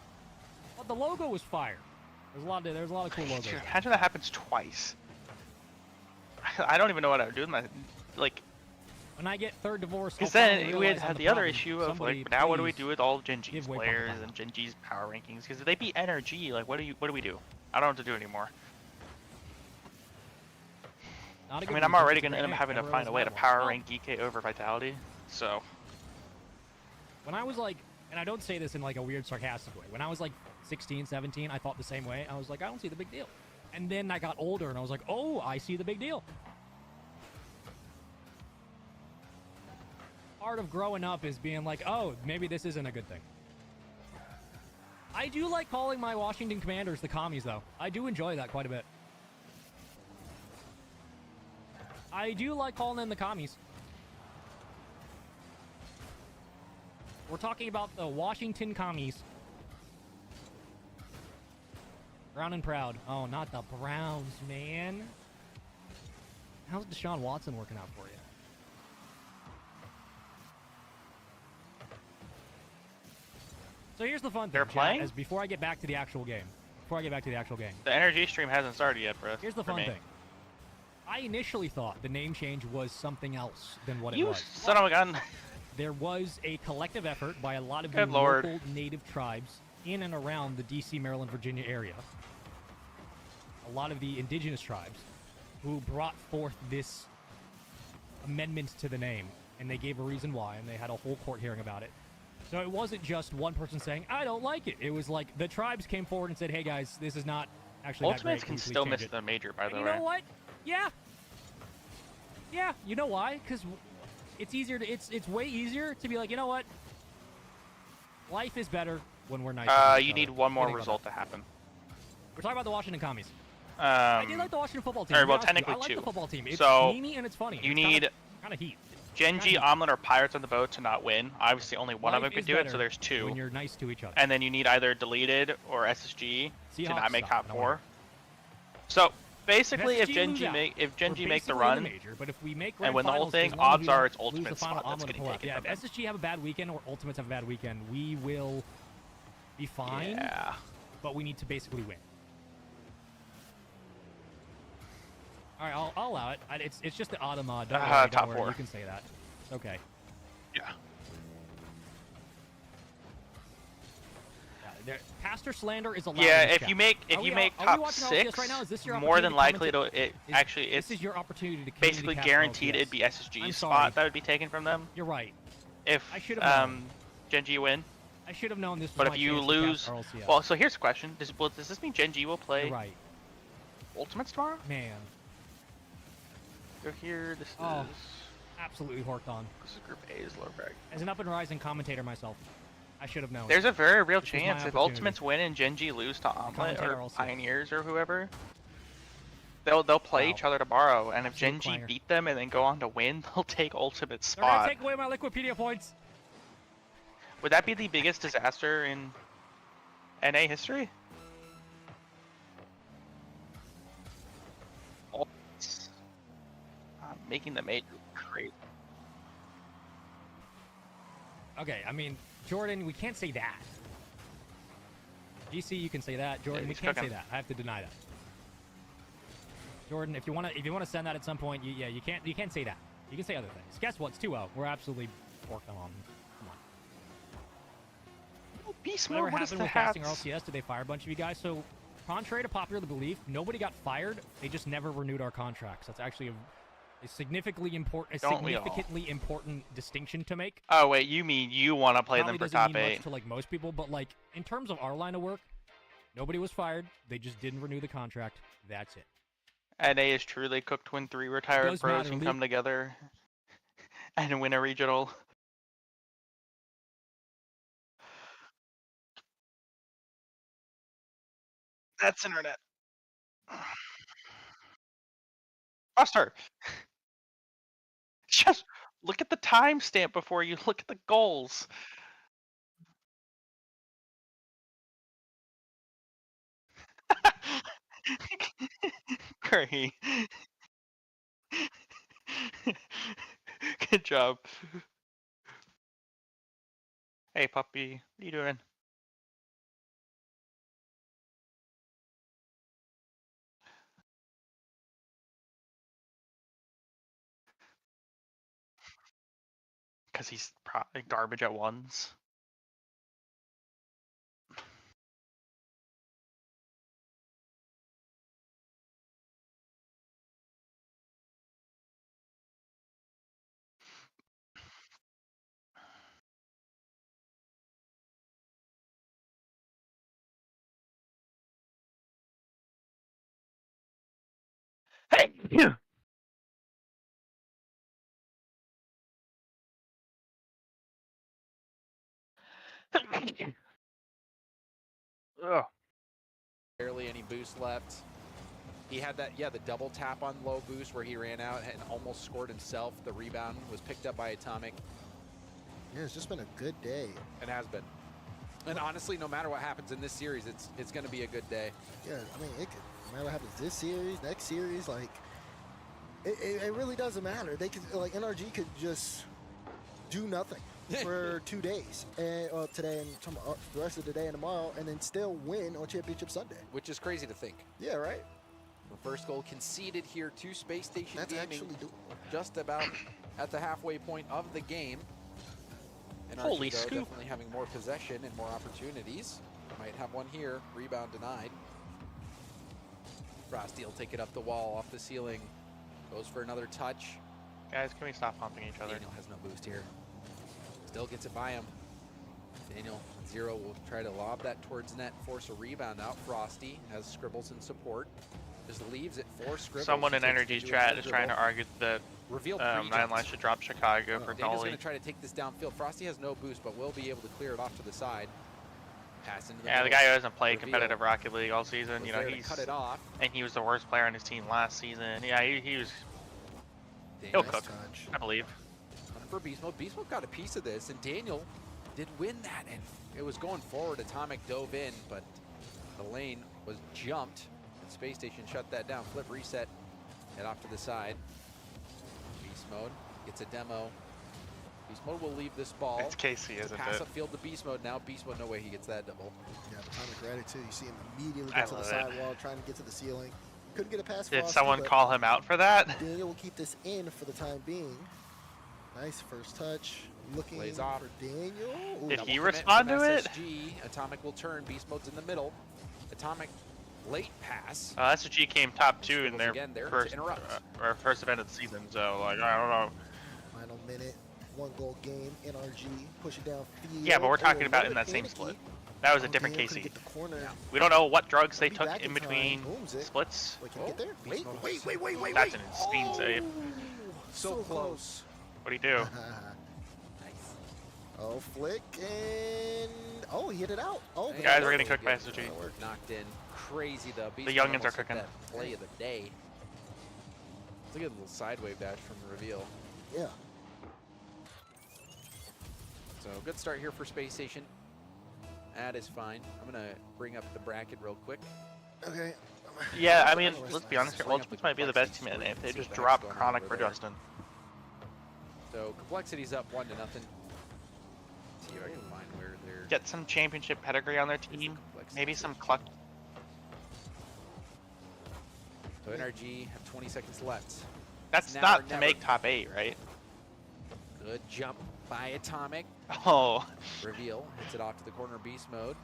But the logo was fire. There's a lot of cool logos.
Dude, imagine that happens twice. I don't even know what I would do with my, like,
When I get third divorce,
because
I'll
then
finally
we
realize
had
I'm
the other
problem.
issue of
Somebody
like, now what do we
please
do with all of Genji's
give way
players
Papa.
and Genji's power rankings? Because if they beat NRG, like, what do we do? I don't know what to do anymore.
Not a
I
good
mean, I'm
reason.
already
It's a
gonna
great
end up
name.
having to
Never
find a way to
realized that
power
one.
rank EK over Vitality. So
When I was like, and I don't say this in like a weird sarcastic way, when I was like 16, 17, I thought the same way. I was like, I don't see the big deal. And then I got older and I was like, oh, I see the big deal. Part of growing up is being like, oh, maybe this isn't a good thing. I do like calling my Washington Commanders the commies, though. I do enjoy that quite a bit. I do like calling them the commies. We're talking about the Washington commies. Brown and proud. Oh, not the Browns, man. How's Deshaun Watson working out for you? So here's the fun thing.
They're playing?
As before I get back to the actual game.
the energy stream hasn't started yet, bro.
Here's the
for
fun
me.
thing. I initially thought the name change was something else than what it
You
was.
son of a gun.
There was a collective effort by a lot of the
Good Lord.
local native tribes in and around the D.C., Maryland, Virginia area. A lot of the indigenous tribes who brought forth this amendment to the name, and they gave a reason why, and they had a whole court hearing about it. So it wasn't just one person saying, I don't like it. It was like the tribes came forward and said, hey guys, this is not actually that great.
Ultimates can still miss the major, by the way.
You know what? Yeah. Yeah, you know why? Because it's easier to, it's way easier to be like, you know what? Life is better when we're nice. to each
You
other.
need one more
Think about
result
that.
to happen.
We're talking about the Washington Commies. I did like the Washington football team.
Or,
to be
well,
honest with you.
technically
I like
two.
the football team. It's
So,
memey and it's funny.
You
It's
need
kind of heat.
Genji, Omelet, or Pirates on the boat to not win. Obviously, only one of
Life
them could
is
do it,
better
so there's two.
when you're nice to each other.
And then you need either deleted or SSG to
Seahawks
not make
suck,
top
no
four.
way.
So basically, if
SSG lose
Genji
out.
make
We're
make the
basically in
run
major, but if we make
and
grand
win the whole
finals,
thing,
as long as
odds
we
are
don't
it's
lose the
ultimate
final,
spot
I'm
that's
gonna
getting
pull out.
taken
Yeah,
from
if
them.
SSG have a bad weekend or Ultimates have a bad weekend, we will be fine.
Yeah.
But we need to basically win. All right, I'll allow it. It's just the Automod. Don't worry,
top
don't worry.
four.
You can say that. It's okay.
Yeah.
Pastor slander is allowed.
Yeah,
in this
if
chat.
you make
Are we
top
watching RLCS
six,
right now? Is this your
more than
opportunity to
likely
commentate?
it's
This is your opportunity to
basically
community cap
guaranteed
RLCS.
it'd be
I'm
SSG's
sorry.
spot that would be taken from them.
You're right.
If
I should have known.
Genji win.
I should have known this was
But
my
if you
chance to cap
lose,
RLCS.
well, so here's the question: does this mean Genji will play
You're right.
Ultimates tomorrow?
Man.
Go here. This
Oh.
is
Absolutely horked on.
this is Group A's lower bracket.
As an up and rising commentator myself, I should have known.
There's a very real
This was my
chance if
opportunity.
Ultimates win and Genji lose to Omelet
Commentator
or
also.
Pioneers or whoever, they'll play
Wow.
each other tomorrow. And if
Absolute
Genji
clanger.
beat them and then go on to win, they'll take Ultimate's
They're gonna
spot.
take away my Liquipedia points.
Would that be the biggest disaster in NA history? Ultimates making the major great.
Okay, I mean, Jordan, we can't say that. GC, you can say that. Jordan,
Yeah,
we
he's
can't say
cooking.
that. I have to deny that. Jordan, if you wanna send that at some point, you can't say that. You can say other things. Guess what? It's 2-0. We're absolutely working on. Come on.
Beast
Whatever
mode, what is
happened
the
with casting
hats?
RLCS? Did they fire a bunch of you guys? So, contrary to popular belief, nobody got fired. They just never renewed our contracts. That's actually a significantly important distinction to make.
Oh wait, you mean you want to play
Probably
them for
doesn't
top
mean
8?
much to like most people, but like in terms of our line of work, nobody was fired. They just didn't renew the contract. That's it.
NA is truly cooked when 3 retired
Does
pros
matter,
can
Lee.
come together and win a regional. That's internet. Buster! Just look at the timestamp before you look at the goals. Great. Good job. Hey puppy, what are you doing? Because he's garbage at ones. Hey! Ugh.
Barely any boost left. He had that, the double tap on low boost where he ran out and almost scored himself. The rebound was picked up by Atomic.
Yeah, it's just been a good day.
It has been. And honestly, no matter what happens in this series, it's going to be a good day.
Yeah, I mean, it could, no matter what happens this series, next series, like, it really doesn't matter. They could, like, NRG could just do nothing for 2 days, and today and tomorrow, the rest of the day and tomorrow, and then still win on Championship Sunday.
Which is crazy to think.
Yeah, right.
The first goal conceded here to Space Station
That's
Gaming,
actually doable.
just about at the halfway point of the game. And
Holy
Archido
scoop.
definitely having more possession and more opportunities. Might have one here. Rebound denied. Frosty will take it up the wall, off the ceiling. Goes for another touch.
Guys, can we stop pumping each other?
Daniel has no boost here. Still gets it by him. Daniel, Zero will try to lob that towards net, force a rebound out. Frosty has Scribbles in support. Just leaves it for Scribbles.
Someone in
Takes
Energy's
it to
chat
a
is trying to
dribble.
argue that
Revealed
Nine
pre-jump.
Lives should drop Chicago for
Daniel's
Dolly.
going to try to take this downfield. Frosty has no boost, but will be able to clear it off to the side. Pass into the
Yeah, the
middle.
guy who hasn't played
Reveal.
competitive Rocket League all season,
Was
you know,
there to
he's
cut it off.
and he was the worst player on his team last season. Yeah, he was. He'll
Nice
cook,
touch.
I believe.
Coming for Beast Mode. Beast Mode got a piece of this, and Daniel did win that, and it was going forward. Atomic dove in, but the lane was jumped, and Space Station shut that down. Flip, reset, head off to the side. Beast Mode gets a demo. Beast Mode will leave this ball.
It's Casey, isn't
Pass
it?
upfield to Beast Mode. Now Beast Mode, no way he gets that double.
Yeah, Atomic read it too. You see him immediately
I
get to the
love
sidewall, trying to get to the ceiling. Couldn't get a pass.
Did
Frosty,
someone
but
call him out for that?
Daniel will keep this in for the time being. Nice first touch. Looking
Plays off.
for Daniel. Ooh,
Did
Double
he
commit
respond
from
to it?
SSG. Atomic will turn. Beast Mode's in the middle. Atomic late pass.
SG came top 2 in their
Again there to
first
interrupt.
first event of the season, so like I don't know.
Final minute. 1 goal game. NRG push it down field.
Yeah, but we're talking
Oh,
about
a
in that same
panicky.
split. That was a
Oh,
different
Daniel couldn't
Casey.
get the corner.
We don't know what drugs they
Be
took
back
in
in time.
between
Booms it.
splits.
Wait, can he get there? Wait.
That's an insane save.
So close.
What do you do?
Oh, flick and oh, he hit it out. Oh,
And
Guys, we're getting
really
cooked by
good
SSG.
work. Knocked in. Crazy though. Beast
The
Mode
youngins are
almost hit
cooking.
that play of the day. Look at a little side wave dash from the reveal.
Yeah.
So good start here for Space Station. That is fine. I'm gonna bring up the bracket real quick.
Okay.
Yeah, I mean, let's be honest here. Ultimates might be the best team in it if they just drop Chronic for Justin.
So Complexity's up 1-0. See if I can find where they're.
Get some championship pedigree on their team. Maybe some cluck.
So NRG have 20 seconds left.
That's
It's now
not
or
to
never.
make top 8, right?
Good jump by Atomic.
Oh.
Reveal hits it off to the corner. Beast Mode.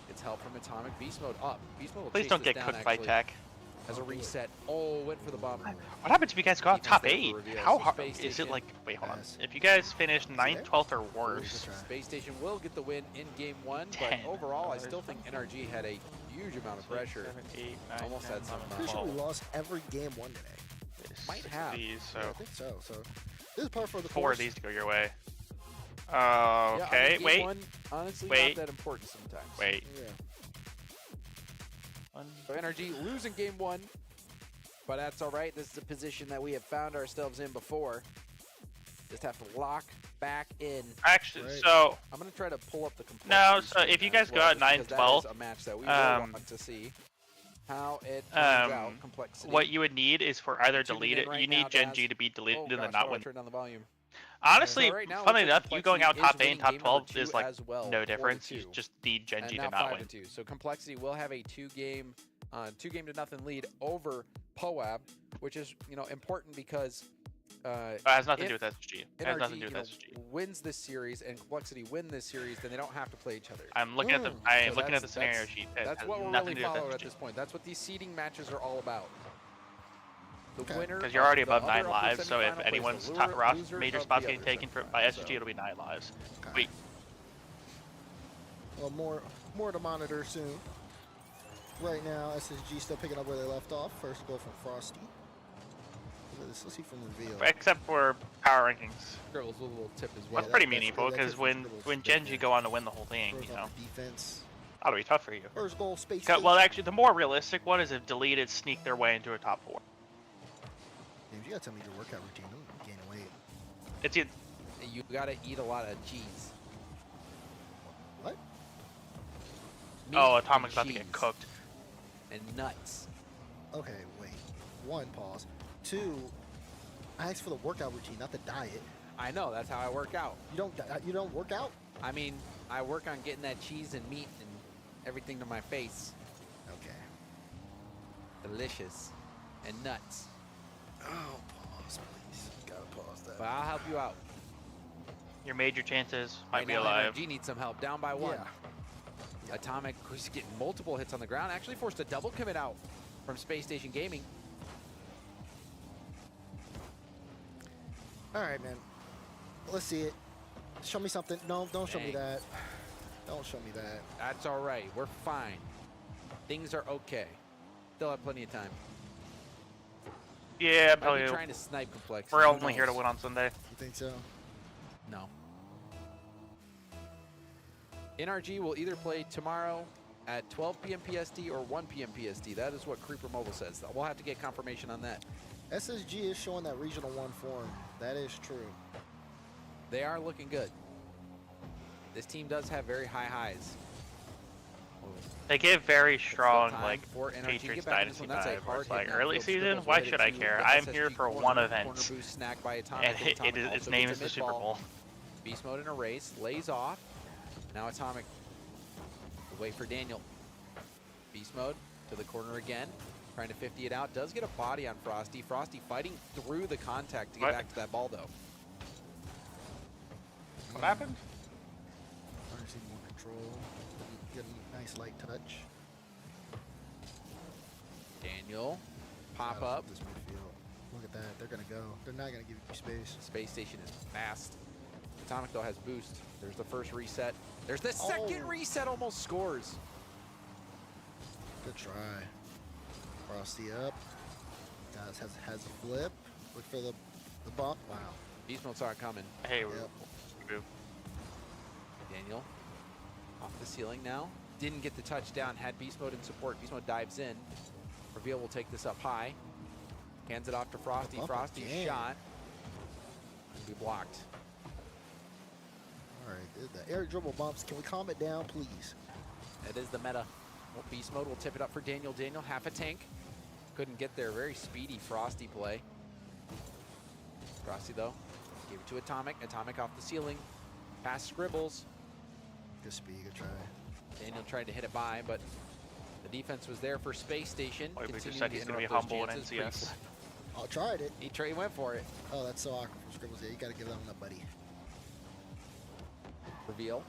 It's help from Atomic. Beast Mode up. Beast Mode will
Please
chase
don't
this
get
down,
cooked by
actually,
Tech.
as a reset. Oh, went for the bomb.
What happens if you guys go out
Defense
top
there for
8?
reveal.
How
So
hard
Space
is it?
Station
Like, wait, hold on. If you guys finish 9th, 12th, or worse,
Space Station will get the win in game 1,
10.
but overall, I still think NRG had a huge amount of pressure.
7, 8, 9,
Almost
10,
had some.
Pretty sure we lost every game 1 today.
Might have.
These, so
Yeah, I think so. So this is par for the
4
course.
of these to go your way.
Yeah, I mean,
Okay,
game
wait.
1, honestly,
Wait.
not that important sometimes.
Wait.
Yeah.
So NRG losing game 1, but that's all right. This is a position that we have found ourselves in before. Just have to lock back in.
Actually, so
I'm gonna try to pull up the
no.
complexity
So if you
as
guys go
well,
out 9,
because that
12,
is a match that we will want to see how it turns out. Complexity.
what you would need is for either
Tuning
delete
in
it.
right
You
now,
need Gen
Daz.
G to be deleted
Oh
and then
gosh,
not
how do I
win.
turn down the volume?
Honestly,
So right now, it
funnily
looks
enough,
like
you going out
Complexity
top 8 and
is
top
winning
12
game
is
number
like
2 as well,
no difference.
4-2.
You just need Gen
And
G
now
to not win.
5-2. So Complexity will have a 2-game to nothing lead over Poab, which is important because
It has nothing to do
if
with SSG. It
NRG,
has nothing to do with SSG.
wins this series and Complexity win this series, then they don't have to play each other.
I'm looking at the looking at the scenario sheet. It
That's
has
what we're
nothing
really
to do with
following at
SSG.
this point. That's what these seeding matches are all about. The winner,
Because you're already
of
above
the
9
other
lives,
upper
so if
semifinal plays
anyone's
the
top
loser
major
of
spots
the
getting
other
taken by SSG, it'll be 9 lives. Wait,
Well, more to monitor soon. right now. SSG still picking up where they left off. First goal from Frosty. Let's see from reveal.
Except for power rankings.
Girls with a little tip as well.
That's pretty meaningful because when Genji go on to win the whole thing, you know,
defense.
that'll be tough for you.
First goal, space.
Well, actually, the more realistic one is if deleted sneak their way into a top 4.
James, you gotta tell me your workout routine. I'm gaining weight.
It's either
You gotta eat a lot of cheese.
What?
Oh, Atomic's about to get cooked.
And nuts.
Okay, wait. 1, pause. 2, I asked for the workout routine, not the diet.
I know, that's how I work out.
You don't work out?
I mean, I work on getting that cheese and meat and everything to my face.
Okay.
Delicious. And nuts.
Oh, pause, please. Gotta pause that.
But I'll help you out.
your major chances might
Right
be
now,
alive.
NRG needs some help. Down by 1. Atomic, who's getting multiple hits on the ground, actually forced a double commit out from Space Station Gaming.
All right, man. Let's see it. Show me something. No, don't show me that. Don't show me that.
That's all right. We're fine. Things are okay. Still have plenty of time.
Yeah,
Might
probably.
be trying to snipe complex.
We're
Who
only here to
knows?
win on Sunday.
You think so?
No. NRG will either play tomorrow at 12 p.m. PST or 1 p.m. PST. That is what Creeper Mobile says. We'll have to get confirmation on that.
SSG is showing that Regional 1 form. That is true.
They are looking good. This team does have very high highs.
They give very strong,
time
like,
for NRG to
Patriots
get back in this
Dynasty
one. That's a
vibes.
hard
It's like,
hit now.
early
Field
season?
Scribbles
Why
will
should
hit
I
it to
care?
the
I'm
SSG
here for
corner.
one
Corner
event.
boost snagged by Atomic,
And
Atomic
its
also
name
gets
is
a
the Super
mid-ball.
Bowl.
Beast mode in a race, lays off. Now Atomic will wait for Daniel. Beast mode to the corner again, trying to 50 it out. Does get a body on Frosty. Frosty fighting through the contact to get back to that ball though.
What happened?
Trying to see more control. Get a nice light touch.
Daniel, pop
Shout out
up.
to this midfield. Look at that. They're gonna go. They're not gonna give you space.
Space Station is fast. Atomic though has boost. There's the first reset. There's the second reset, almost scores.
Good try. Frosty up. Guys has a flip. Look for the bump. Wow.
Beast mode saw it coming.
Hey,
Yep.
Daniel off the ceiling now. Didn't get the touchdown. Had Beast mode in support. Beast mode dives in. Reveal will take this up high. Hands it off to Frosty.
Bump
Frosty
again.
shot. Be blocked.
All right. The air dribble bumps. Can we calm it down, please?
That is the meta. Well, Beast mode will tip it up for Daniel. Daniel, half a tank. Couldn't get there. Very speedy Frosty play. Frosty, though, gave it to Atomic. Atomic off the ceiling. Pass Scribbles.
Good speed. Good try.
Daniel tried to hit it by, but the defense was there for Space Station.
Boy, we just
Continuing
said
to
he's going to be
interrupt those
humble in
chances.
NCS.
I tried it.
He went for it.
Oh, that's so awkward from Scribbles. Yeah, you got to give that one up, buddy.
Reveal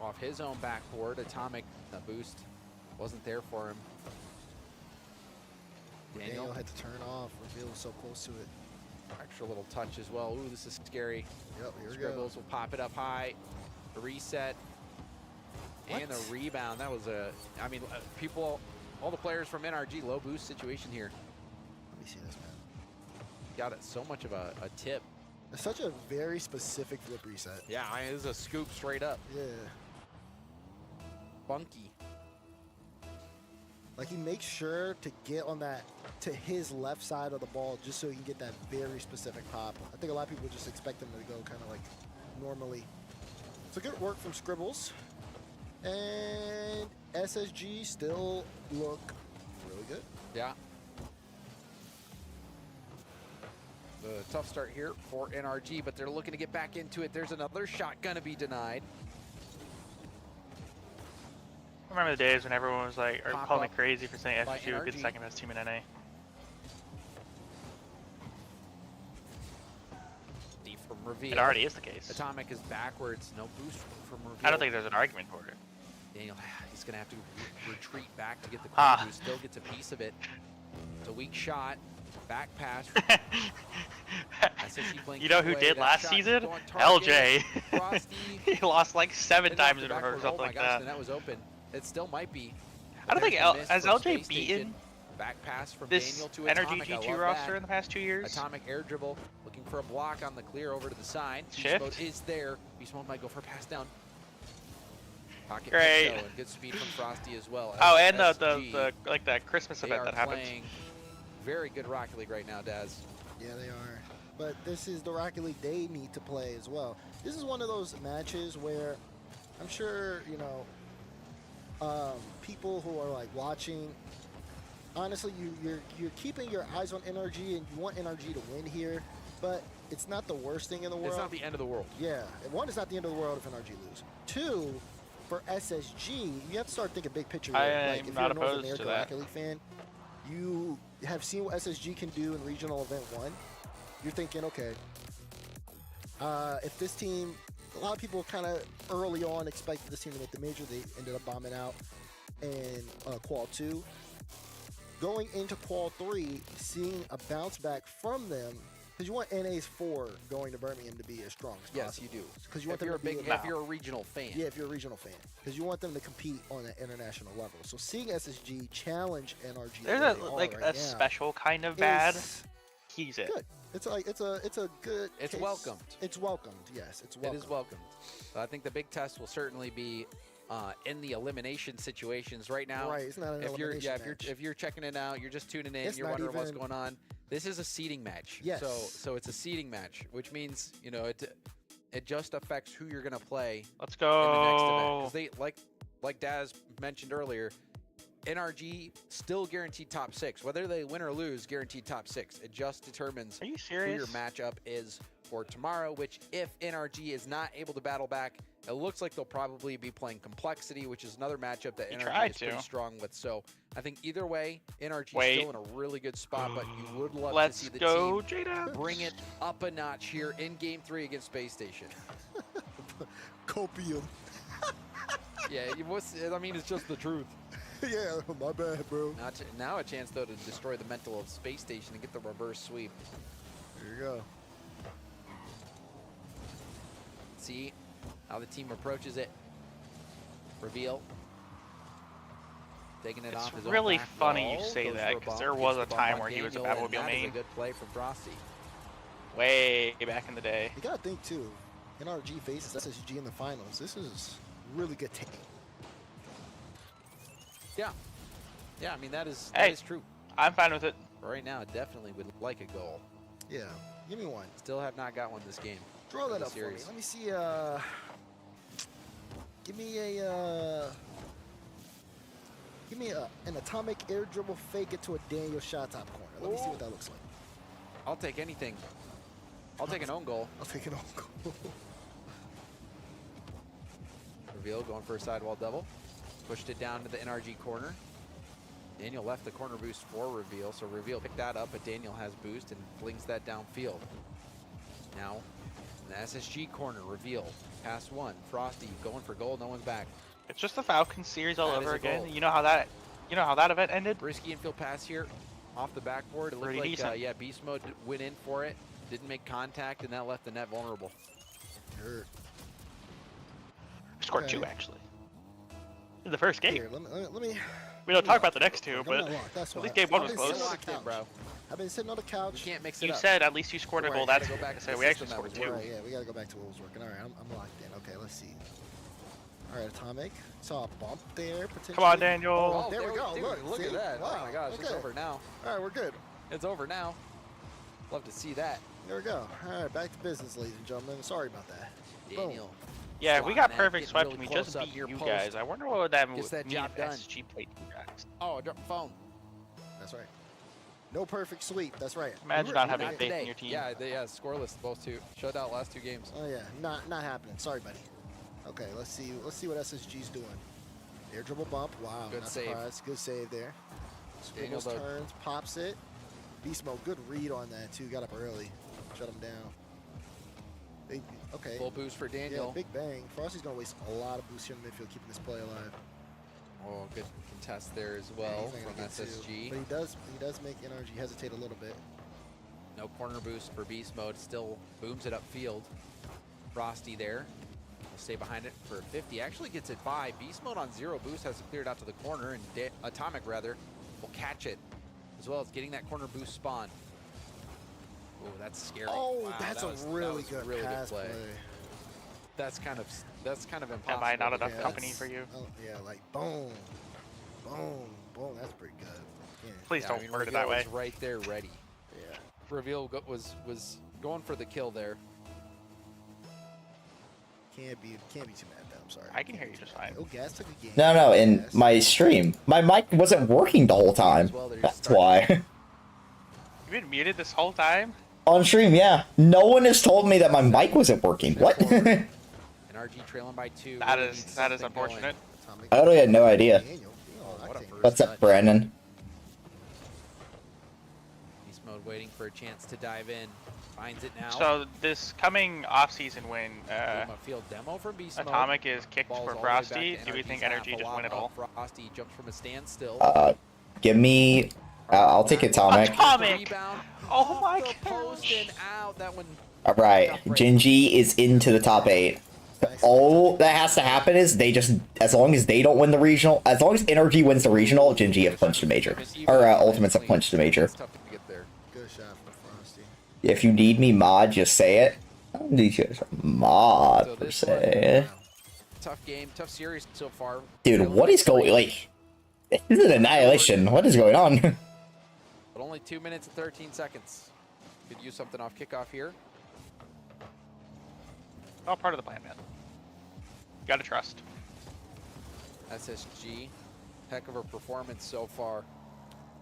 off his own backboard. Atomic boost wasn't there for him.
Daniel had to turn off. Reveal was so close to it.
Extra little touch as well. Ooh, this is scary.
Yep, here we
Scribbles
go.
will pop it up high. The reset. And the
What?
rebound. That was a, I mean, people, all the players from NRG, low boost situation here.
Let me see this, man.
Got it so much of a tip.
It's such a very specific flip reset.
Yeah, I mean, this is a scoop straight up.
Yeah.
Funky.
Like, he makes sure to get on that, to his left side of the ball, just so he can get that very specific pop. I think a lot of people just expect him to go kind of like normally. So good work from Scribbles. And SSG still look really good.
Yeah. The tough start here for NRG, but they're looking to get back into it. There's another shot gonna be denied.
I remember the days when everyone was like, or
Pop
called me
up
crazy for saying
by
SSG would be the
NRG.
second best team in NA.
Deep from Reveal.
It already is the case.
Atomic is backwards. No boost from Reveal.
I don't think there's an argument for it.
Daniel, he's gonna have to retreat back to get the
Ah.
corner boost. Still gets a piece of it. It's a weak shot. Back pass. SSG playing
You know who
away.
did
That
last
shot
season?
going target.
LJ.
Frosty.
He lost like 7
Heads off
times
the
in a row or
backboard.
something
Oh my
like
gosh,
that.
then that was open. It still might be.
I don't think
There's the miss
has
from
LJ
Space
beaten
Station. Back pass from
this
Daniel to
Energy
Atomic. I
G2
love
roster
that.
in the past 2 years.
Atomic air dribble, looking for a block on the clear over to the side. Beast
Shift.
Mode is there. Beast Mode might go for a pass down. Pocket
Great.
pick, though, and good speed from Frosty as well.
Oh, and
SSG,
the like that Christmas
they
event
are
that happened.
playing very good Rocket League right now, Daz.
Yeah, they are. But this is the Rocket League they need to play as well. This is one of those matches where I'm sure, you know, people who are like watching, honestly, you're keeping your eyes on NRG and you want NRG to win here, but it's not the worst thing in the world.
It's not the end of the world.
Yeah, and one, it's not the end of the world if NRG lose. Two, for SSG, you have to start thinking big picture.
I
Like
am
if
not
you're a North
opposed to
American
that.
Rocket League fan, you have seen what SSG can do in regional event 1. You're thinking, okay, if this team, a lot of people kind of early on expected this team to make the major. They ended up bombing out in Qual 2. Going into Qual 3, seeing a bounce back from them, because you want NA's 4 going to Birmingham to be as strong as
Yes,
possible.
you do.
Because you want
If
them
you're
to
a
be
if you're a regional fan.
Yeah, if you're a regional fan, because you want them to compete on an international level. So seeing SSG challenge NRG,
There's
where
a
they are
like
right
a
now
special kind of bad.
is
He's it.
good. It's like it's a good.
It's
case.
welcomed.
It's welcomed. Yes, it's welcomed.
It is welcomed. So I think the big test will certainly be in the elimination situations right now.
Right, it's not an
if you're
elimination
if you're checking it out, you're just tuning in,
It's
you're
not
wondering what's
even-
going on. This is a seeding match.
Yes.
So it's a seeding match, which means it just affects who you're gonna play.
Let's
In the next event,
go.
because they like Daz mentioned earlier, NRG still guaranteed top 6. Whether they win or lose, guaranteed top 6. It just determines
Are you
who your
serious?
matchup is for tomorrow, which if NRG is not able to battle back, it looks like they'll probably be playing Complexity, which is another matchup that
He
NRG
tried
is pretty
to.
strong with. So I think either way, NRG is
Wait.
still in a really good spot, but you would love
Let's
to see the
go,
team
Jada.
bring it up a notch here in Game 3 against Space Station.
Copium.
Yeah, I mean, it's just the truth.
Yeah, my bad, bro.
Now a chance, though, to destroy the mental of Space Station and get the reverse sweep.
There you go.
See how the team approaches it. Reveal. Taking it
It's
off his
really
own back
funny you
wall,
say
goes
that,
for a
'cause
bump,
there
gets
was
the
a
bump
time
on
where he was a
Daniel, and
Batmobile
that is
main.
a good play from Frosty.
Way back in the day.
You gotta think too. NRG faces SSG in the finals. This is really good taking.
Yeah. Yeah, I mean, that is
Hey.
true.
I'm fine with it.
Right now, definitely would like a goal.
Yeah, give me one.
Still have not got one this game.
Draw
for
that
the
up for me.
series.
Let me see. Give me an atomic air dribble fake it to a Daniel shot top corner. Let me see what that looks like.
I'll take anything. I'll take an own goal.
I'll take an own goal.
Reveal going for a sidewall double. Pushed it down to the NRG corner. Daniel left the corner boost for Reveal, so Reveal picked that up, but Daniel has boost and flings that downfield. Now, in the SSG corner, Reveal, pass one. Frosty going for goal, no one's back.
It's just the Falcon series all
That
over
is a
again.
goal.
You know how that event ended?
Risky infield pass here, off the backboard. It looked
Pretty
like,
decent.
yeah, Beast Mode went in for it, didn't make contact, and that left the net vulnerable.
Sure.
Scored
Okay.
2 actually. In the first game.
Here, let me.
We don't talk about the next 2,
I'm
but
not locked, that's
at least
why.
game 1
I've
was
been sitting
close.
on the couch.
bro.
I've been sitting on the couch.
You can't mix it
You
up.
said at least you scored a goal.
Right,
That's
gotta go back to
so
the
we actually
system that
scored
was
2.
Right, yeah, we gotta go back to what was working. All right, I'm locked in. Okay, let's see. All right, atomic. Saw a bump there potentially.
Come on, Daniel.
Oh, there we go.
Dude,
Look,
look
see?
at that.
Wow.
Oh my gosh, it's
okay.
over now.
All right, we're good.
It's over now. Love to see that.
There we go. All right, back to business, ladies and gentlemen. Sorry about that.
Daniel.
Yeah, we
Swatting
got
that,
perfect
getting
swept
really
and we
close
just
up
beat
your
you
post.
guys. I wonder what that
Gets that
mean
job
if
done.
SG played you guys.
Oh, drop the phone.
That's right. No perfect sweep. That's right.
Imagine not having
Not
faith
today.
in your team.
Yeah, scoreless both two. Shut out last 2 games.
Oh yeah, not happening. Sorry, buddy. Okay, let's see what SSG's doing. Air dribble bump. Wow,
Good
not
save.
surprised. Good save there.
Daniel
Squiggles
though.
turns, pops it. Beast mode. Good read on that too. Got up early. Shut him down. Okay.
Full boost for
Yeah,
Daniel.
big bang. Frosty's gonna waste a lot of boost here in the midfield, keeping this play alive.
Oh, good contest there as
Yeah,
well
he's not
from
gonna get two.
SSG.
But he does make NRG hesitate a little bit.
No corner boost for Beast Mode. Still booms it upfield. Frosty there. He'll stay behind it for 50. Actually gets it by. Beast Mode on 0 boost has it cleared out to the corner, and Atomic, rather, will catch it, as well as getting that corner boost spawn. Oh, that's scary.
Oh,
Wow,
that's
that
a
was
really good pass play.
That's kind of impossible.
Am I not
to
enough
defend.
company for you?
Oh, yeah, like boom, boom, boom. That's pretty good. Yeah.
Please
Yeah,
don't
I mean,
word it
Reveal
that way.
was right there, ready.
Yeah.
Reveal was going for the kill there.
Can't be too mad at that. I'm sorry.
I can hear you just fine.
Oh, Gas took a game.
No, in my stream, my mic wasn't working the whole time. That's why.
You've been muted this whole time?
On stream, yeah. No one has told me that my mic wasn't working. What?
And RG trailing by 2.
That is unfortunate.
I really had no idea. What's up, Brandon?
Beast Mode waiting for a chance to dive in. Finds it now.
So this coming off-season when
A field demo from Beast Mode.
Atomic is kicked
Ball's
for
all the way back
Frosty,
to
do we think
NRG's
Energy
half.
just win it
Wow,
all?
Frosty jumps from a standstill.
Give me. I'll take Atomic.
Atomic! Oh my
Post and out. That one.
All right, Gingy is into the top 8. All that has to happen is they just, as long as they don't win the regional, as long as NRG wins the regional, Gingy have clinched the major, or Ultimates have clinched the major.
Tough to get there.
Good shot from Frosty.
If you need me mod, just say it. I don't need you to mod
So
per
this
se.
Tough game, tough series so far.
Dude, what is going? Like, this is an annihilation. What is going on?
But only 2 minutes and 13 seconds. Could use something off kickoff here.
All part of the plan, man. Gotta trust.
SSG, heck of a performance so far.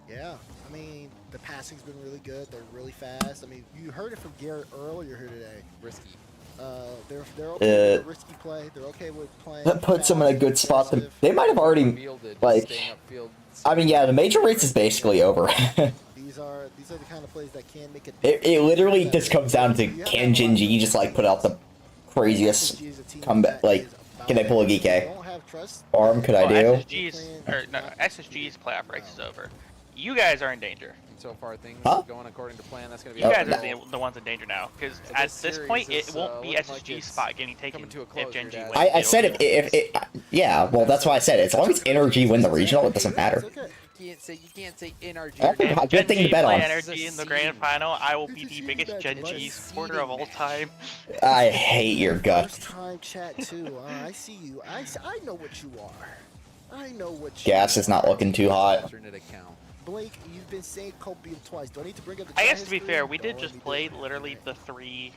Yeah, I mean, the passing's been really good. They're really fast. I mean, you heard it from Garrett earlier here today.
Risky.
They're okay with risky play. They're okay with playing.
That puts them in a good spot. They might have already, like, I mean, yeah, the major race is basically over.
These are the kind of plays that can make it.
It literally just comes down to can Gingy just like put out the craziest comeback? Like, can they pull a GK? Farm could I do?
SSG's playoff race is over. You guys are in danger.
And so far, things
Huh?
going according to plan. That's going to
You
be.
guys are the ones in danger now, because
So
at
this
this
series
point
is,
it won't be
looking like
SSG's
it's
spot getting taken
coming to a
if
close here,
Genji
Dad.
wins.
I said yeah, well, that's why I said it. As long as NRG win the regional, it doesn't matter.
You can't say NRG.
That's a good thing to bet
play
on.
Energy in the grand final, I will be the biggest Genji supporter of all time.
I hate your guts.
First time chat too. I see you. I know what you are. I know what you.
Gas is not looking too hot.
Alternate account.
Blake, you've been saying copium twice. Do I need to bring up the
I
chat
guess to be
history?
fair, we did
Don't
just
let me
play
do it.
literally the 3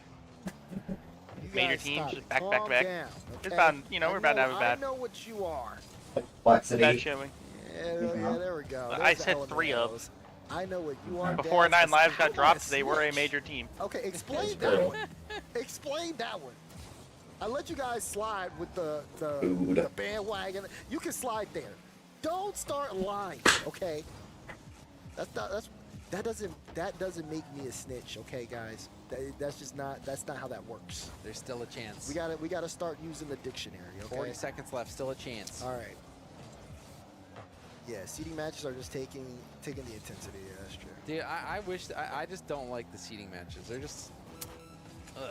You
major
guys
teams
stop
just
it.
back to
Calm
back.
down,
It's
okay?
bound, you know, we're about to have a
I
bad,
know what you are.
What
bad
city?
showing.
Yeah, there we go.
I
There's the
said
element
3 of.
those. I know what you are.
Before
Dad.
9 lives
How
got
do I
dropped, they were a
switch?
major team.
Okay, explain that one. Explain that one. I let you guys slide with the bandwagon. You can slide there. Don't start lying, okay? That doesn't make me a snitch, okay, guys? That's not how that works.
There's still a chance.
We gotta start using the dictionary, okay?
40 seconds left. Still a chance.
All right. Yeah, seeding matches are just taking the intensity. Yeah, that's true.
Dude, I wish I just don't like the seeding matches. They're just. Ugh.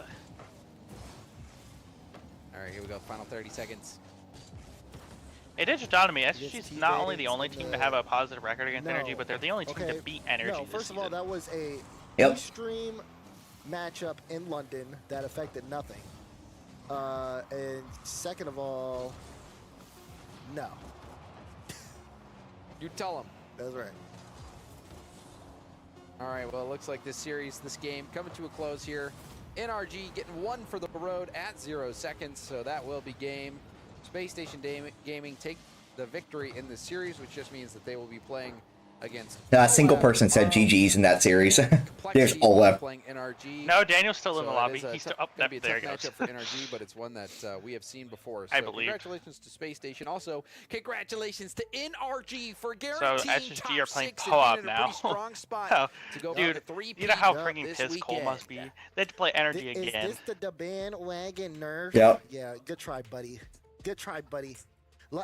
All right, here we go. Final 30 seconds.
It did just dawn on me, SSG's not only the only team to have a positive record against Energy, but they're the only team to beat Energy
No,
this
first of all,
season.
that was a extreme matchup in London that affected nothing. And second of all, no.
You tell them.
That's right.
All right, well, it looks like this game coming to a close here. NRG getting 1 for the road at 0 seconds, so that will be game. Space Station Gaming take the victory in the series, which just means that they will be playing against.
A single person said GG's in that series. There's Olaf.
Playing NRG.
No, Daniel's still in the
So it
lobby.
is a
He's still
tough-
up
gonna
there.
be a
There
tough
he goes.
matchup for NRG, but it's one that we have seen before. So
I believe.
Congratulations to Space Station. Also, congratulations to NRG for
So
guaranteeing
SSG
top
are playing
6 and being
co-op
in a
now.
pretty strong spot
Oh,
to go
dude,
for the 3-peat
you know how
dub
freaking
this
pissed Cole
weekend.
must be? They had to play Energy
Is
again.
this the bandwagon nerf?
Yep.
Yeah, good try, buddy. Good try, buddy.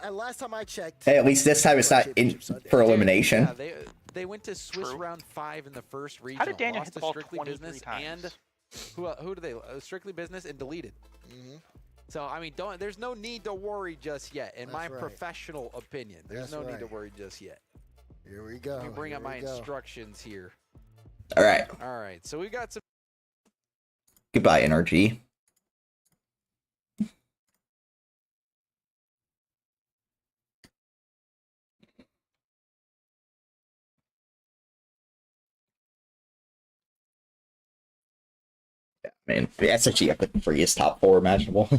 And last time I checked.
Hey, at least this time it's not in for elimination.
Yeah, they went to Swiss
True.
round 5 in the first region.
How did Daniel
lost
hit the
to
ball
Strictly
23
Business
times?
and who do they? Strictly Business and deleted. So I mean, there's no need to worry just yet, in my
right.
professional opinion. There's
That's
no need to
right.
worry just yet.
Here we go.
Let me bring
Here
up
we
my
go.
instructions here.
All right.
All right, so we got some.
Goodbye, NRG. Yeah, man, the SSG up the freest top 4 imaginable.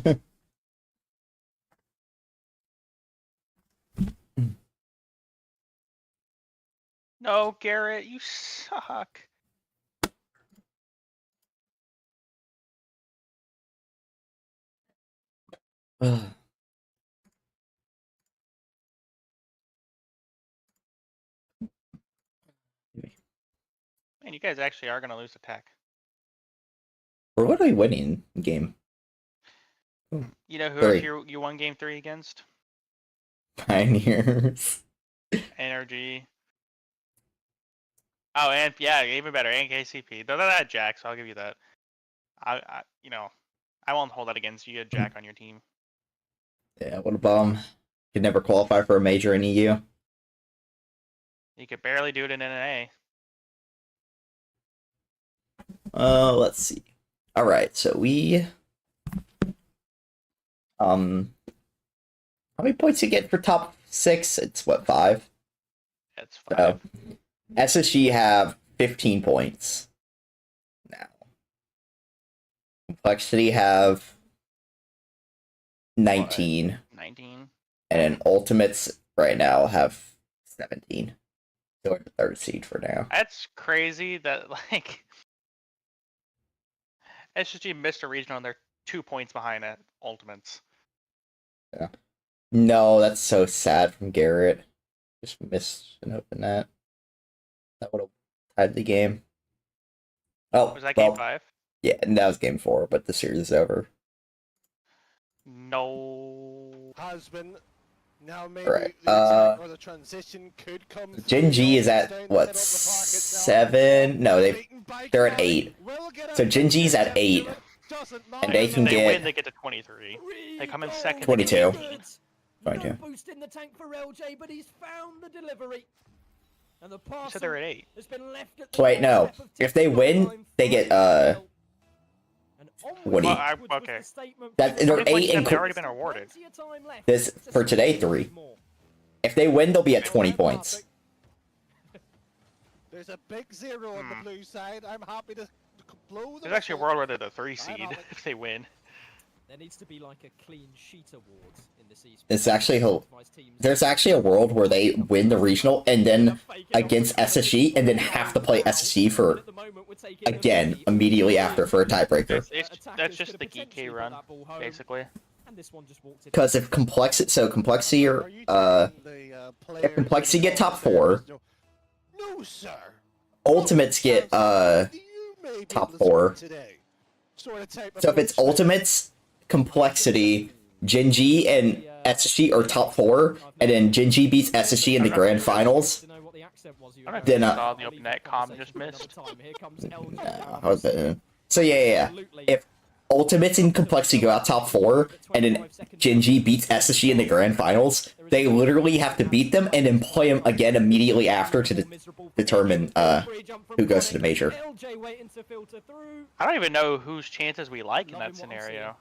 No, Garrett, you suck. Man, you guys actually are gonna lose attack.
Or what are we winning game?
You know who
3.
else you won game 3 against?
Pioneers.
Energy. Oh, and yeah, even better, and KCP. They're not Jack, so I'll give you that. I won't hold that against you. You had Jack on your team.
Yeah, what a bum. Could never qualify for a major in EU.
You could barely do it in NA.
Let's see. All right, so we how many points you get for top 6? It's what, 5?
It's 5.
So, SSG have 15 points now. Complexity have 19.
19.
And then Ultimates right now have 17. So we're the 3rd seed for now.
That's crazy that, like, SSG missed a regional and they're 2 points behind at Ultimates.
Yeah. No, that's so sad from Garrett. Just missed an open net. That would have tied the game. Oh,
Was that game 5?
Yeah, and that was game 4, but the series is over.
No.
Has been. Now maybe
Alright,
the attack or the transition could come
Gen G is at, what, 7? No, they're at 8. So Gen G's at 8. And they can
If they
get...
win, they get to 23. They come in second.
22.
22. Boost in the tank for LJ, but he's found the delivery. And the
You said they're at 8.
has been left at
So wait, no. If they win, they get, Woody.
Okay.
That, they're 8 and...
They've already been awarded.
This, for today, 3. If they win, they'll be at 20 points.
There's a big 0 on the blue side. I'm happy to blow the
There's actually a world where they're the 3 seed if they win.
There needs to be like a clean sheet awards in this esports.
It's actually there's actually a world where they win the regional and then against SSG and then have to play SSG for again immediately after for a tiebreaker.
That's just the geeky run, basically.
Because if complexity or if complexity get top 4, ultimates get top 4. So if it's ultimates, complexity, Gen G and SSG are top 4, and then Gen G beats SSG in the grand finals, then
saw the open net com just missed.
So yeah. If ultimates and complexity go out top 4, and then Gen G beats SSG in the grand finals, they literally have to beat them and then play them again immediately after to determine who goes to the major.
I don't even know whose chances we like in that scenario.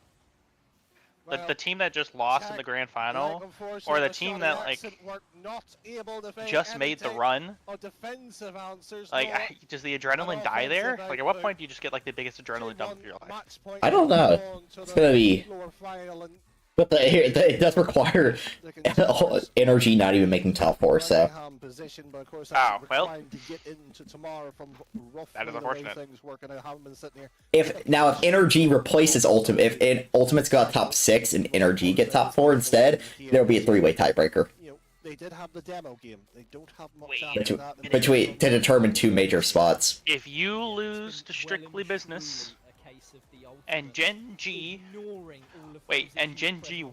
The team that just lost in the grand final, or the team that like just made the run. Like, does the adrenaline die there? Like, at what point do you just get like the biggest adrenaline dump of your life?
I don't know. It's gonna be... But it does require energy not even making top 4, so...
Oh, well, that is unfortunate.
If energy replaces ultimate, if Ultimates got top 6 and energy get top 4 instead, there'll be a 3-way tiebreaker.
They did have the demo game. They don't have much after that.
Between to determine 2 major spots.
If you lose to Strictly Business and Gen G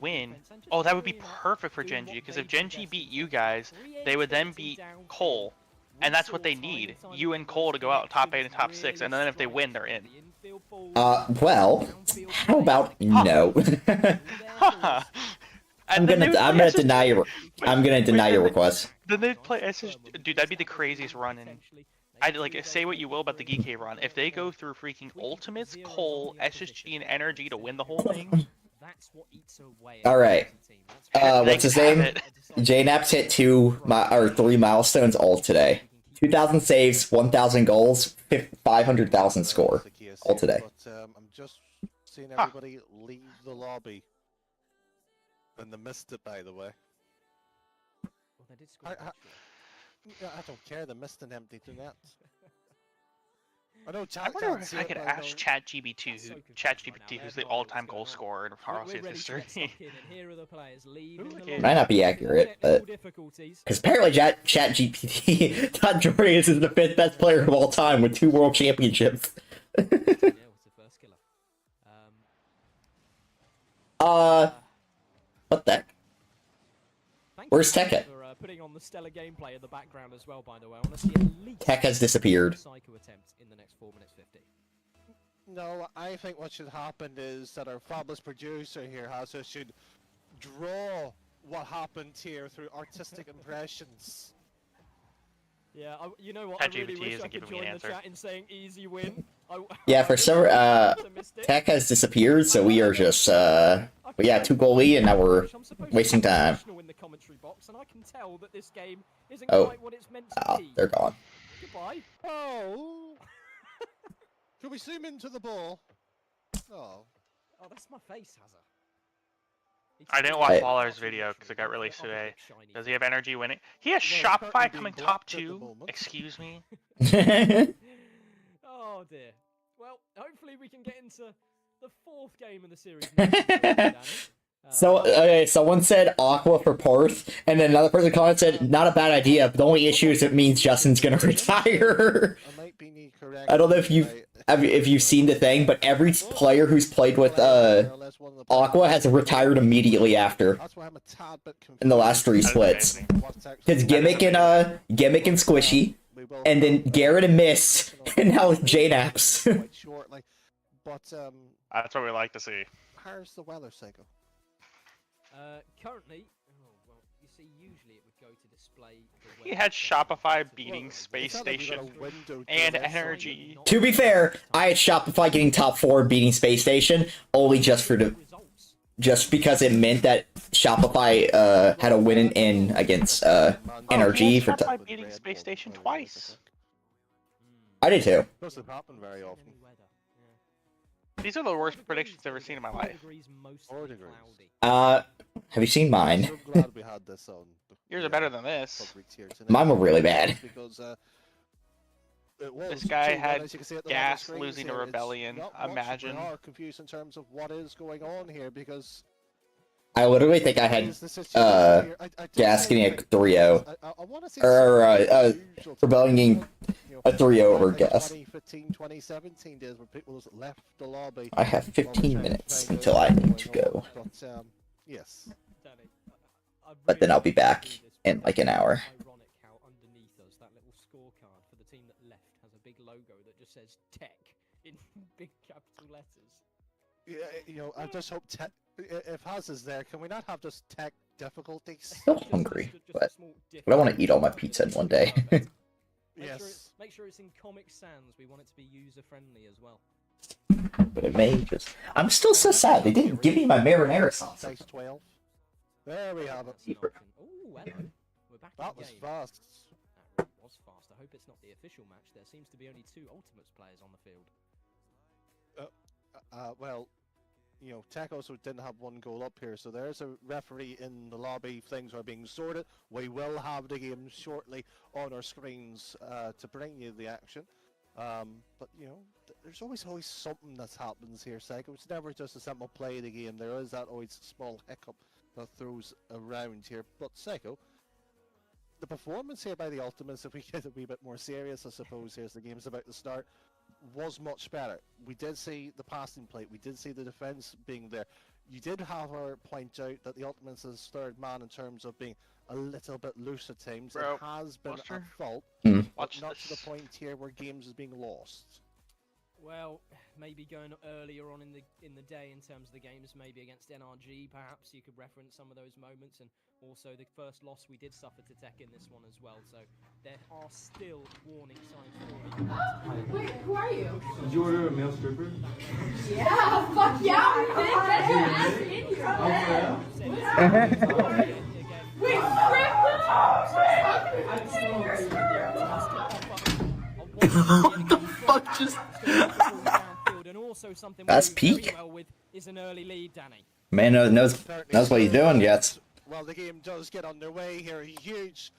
win, oh, that would be perfect for Gen G, because if Gen G beat you guys, they would then beat Cole, and that's what they need. You and Cole to go out top 8 and top 6, and then if they win, they're in.
Well, how about no? I'm gonna deny your request.
Then they'd play SSG. Dude, that'd be the craziest run in. I'd like say what you will about the GK run. If they go through freaking Ultimates, Cole, SSG, and Energy to win the whole thing.
All right. What's his name? JNaps hit 3 milestones all today. 2,000 saves, 1,000 goals, 500,000 score all today.
But I'm just seeing everybody leave the lobby. And they missed it, by the way. I don't care. They missed an empty net. I know.
I wonder if I could ask ChatGPT, who's the all-time goal scorer in RLCS history.
Might not be accurate, but because apparently ChatGPT thought Jordan is the 5th best player of all time with 2 world championships. What the heck? Where's Tech at?
Putting on the stellar gameplay in the background as well, by the way. I want to see at least
Tech has disappeared.
Psycho attempt in the next 4 minutes 50.
No, I think what should happen is that our fabulous producer here, Haza, should draw what happened here through artistic impressions.
Yeah, you know what? I really wish I could join the chat in saying easy win.
Yeah, for some Tech has disappeared, so we are just but yeah, 2-goal lead, and now we're wasting time.
In the commentary box, and I can tell that this game isn't
Oh,
quite what it's meant to be.
they're gone.
Goodbye.
Oh! Can we zoom into the ball? Oh.
Oh, that's my face, Hazza.
I didn't watch Waller's video because it got released today. Does he have energy winning? He has Shopify coming top 2. Excuse me.
Oh dear. Well, hopefully we can get into the 4th game of the series.
So, okay, someone said Aqua for Porth, and then another person commented, not a bad idea, but the only issue is it means Justin's gonna retire. I don't know if you've seen the thing, but every player who's played with Aqua has retired immediately after. In the last 3 splits. It's Gimmick and Squishy, and then Garrett and Mist, and now JNaps.
That's what we like to see.
How's the weather, Psycho?
Currently, well, you see, usually it would go to display.
He had Shopify beating Space Station and Energy.
To be fair, I had Shopify getting top 4 beating Space Station, only just because it meant that Shopify had a win in against NRG for
Shopify beating Space Station twice.
I did too.
Doesn't happen very often.
These are the worst predictions I've ever seen in my life.
4 degrees.
Have you seen mine?
I'm glad we had this on.
Yours are better than this.
Mine were really bad.
Because,
this guy had gas losing to Rebellion. Imagine.
We are confused in terms of what is going on here because
I literally think I had Gas getting a 3-0. Or Rebellion getting a 3-0 over Gas.
2015, 2017 days where people just left the lobby.
I have 15 minutes until I need to go.
But, yes.
But then I'll be back in like an hour.
Ironic how underneath us that little scorecard for the team that left has a big logo that just says Tech in big capital letters.
Yeah, you know, I just hope Tech. If Haz is there, can we not have just Tech difficulties?
Still hungry, but I want to eat all my pizza in one day.
Yes.
Make sure it's in Comic Sans. We want it to be user friendly as well.
But it may just. I'm still so sad they didn't give me my marinara sauce.
Size 12. There we have it.
Oh, hello. We're back.
That was fast.
That really was fast. I hope it's not the official match. There seems to be only 2 Ultimates players on the field.
Well, you know, Tech also didn't have 1 goal up here, so there's a referee in the lobby. Things are being sorted. We will have the game shortly on our screens to bring you the action. But you know, there's always something that happens here, Psycho. It's never just a simple play of the game. There is that always small hiccup that throws around here. But Psycho, the performance here by the Ultimates, if we get a wee bit more serious, I suppose, here as the game's about to start, was much better. We did see the passing play. We did see the defense being there. You did have her point out that the Ultimates is 3rd man in terms of being a little bit loose at times.
Bro,
it has been at fault,
Mm.
but not to the point here where games is being lost.
Well, maybe going earlier on in the day in terms of the games, maybe against NRG, perhaps you could reference some of those moments, and also the first loss we did suffer to Tech in this one as well. So there are still warning signs for it.
Wait, who are you?
Did you order a male stripper?
Yeah, fuck yeah, we did. Get your ass in here. We
What the fuck just... That's peak.
Is an early lead, Danny.
Man knows what he's doing, yes.
Well, the game does get underway here. Huge,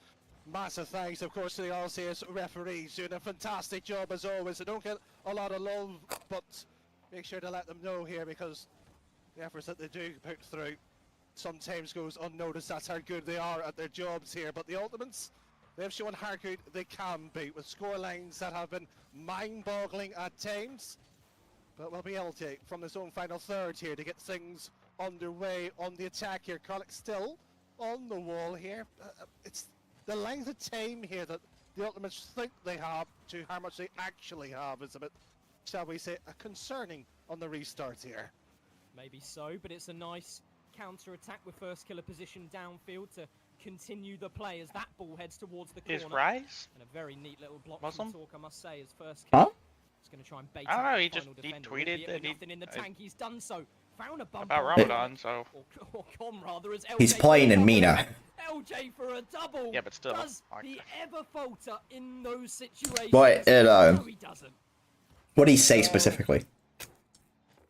massive thanks, of course, to the RLCS referees doing a fantastic job as always. They don't get a lot of love, but make sure to let them know here because the efforts that they do put through sometimes goes unnoticed. That's how good they are at their jobs here. But the Ultimates, they've shown how good they can be with score lines that have been mind-boggling at times. But we'll be able to, from this own final third here, to get things underway on the attack here. Karlik still on the wall here. It's the length of time here that the Ultimates think they have to how much they actually have is a bit, shall we say, concerning on the restart here.
Maybe so, but it's a nice counter-attack with first killer position downfield to continue the play as that ball heads towards the corner.
Is Rice
And a very neat little block
Muslim?
from Talk, I must say, as first killer.
Huh?
He's going to try and bait
I don't
out
know,
the
he just
final
he
defender,
tweeted
albeit
that
with
he
nothing in the tank. He's done so. Found a bump
about Ramadan, so
or Com rather, as LJ
He's playing in Mina.
LJ for a double.
Yeah, but still.
Does he ever falter in those situations?
What
No, he doesn't.
what did he say specifically?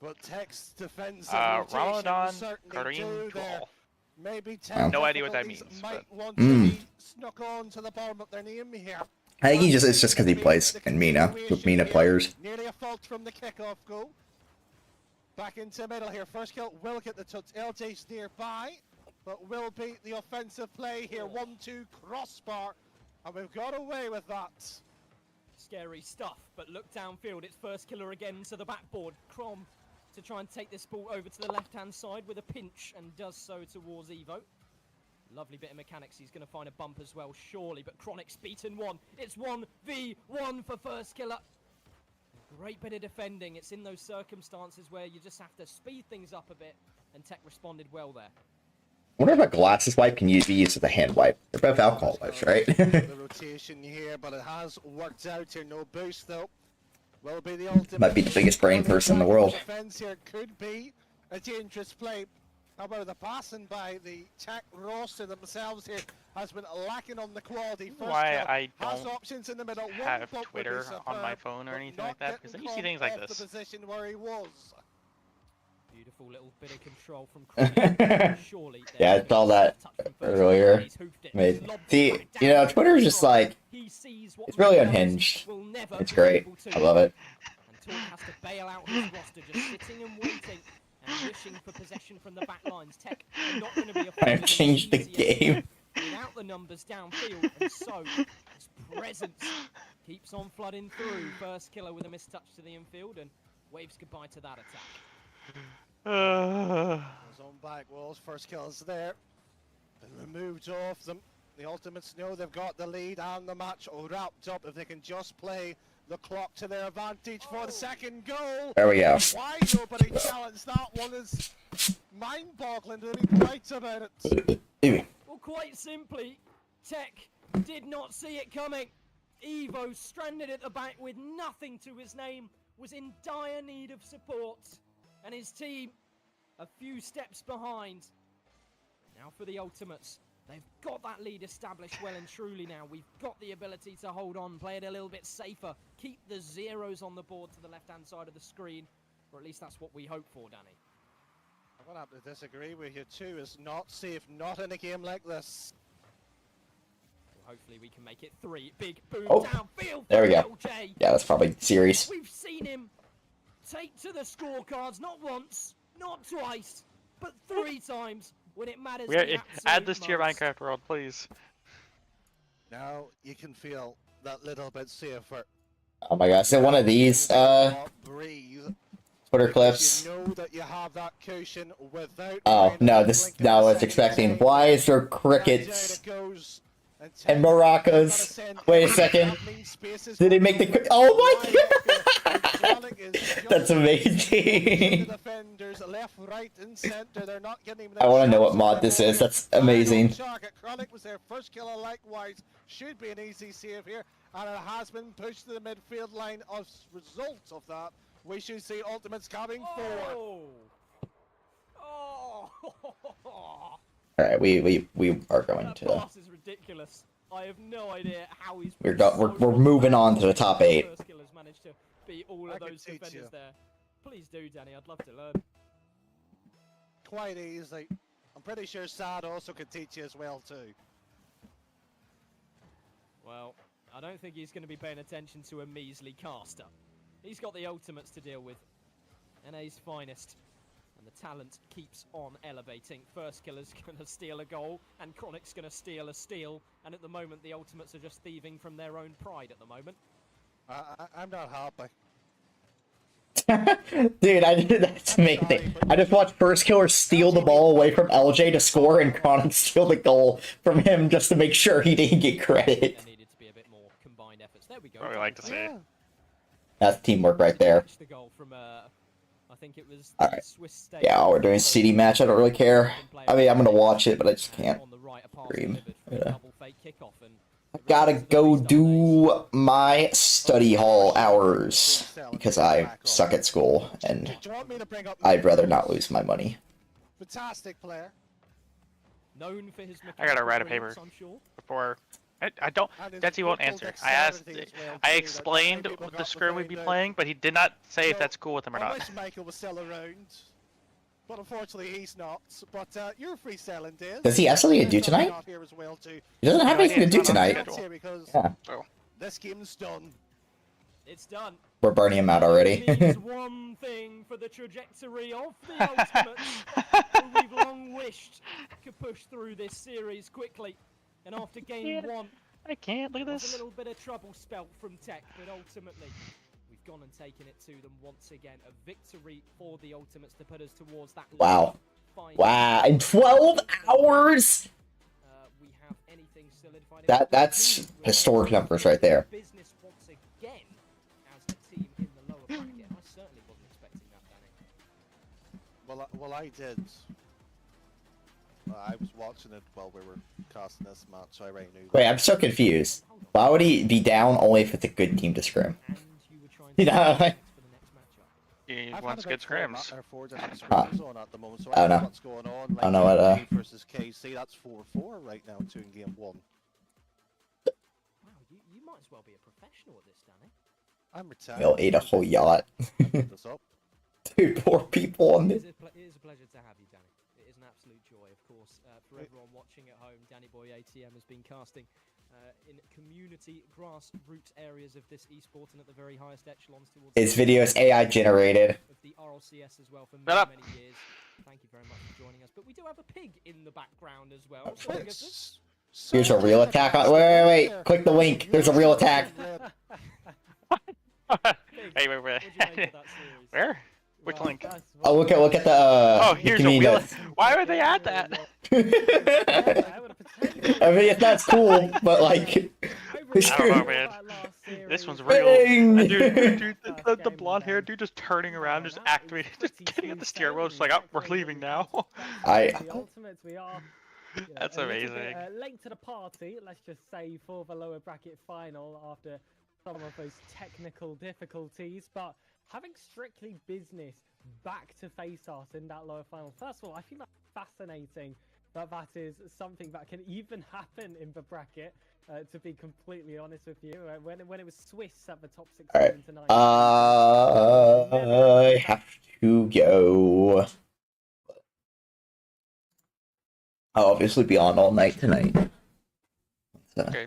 But Tech's defensive
Ramadan
certainly
Kareem
do there.
Jewel.
Maybe
Oh.
No idea what that means.
might
But...
want to be snuck on to the bottom of their name here.
I think it's just because he plays in Mina with Mina players.
Nearly a fault from the kickoff goal. Back into middle here. First kill will get the touch. LJ's nearby, but will beat the offensive play here. 1-2 crossbar, and we've got away with that.
Scary stuff, but look downfield. It's first killer again to the backboard. Crom to try and take this ball over to the left-hand side with a pinch, and does so towards Evo. Lovely bit of mechanics. He's going to find a bump as well, surely, but Chronic's beaten one. It's 1v1 for first killer. Great bit of defending. It's in those circumstances where you just have to speed things up a bit, and Tech responded well there.
I wonder if a glasses wipe can be used as a hand wipe. They're both alcohol wipes, right?
The rotation here, but it has worked out here. No boost though. Will be the ultimate.
Might be the biggest brain person in the world.
Defense here could be a dangerous play. However, the passing by the Tech roster themselves here has been lacking on the quality. First
Why
kill
I
has
don't
options in the middle.
have
One
Twitter on my phone or anything like that, because then you see things like this.
The position where he was.
Beautiful little bit of control from Chronic. Surely.
Yeah, I saw that earlier. Mate, see, you know, Twitter is just like, it's really unhinged. It's great. I love it.
And Talk has to bail out his roster, just sitting and waiting and wishing for possession from the back lines. Tech are not going to be a
I've changed the game.
without the numbers downfield, and so his presence keeps on flooding through. First killer with a missed touch to the infield, and waves goodbye to that attack.
His own back walls, first kills there. Been removed off them. The Ultimates know they've got the lead and the match wrapped up if they can just play the clock to their advantage for the second goal.
There we go.
Why nobody challenged that one is mind-boggling to be right about it.
Well, quite simply, Tech did not see it coming. Evo, stranded at the back with nothing to his name, was in dire need of support. And his team, a few steps behind. Now for the Ultimates. They've got that lead established well and truly now. We've got the ability to hold on, play it a little bit safer, keep the zeros on the board to the left-hand side of the screen, or at least that's what we hope for, Danny.
I'm going to have to disagree with you too. It's not safe, not in a game like this.
Well, hopefully we can make it 3. Big boom
Oh,
downfield.
there we go.
LJ.
Yeah, that's probably serious.
We've seen him take to the scorecards not once, not twice, but 3 times when it matters.
Add this to your Minecraft world, please.
Now you can feel that little bit safer.
Oh my god, so one of these,
Breathe.
Twitter clips.
You know that you have that cushion without.
Oh, no, I was expecting. Why is there crickets and maracas? Wait a second. Did he make the... Oh my god!
Chronic is
That's
just
amazing.
the defenders left, right, and center. They're not getting
I want to know what
shots
mod
on
this
goal
is.
here.
That's amazing.
Target. Chronic was their first killer, likewise. Should be an easy save here, and it has been pushed to the midfield line. As a result of that, we should see ultimates coming forward.
Oh!
All right, we are going
That
to.
pass is ridiculous. I have no idea how he's.
We're moving on to the top 8.
First killer's managed to beat all
I
of
can
those
teach
defenders
you.
there. Please do, Danny. I'd love to learn.
Quite easy. I'm pretty sure Sad also could teach you as well too.
Well, I don't think he's going to be paying attention to a measly caster. He's got the ultimates to deal with. NA's finest. And the talent keeps on elevating. First killer's going to steal a goal, and Chronic's going to steal a steal. And at the moment, the ultimates are just thieving from their own pride at the moment.
I'm not happy.
Dude, that's amazing. I just watched First Killer steal the ball away from LJ to score, and Chronic steal the goal from him just to make sure he didn't get credit.
There needed to be a bit more combined efforts. There we go.
What we like to see.
That's teamwork right there.
The goal from, I think it was
All right.
Swiss State.
Yeah, we're doing CD match. I don't really care. I mean, I'm gonna watch it, but I just can't stream. I gotta go do my study hall hours because I suck at school and
Do you want me to bring up
I'd rather not lose my money.
fantastic player?
Known for his
I gotta write a
brilliance,
paper
I'm sure.
before. I don't. Detsy won't answer. I asked. I explained the scrim we'd be playing, but he did not say if that's cool with him or
I
not.
wish Michael was still around, but unfortunately he's not. But you're free selling, Diz.
Does he have something to do tonight? He doesn't have anything to do tonight. Yeah.
This game's done.
It's done.
We're burning him out already.
It means one thing for the trajectory of the Ultimates, who we've long wished could push through this series quickly. And after game 1,
I can't. Look at
was
this.
a little bit of trouble spelt from Tech, but ultimately we've gone and taken it to them once again. A victory for the Ultimates to put us towards that.
Wow.
final.
Wow. In 12 hours?
We have anything solidified.
That's historic numbers right there.
Business once again as the team in the lower bracket. I certainly wasn't expecting that, Danny.
Well, I did. I was watching it while we were casting this match, so I already knew.
Wait, I'm so confused. Why would he be down only if it's a good team to scrim? You know, like,
He wants good scrims.
Huh.
At the moment, so
I don't know.
What's going on?
I don't know what,
Like versus KC, that's 4-4 right now, in game 1.
Wow, you might as well be a professional at this, Danny.
I'm retired.
He'll ate a whole yacht.
This up.
Dude, poor people on this.
It is a pleasure to have you, Danny. It is an absolute joy, of course. For everyone watching at home, Danny Boy ATM has been casting in community grassroots areas of this esport and at the very highest echelons towards.
His video is AI generated.
Of the RLCS as well for
Shut up.
many years. Thank you very much for joining us. But we do have a pig in the background as well. So look at this.
Here's a real attack on. Wait. Click the link. There's a real attack.
Hey, wait. Where? Which link?
Oh, look at the.
Oh, here's a
community
wheel.
notes.
Why would they add that?
I mean, that's cool, but like.
I don't know, man. This one's real.
Bang!
Dude, the blonde hair dude just turning around, just activating, just getting at the steering wheel, just like, oh, we're leaving now.
The Ultimates, we are.
That's
a little
amazing.
bit, late to the party, let's just say, for the lower bracket final after some of those technical difficulties, but having strictly business back to face us in that lower final. First of all, I think that's fascinating that is something that can even happen in the bracket. To be completely honest with you, when it was Swiss at the top 16
Alright.
tonight.
I have to go. I'll obviously be on all night tonight. So.
Okay.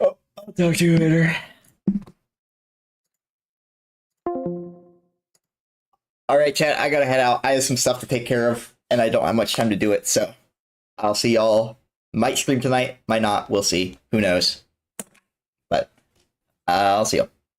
Oh, I'll talk to you later. Alright, chat, I gotta head out. I have some stuff to take care of, and I don't have much time to do it, so I'll see y'all. Might stream tonight, might not, we'll see. Who knows? But I'll see y'all.